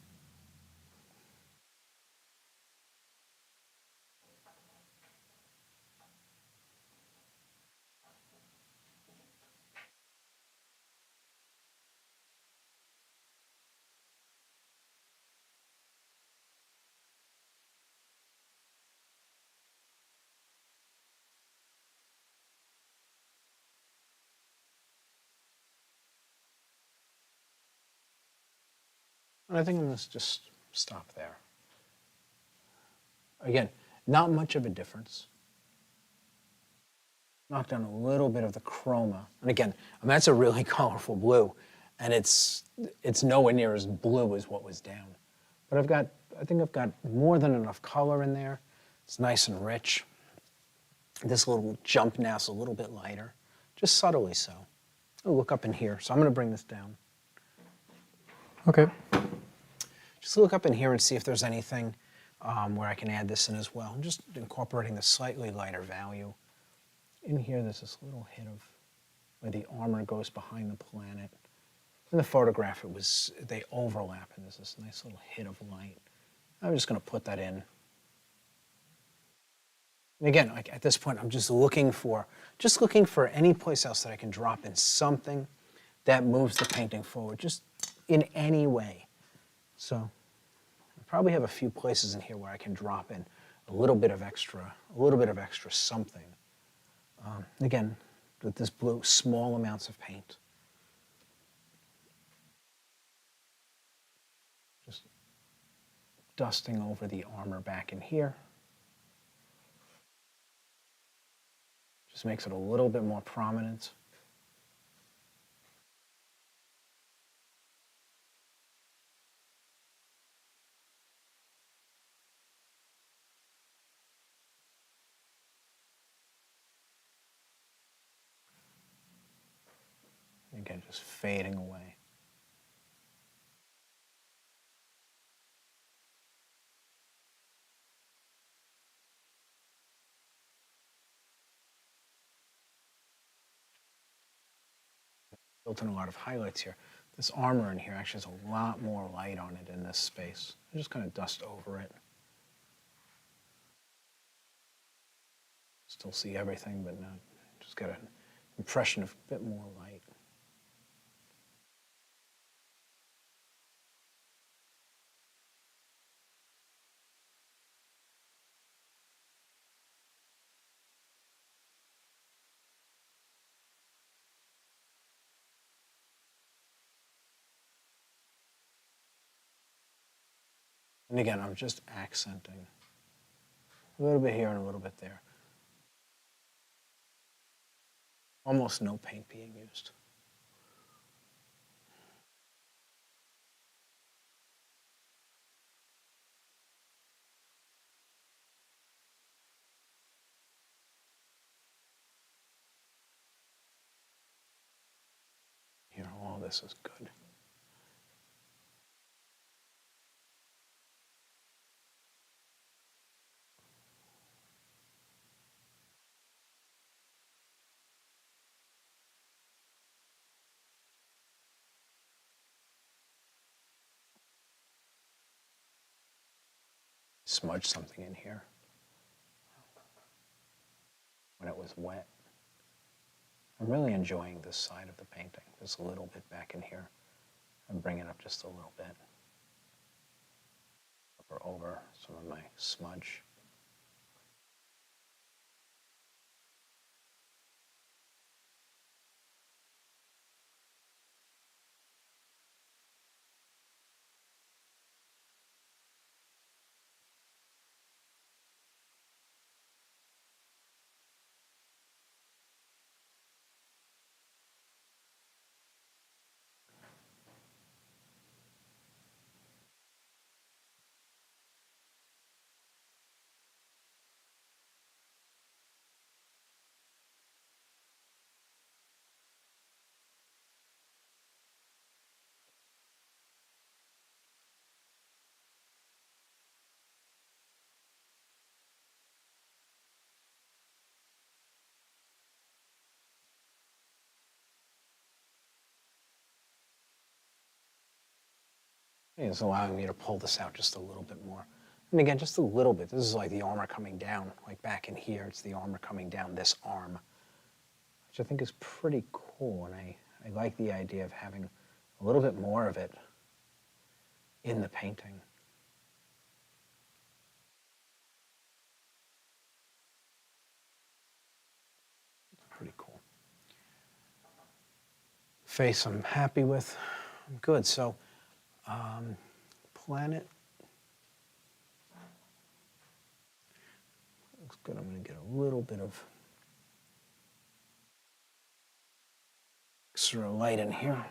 [SPEAKER 2] And I think I'm going to just stop there. Again, not much of a difference. Knock down a little bit of the chroma. And again, I mean, that's a really colorful blue, and it's nowhere near as blue as what was down. But I think I've got more than enough color in there. It's nice and rich. This little jump now is a little bit lighter, just subtly so. I'll look up in here, so I'm going to bring this down.
[SPEAKER 1] Okay.
[SPEAKER 2] Just look up in here and see if there's anything where I can add this in as well. I'm just incorporating the slightly lighter value. In here, there's this little hit of where the armor goes behind the planet. In the photograph, they overlap, and there's this nice little hit of light. I'm just going to put that in. And again, like at this point, I'm just looking for any place else that I can drop in something that moves the painting forward, just in any way. So I probably have a few places in here where I can drop in a little bit of extra something. Again, with this blue, small amounts of paint. Just dusting over the armor back in here. Just makes it a little bit more prominent. Again, just fading away. Built in a lot of highlights here. This armor in here actually has a lot more light on it in this space. I just kind of dust over it. Still see everything, but not, just get an impression of a bit more light. And again, I'm just accenting a little bit here and a little bit there. Almost no paint being used. Here, all this is good. Smudge something in here when it was wet. I'm really enjoying this side of the painting, just a little bit back in here. I'm bringing it up just a little bit. Over some of my smudge. It's allowing me to pull this out just a little bit more. And again, just a little bit. This is like the armor coming down, like back in here, it's the armor coming down this arm, which I think is pretty cool. And I like the idea of having a little bit more of it in the painting. Pretty cool. Face I'm happy with. Good. So, planet. Looks good. I'm going to get a little bit of extra light in here.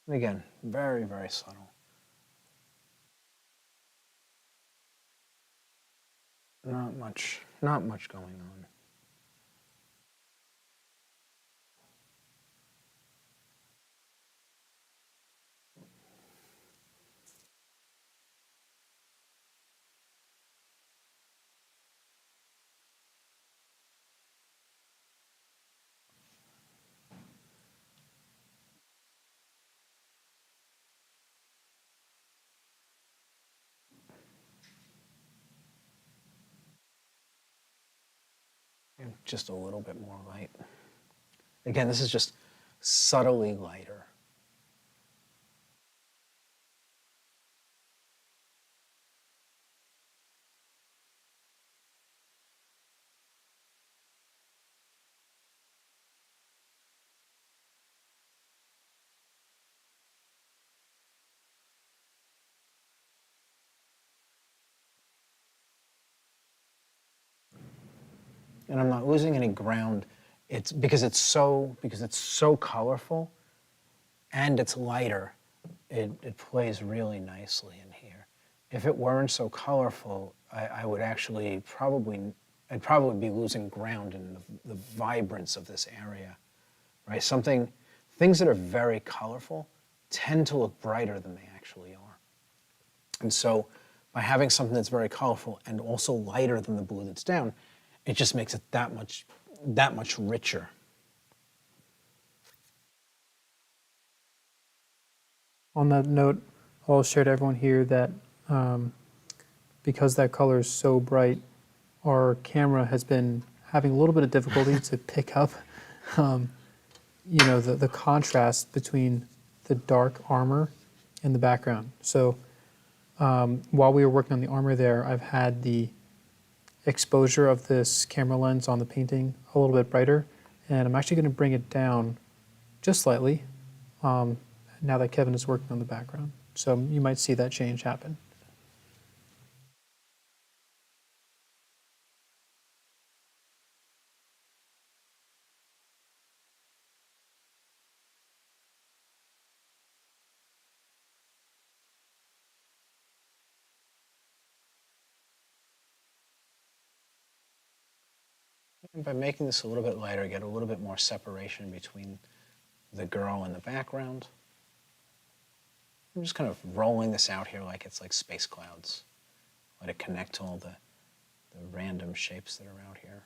[SPEAKER 2] And again, very, very subtle. Not much going on. And just a little bit more light. Again, this is just subtly lighter. And I'm not losing any ground. It's because it's so colorful and it's lighter. It plays really nicely in here. If it weren't so colorful, I would actually I'd probably be losing ground in the vibrance of this area, right? Things that are very colorful tend to look brighter than they actually are. And so by having something that's very colorful and also lighter than the blue that's down, it just makes it that much richer.
[SPEAKER 1] On that note, I'll share to everyone here that because that color is so bright, our camera has been having a little bit of difficulty to pick up, the contrast between the dark armor and the background. So while we were working on the armor there, I've had the exposure of this camera lens on the painting a little bit brighter, and I'm actually going to bring it down just slightly now that Kevin is working on the background. So you might see that change happen.
[SPEAKER 2] And by making this a little bit lighter, get a little bit more separation between the girl and the background. I'm just kind of rolling this out here like it's like space clouds. Let it connect to all the random shapes that are out here.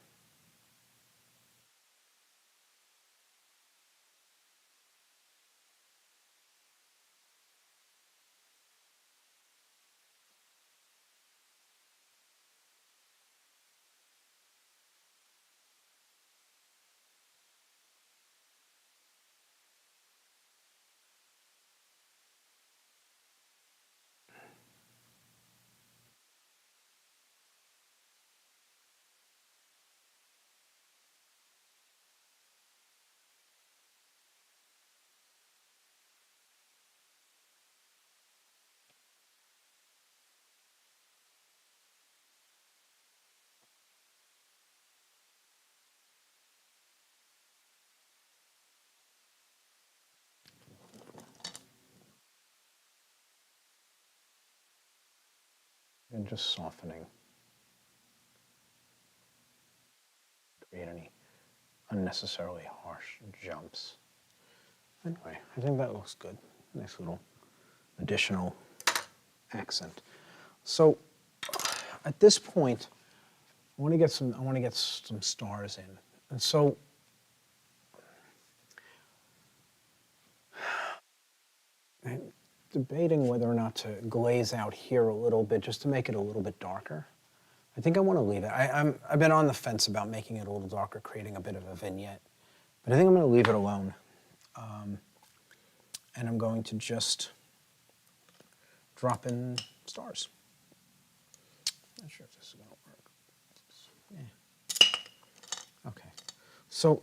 [SPEAKER 2] And just softening. Create any unnecessarily harsh jumps. Anyway, I think that looks good. Nice little additional accent. So at this point, I want to get some stars in. And so I'm debating whether or not to glaze out here a little bit just to make it a little bit darker. I think I want to leave it. I've been on the fence about making it a little darker, creating a bit of a vignette. But I think I'm going to leave it alone. And I'm going to just drop in stars. Not sure if this is going to work. Yeah. Okay. So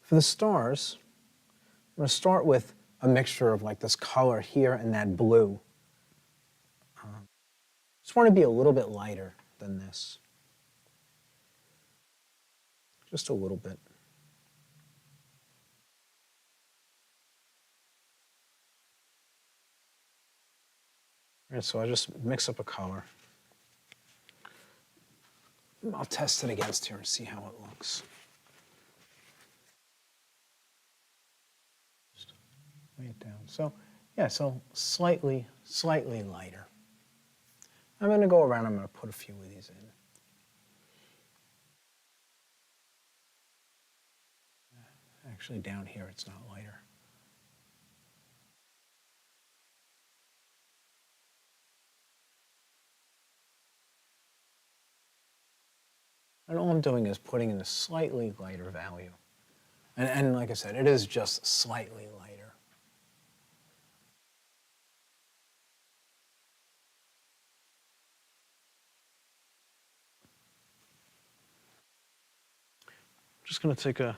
[SPEAKER 2] for the stars, I'm going to start with a mixture of like this color here and that blue. Just want to be a little bit lighter than this. Just a little bit. All right, so I just mix up a color. I'll test it against here and see how it looks. Just lay it down. So, yeah, so slightly lighter. I'm going to go around, I'm going to put a few of these in. Actually, down here it's not lighter. And all I'm doing is putting in a slightly lighter value. And like I said, it is just slightly lighter. Just going to take a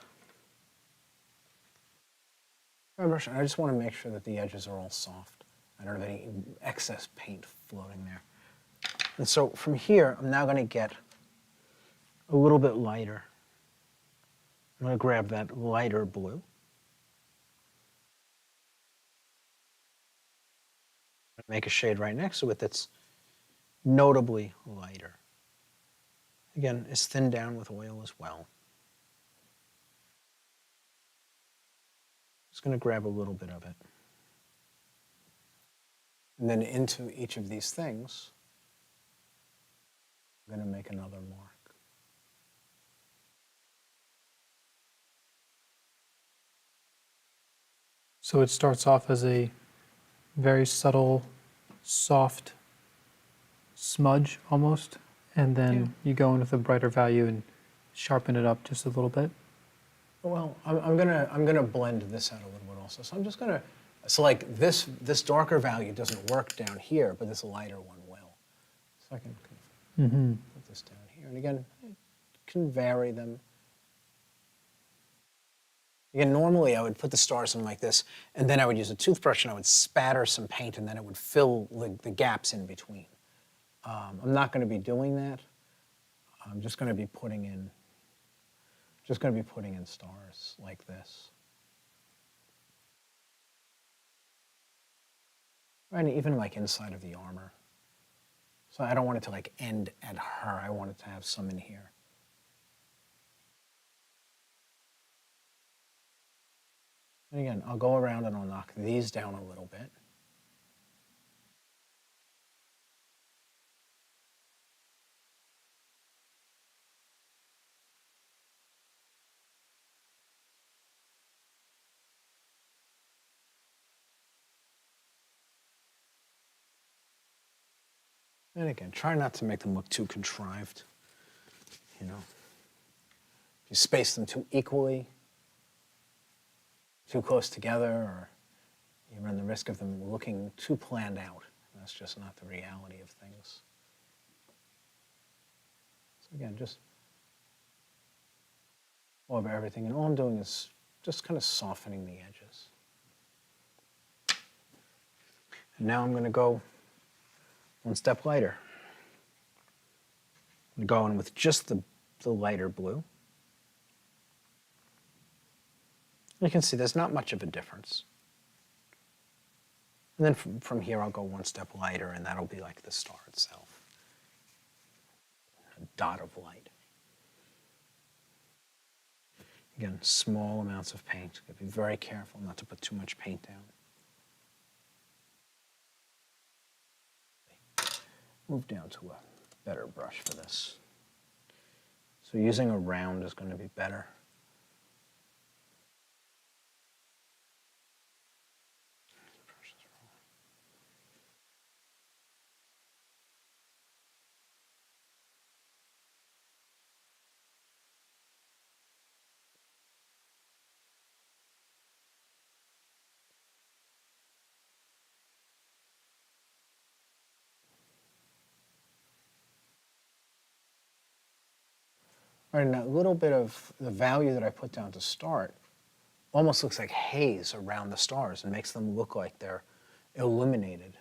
[SPEAKER 2] brush, and I just want to make sure that the edges are all soft. I don't have any excess paint floating there. And so from here, I'm now going to get a little bit lighter. I'm going to grab that lighter blue. Make a shade right next to it that's notably lighter. Again, it's thinned down with oil as well. Just going to grab a little bit of it. And then into each of these things, I'm going to make another mark.
[SPEAKER 1] So it starts off as a very subtle, soft smudge almost, and then you go in with a brighter value and sharpen it up just a little bit.
[SPEAKER 2] Well, I'm gonna blend this out a little bit also. So I'm just gonna, so like this darker value doesn't work down here, but this lighter one will. So I can put this down here, and again, I can vary them. Again, normally I would put the stars in like this, and then I would use a toothbrush and I would spatter some paint, and then it would fill the gaps in between. I'm not going to be doing that. I'm just going to be putting in stars like this. And even like inside of the armor. So I don't want it to like end at her. I want it to have some in here. And again, I'll go around and I'll knock these down a little bit. And again, try not to make them look too contrived. You know, if you space them too equally, too close together, or you run the risk of them looking too planned out. That's just not the reality of things. So again, just over everything, and all I'm doing is just kind of softening the edges. And now I'm going to go one step lighter. I'm going to go in with just the lighter blue. You can see there's not much of a difference. And then from here I'll go one step lighter, and that'll be like the star itself. A dot of light. Again, small amounts of paint. You have to be very careful not to put too much paint down. move down to a better brush for this. So using a round is going to be better. All right, and a little bit of the value that I put down to start almost looks like haze around the stars and makes them look like they're illuminated,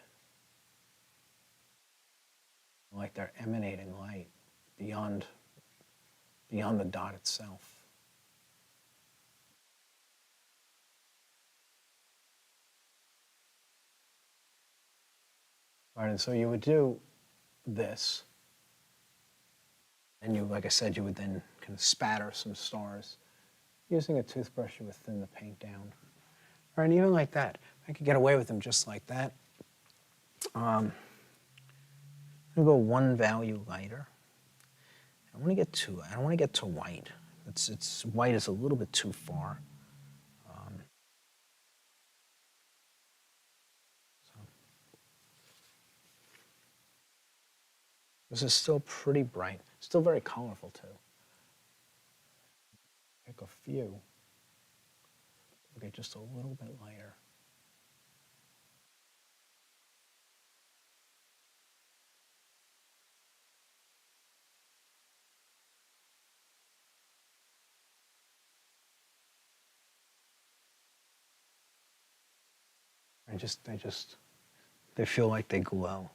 [SPEAKER 2] like they're emanating light beyond the dot itself. All right, and so you would do this, and you, like I said, you would then kind of spatter some stars. Using a toothbrush, you would thin the paint down. All right, and even like that, I could get away with them just like that. I'm gonna go one value lighter. I don't want to get to white. White is a little bit too far. So this is still pretty bright, still very colorful too. Pick a few. Okay, just a little bit lighter. They feel like they glow.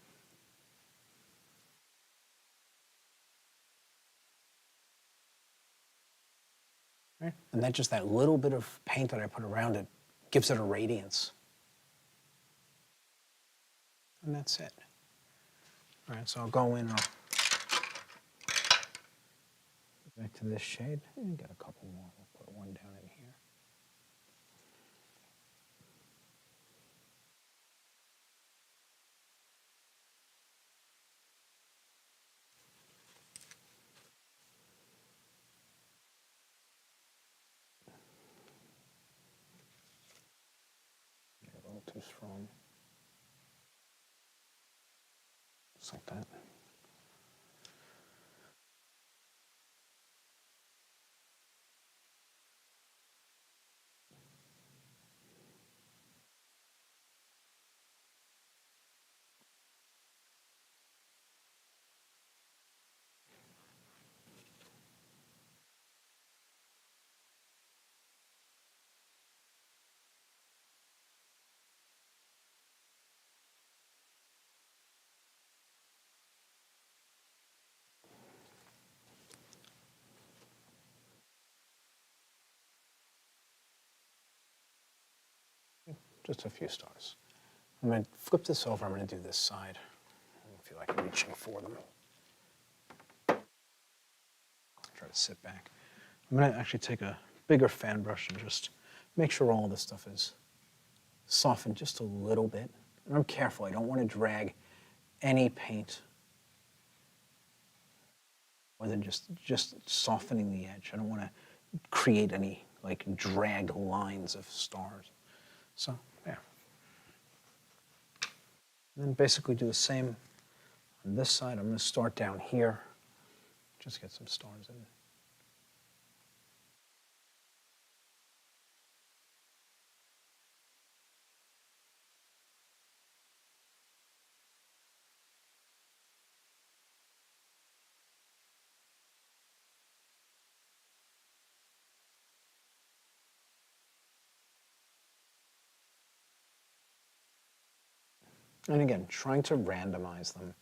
[SPEAKER 2] Right? And then just that little bit of paint that I put around it gives it a radiance. And that's it. All right, so I'll go in, back to this shade, and get a couple more. We'll put one down in here. A little too strong. Just like that. Just a few stars. I'm going to flip this over. I'm going to do this side. I don't feel like reaching for them. Try to sit back. I'm going to actually take a bigger fan brush and just make sure all this stuff is softened just a little bit. And I'm careful. I don't want to drag any paint more than just softening the edge. I don't want to create any like dragged lines of stars. So, yeah. And then basically do the same on this side. I'm going to start down here. Just get some stars in. And again, trying to randomize them.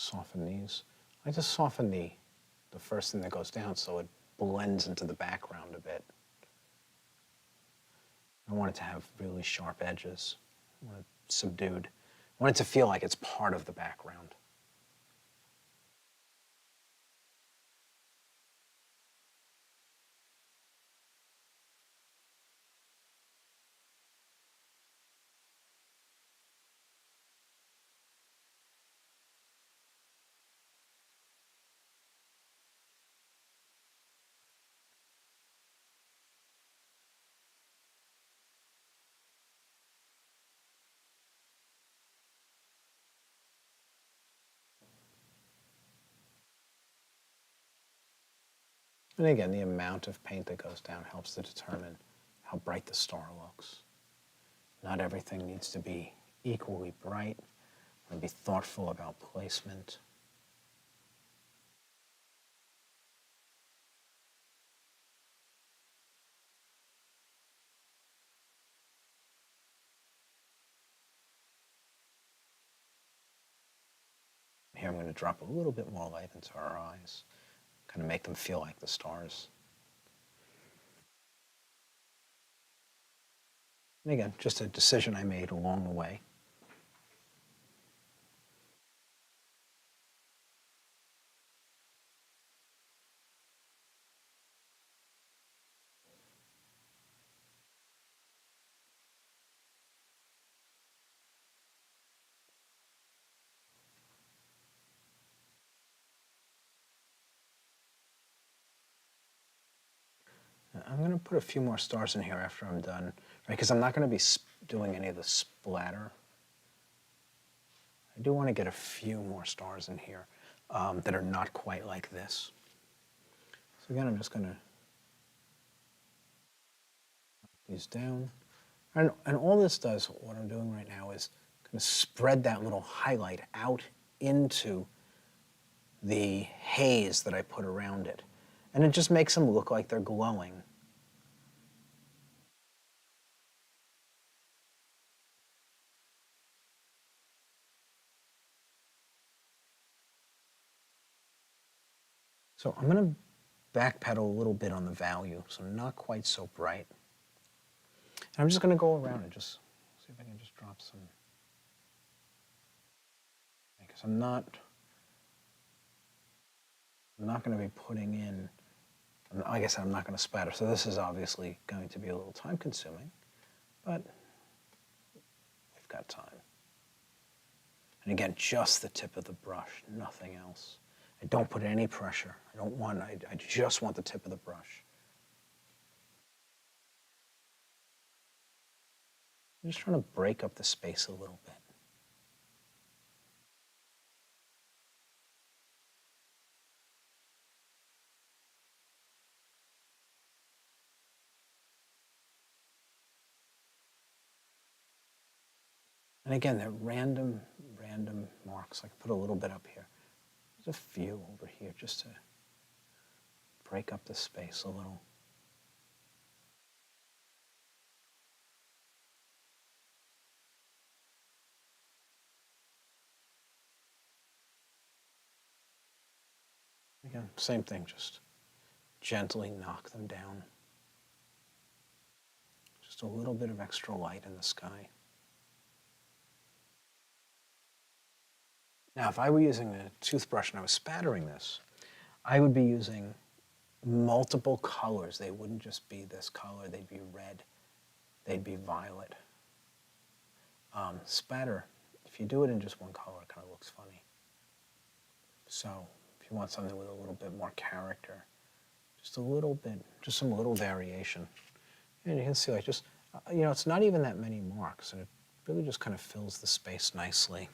[SPEAKER 2] soften these. I just soften the first thing that goes down so it blends into the background a bit. I want it to have really sharp edges. I want it subdued. I want it to feel like it's part of the background. And again, the amount of paint that goes down helps to determine how bright the star looks. Not everything needs to be equally bright. And be thoughtful about placement. Here I'm going to drop a little bit more light into our eyes, kind of make them feel like the stars. And again, just a decision I made along the way. I'm going to put a few more stars in here after I'm done, right? Because I'm not going to be doing any of the splatter. I do want to get a few more stars in here that are not quite like this. So again, I'm just going to knock these down. And all this does, what I'm doing right now is kind of spread that little highlight out into the haze that I put around it. And it just makes them look like they're glowing. So I'm going to backpedal a little bit on the value, so not quite so bright. And I'm just going to go around and just see if I can just drop some. Because I'm not going to be putting in, like I said, I'm not going to splatter. So this is obviously going to be a little time consuming, but we've got time. And again, just the tip of the brush, nothing else. I don't put any pressure. I just want the tip of the brush. I'm just trying to break up the space a little bit. And again, they're random marks. I can put a little bit up here. There's a few over here just to break up the space a little. Again, same thing, just gently knock them down. Just a little bit of extra light in the sky. Now, if I were using a toothbrush and I was spattering this, I would be using multiple colors. They wouldn't just be this color. They'd be red. They'd be violet. Spatter, if you do it in just one color, it kind of looks funny. So if you want something with a little bit more character, just a little bit, just some little variation. And you can see, like, just, it's not even that many marks, and it really just kind of fills the space nicely.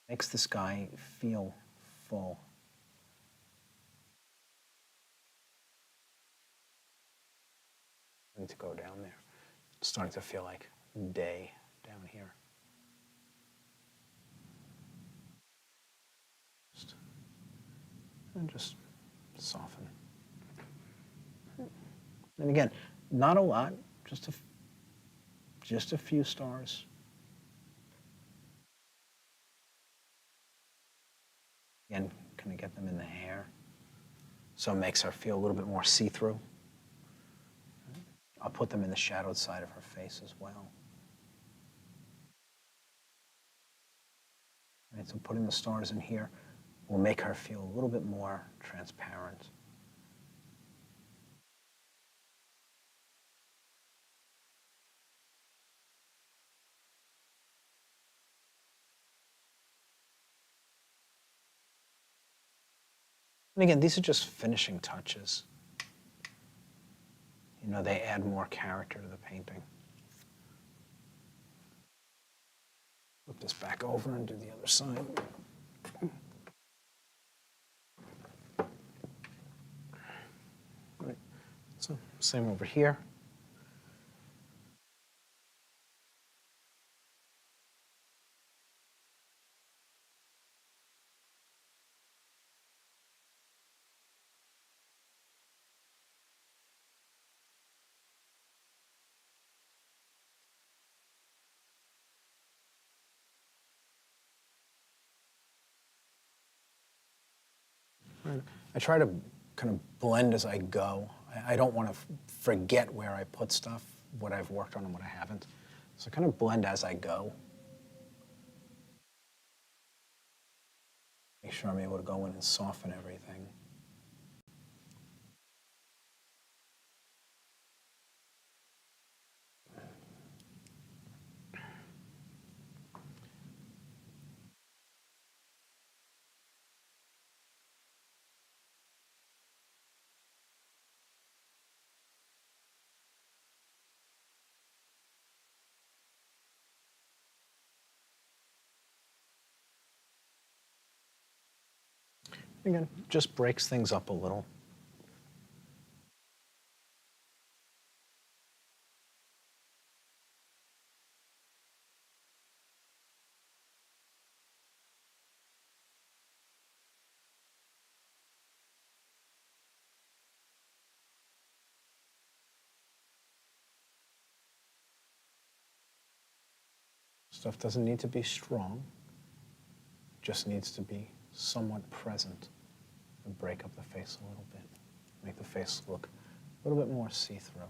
[SPEAKER 2] Makes the sky feel full. I need to go down there. It's starting to feel like day down here. Just soften. And again, not a lot, just a few stars. Again, kind of get them in the hair. So it makes her feel a little bit more see-through. I'll put them in the shadowed side of her face as well. Right, so putting the stars in here will make her feel a little bit more transparent. And again, these are just finishing touches. You know, they add more character to the painting. Flip this back over and do the other side. Right. So same over here. Right. I try to kind of blend as I go. I don't want to forget where I put stuff, what I've worked on and what I haven't. So kind of blend as I go. Make sure I'm able to go in and soften everything. Again, just breaks things up a little. Stuff doesn't need to be strong, just needs to be somewhat present and break up the face a little bit. Make the face look a little bit more see-through.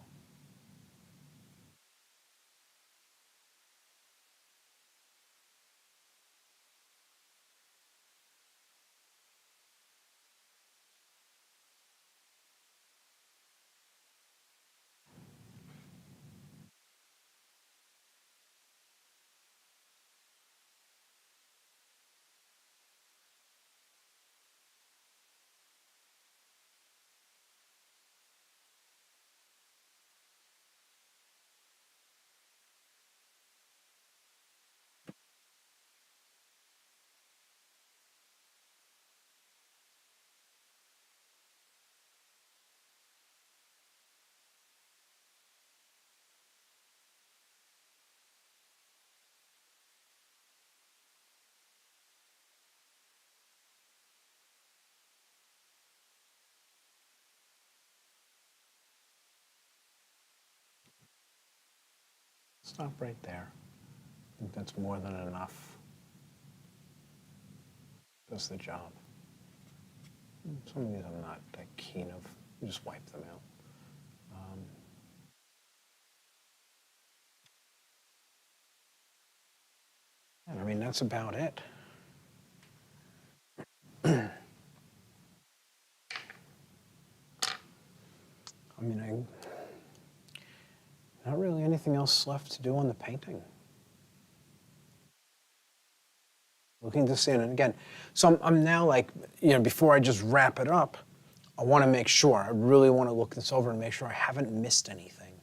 [SPEAKER 2] Stop right there. I think that's more than enough. Does the job. Some of these I'm not that keen of. You just wipe them out. And I mean, that's about it. I mean, not really anything else left to do on the painting. Looking to see it, and again, so I'm now like, you know, before I just wrap it up, I want to make sure, I really want to look this over and make sure I haven't missed anything.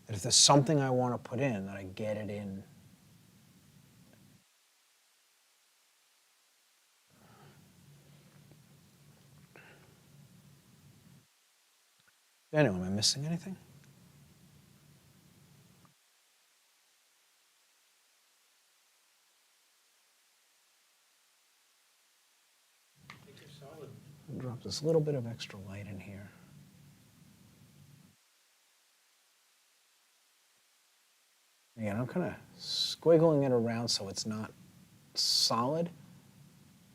[SPEAKER 2] That if there's something I want to put in, that I get it in. Anyway, am I missing anything? Drop this little bit of extra light in here. Again, I'm kind of squiggling it around so it's not solid,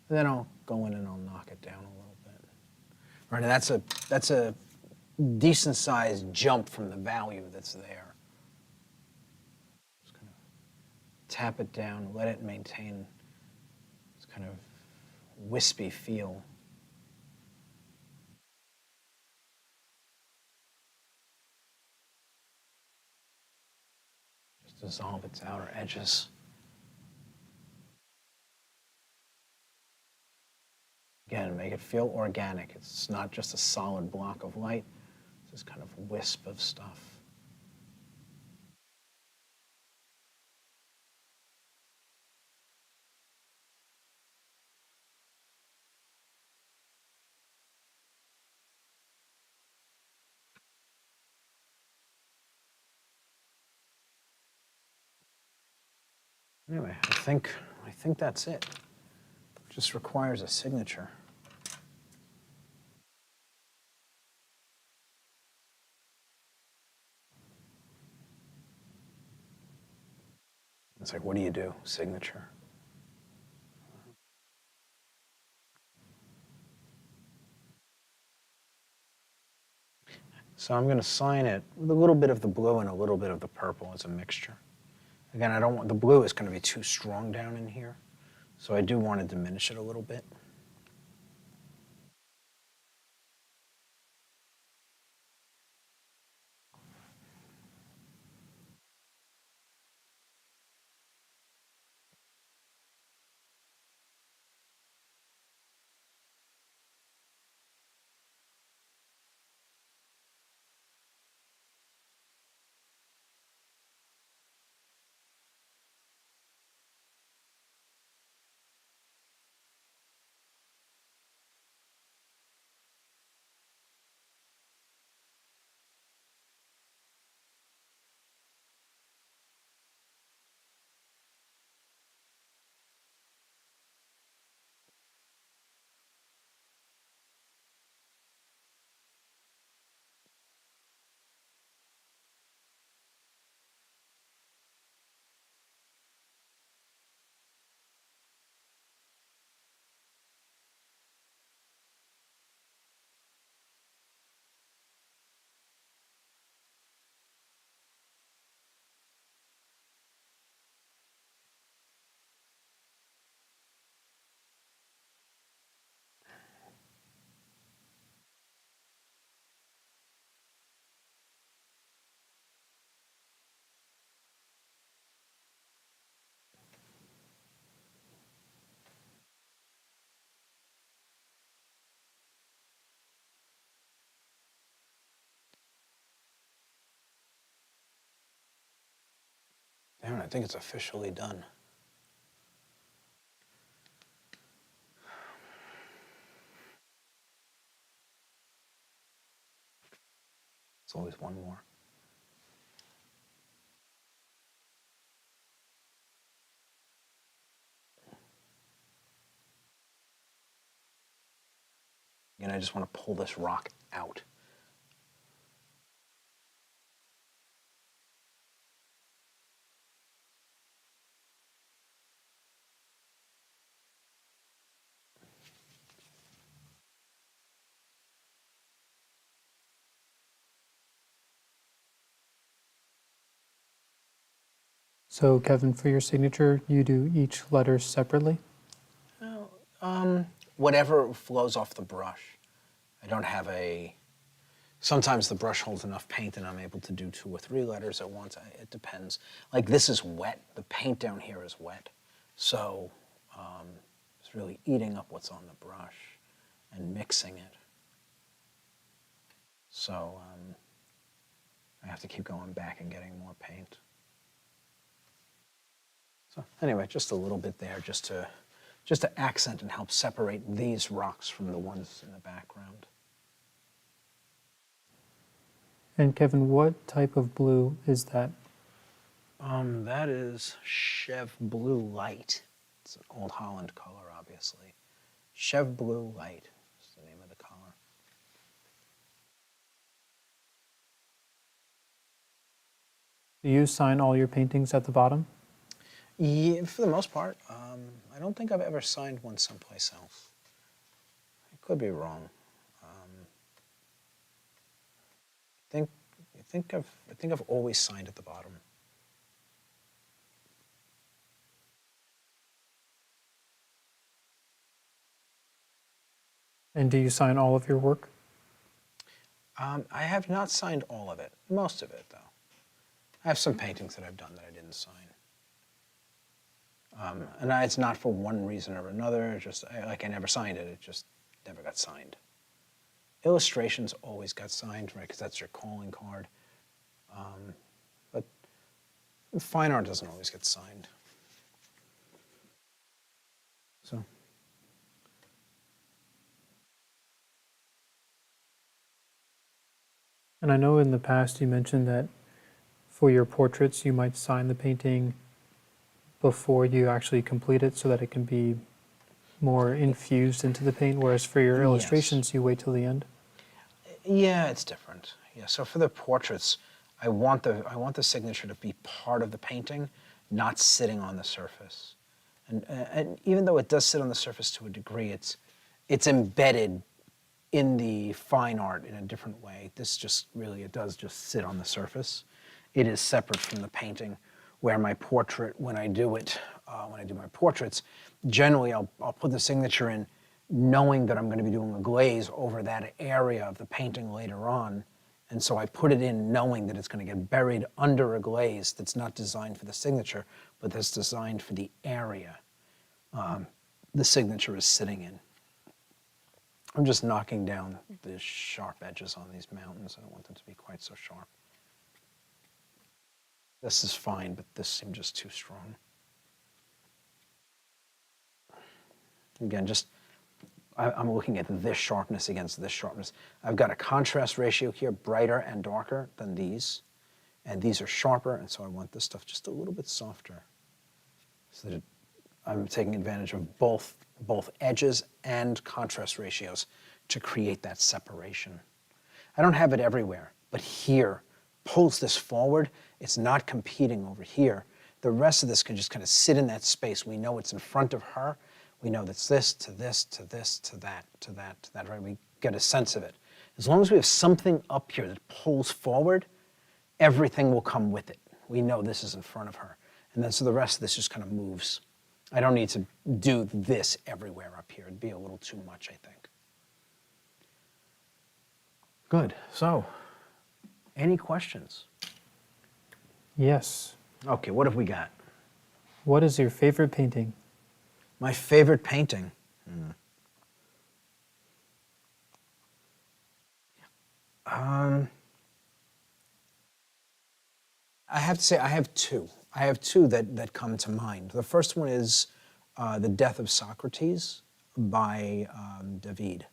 [SPEAKER 2] And then I'll go in and I'll knock it down a little bit. Right, and that's a decent sized jump from the value that's there. Just kind of tap it down, let it maintain this kind of wispy feel. Just dissolve its outer edges. Again, make it feel organic. It's not just a solid block of light. It's this kind of wisp of stuff. Anyway, I think that's it. Just requires a signature. It's like, what do you do? Signature. So I'm going to sign it with a little bit of the blue and a little bit of the purple as a mixture. Again, I don't want, the blue is going to be too strong down in here, so I do want to diminish it a little bit. Damn, I think it's officially done. It's always one more. And I just want to pull this rock out.
[SPEAKER 1] So, Kevin, for your signature, you do each letter separately?
[SPEAKER 2] Whatever flows off the brush. I don't have a... Sometimes the brush holds enough paint and I'm able to do 2 or 3 letters at once. It depends. Like this is wet. The paint down here is wet. So it's really eating up what's on the brush and mixing it. So I have to keep going back and getting more paint. So anyway, just a little bit there just to accent and help separate these rocks from the ones in the background.
[SPEAKER 1] And Kevin, what type of blue is that?
[SPEAKER 2] That is Chev Blue Light. It's an Old Holland color, obviously. Chev Blue Light is the name of the color.
[SPEAKER 1] Do you sign all your paintings at the bottom?
[SPEAKER 2] Yeah, for the most part. I don't think I've ever signed one someplace else. I could be wrong. I think I think I've always signed at the bottom.
[SPEAKER 1] And do you sign all of your work?
[SPEAKER 2] I have not signed all of it, most of it though. I have some paintings that I've done that I didn't sign. It's not for one reason or another, just like I never signed it, it just never got signed. Illustrations always got signed, right, because that's your calling card. But fine art doesn't always get signed. So.
[SPEAKER 1] And I know in the past you mentioned that for your portraits you might sign the painting before you actually complete it so that it can be more infused into the paint, whereas for your illustrations you wait till the end?
[SPEAKER 2] Yeah, it's different. Yeah, so for the portraits, I want the signature to be part of the painting, not sitting on the surface. And even though it does sit on the surface to a degree, it's embedded in the fine art in a different way. This just really, it does just sit on the surface. It is separate from the painting, where my portrait, when I do my portraits, generally I'll put the signature in knowing that I'm going to be doing a glaze over that area of the painting later on. And so I put it in knowing that it's going to get buried under a glaze that's not designed for the signature, but that's designed for the area the signature is sitting in. I'm just knocking down the sharp edges on these mountains. I don't want them to be quite so sharp. This is fine, but this seemed just too strong. Again, I'm looking at this sharpness against this sharpness. I've got a contrast ratio here, brighter and darker than these. And these are sharper, and so I want this stuff just a little bit softer. So that I'm taking advantage of both edges and contrast ratios to create that separation. I don't have it everywhere, but here pulls this forward. It's not competing over here. The rest of this can just kind of sit in that space. We know it's in front of her. We know that's this to this to this to that to that to that, right? We get a sense of it. As long as we have something up here that pulls forward, everything will come with it. We know this is in front of her. And then so the rest of this just kind of moves. I don't need to do this everywhere up here. It'd be a little too much, I think. Good. So, any questions?
[SPEAKER 1] Yes.
[SPEAKER 2] Okay, what have we got?
[SPEAKER 1] What is your favorite painting?
[SPEAKER 2] My favorite painting? I have to say I have two. I have two that come to mind. The first one is The Death of Socrates by David.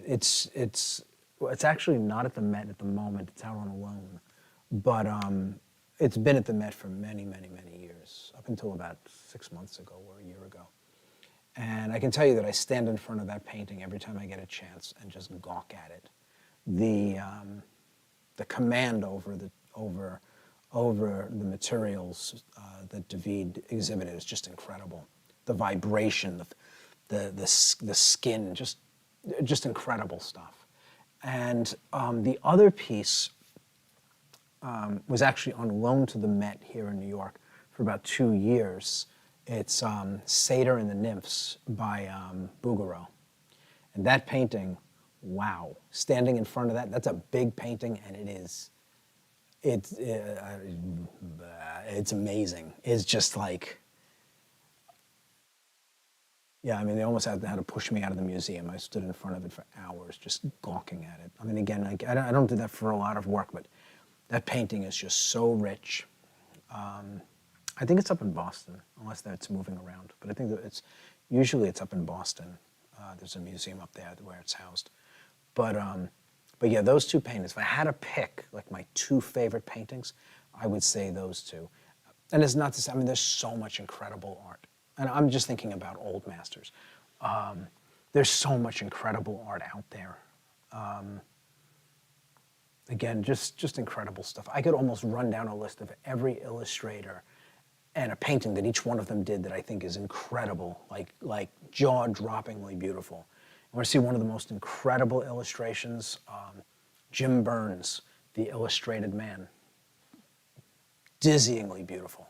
[SPEAKER 2] It's actually not at the Met at the moment. It's out on a loan. But it's been at the Met for many, many, many years, up until about 6 months ago or a year ago. And I can tell you that I stand in front of that painting every time I get a chance and just gawk at it. The command over the materials that David exhibited is just incredible. The vibration, the skin, just incredible stuff. And the other piece was actually on loan to the Met here in New York for about 2 years. It's Satyr and the Nymphs by Bouguereau. And that painting, wow, standing in front of that, that's a big painting, and it's amazing. It's just like, yeah, I mean, they almost had to push me out of the museum. I stood in front of it for hours just gawking at it. I mean, again, I don't do that for a lot of work, but that painting is just so rich. I think it's up in Boston, unless that's moving around. But I think that usually it's up in Boston. There's a museum up there where it's housed. But yeah, those two paintings, if I had to pick like my two favorite paintings, I would say those two. And it's not to say, I mean, there's so much incredible art. And I'm just thinking about old masters. There's so much incredible art out there. Again, just incredible stuff. I could almost run down a list of every illustrator and a painting that each one of them did that I think is incredible, like jaw-droppingly beautiful. I want to see one of the most incredible illustrations, Jim Burns, The Illustrated Man. Dizzyingly beautiful,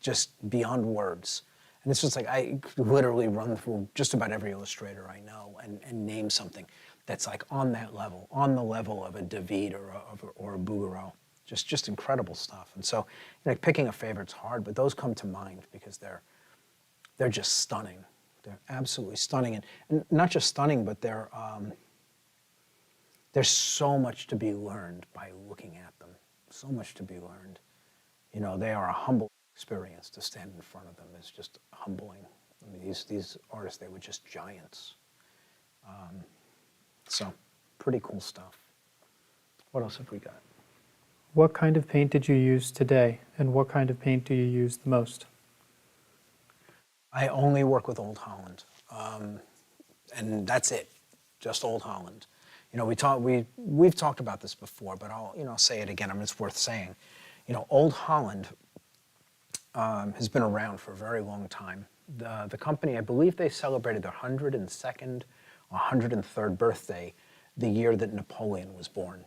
[SPEAKER 2] just beyond words. And it's just like I could literally run through just about every illustrator I know and name something that's like on that level, on the level of a David or a Bouguereau. Just incredible stuff. And so, picking a favorite's hard, but those come to mind because they're just stunning. They're absolutely stunning, and not just stunning, but there's so much to be learned by looking at them. So much to be learned. They are a humble experience. To stand in front of them is just humbling. I mean, these artists, they were just giants. So, pretty cool stuff. What else have we got?
[SPEAKER 1] What kind of paint did you use today, and what kind of paint do you use the most?
[SPEAKER 2] I only work with Old Holland, and that's it, just Old Holland. We've talked about this before, but I'll say it again. I mean, it's worth saying. Old Holland has been around for a very long time. The company, I believe, they celebrated their 102nd or 103rd birthday the year that Napoleon was born.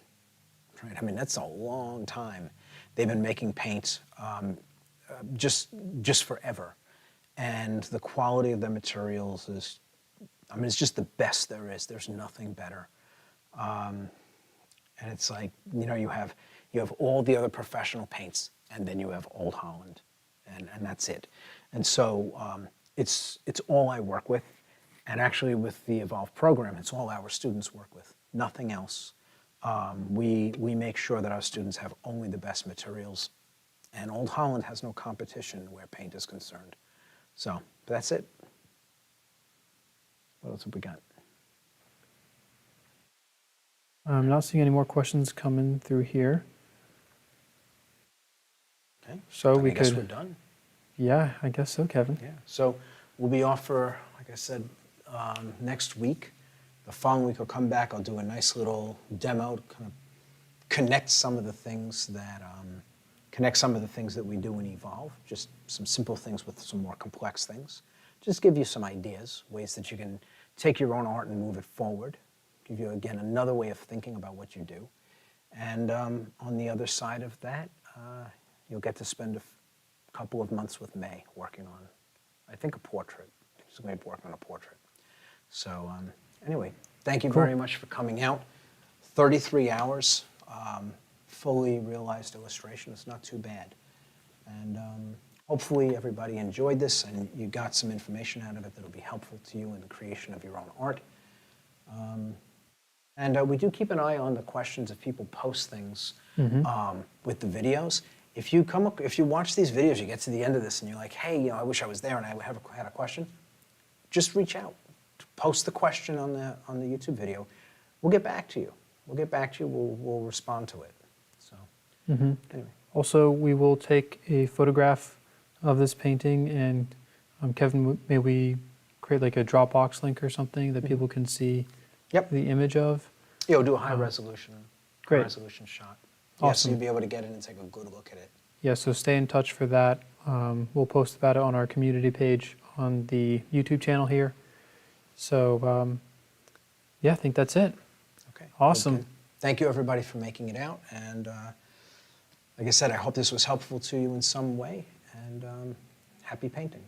[SPEAKER 2] Right? I mean, that's a long time. They've been making paint just forever. And the quality of the materials is, it's just the best there is. There's nothing better. And it's like, you have all the other professional paints, and then you have Old Holland, and that's it. And so it's all I work with. And actually with the Evolve program, it's all our students work with, nothing else. We make sure that our students have only the best materials, and Old Holland has no competition where paint is concerned. So that's it. What else have we got?
[SPEAKER 1] I'm not seeing any more questions coming through here.
[SPEAKER 2] Okay.
[SPEAKER 1] So
[SPEAKER 2] I guess we're done.
[SPEAKER 1] Yeah, I guess so, Kevin.
[SPEAKER 2] Yeah. So we'll be off for, like I said, next week. The following week I'll come back. I'll do a nice little demo to kind of connect some of the things that we do in Evolve. Just some simple things with some more complex things. Just give you some ideas, ways that you can take your own art and move it forward. Give you, again, another way of thinking about what you do. And on the other side of that, you'll get to spend a couple of months with May working on, I think, a portrait. She's going to be working on a portrait. So anyway, thank you very much for coming out. 33 hours, fully realized illustration. It's not too bad. And hopefully everybody enjoyed this and you got some information out of it that'll be helpful to you in the creation of your own art. And we do keep an eye on the questions if people post things with the videos. If you watch these videos, you get to the end of this and you're like, hey, I wish I was there and I had a question, just reach out. Post the question on the YouTube video. We'll get back to you. We'll respond to it. So anyway.
[SPEAKER 1] Also, we will take a photograph of this painting, and Kevin, may we create like a Dropbox link or something that people can see the image of?
[SPEAKER 2] Yeah, we'll do a high resolution shot.
[SPEAKER 1] Awesome.
[SPEAKER 2] Yeah, so you'll be able to get in and take a good look at it.
[SPEAKER 1] Yeah, so stay in touch for that. We'll post about it on our community page on the YouTube channel here. So, yeah, I think that's it.
[SPEAKER 2] Okay.
[SPEAKER 1] Awesome.
[SPEAKER 2] Okay. Thank you, everybody, for making it out. And like I said, I hope this was helpful to you in some way. And happy painting.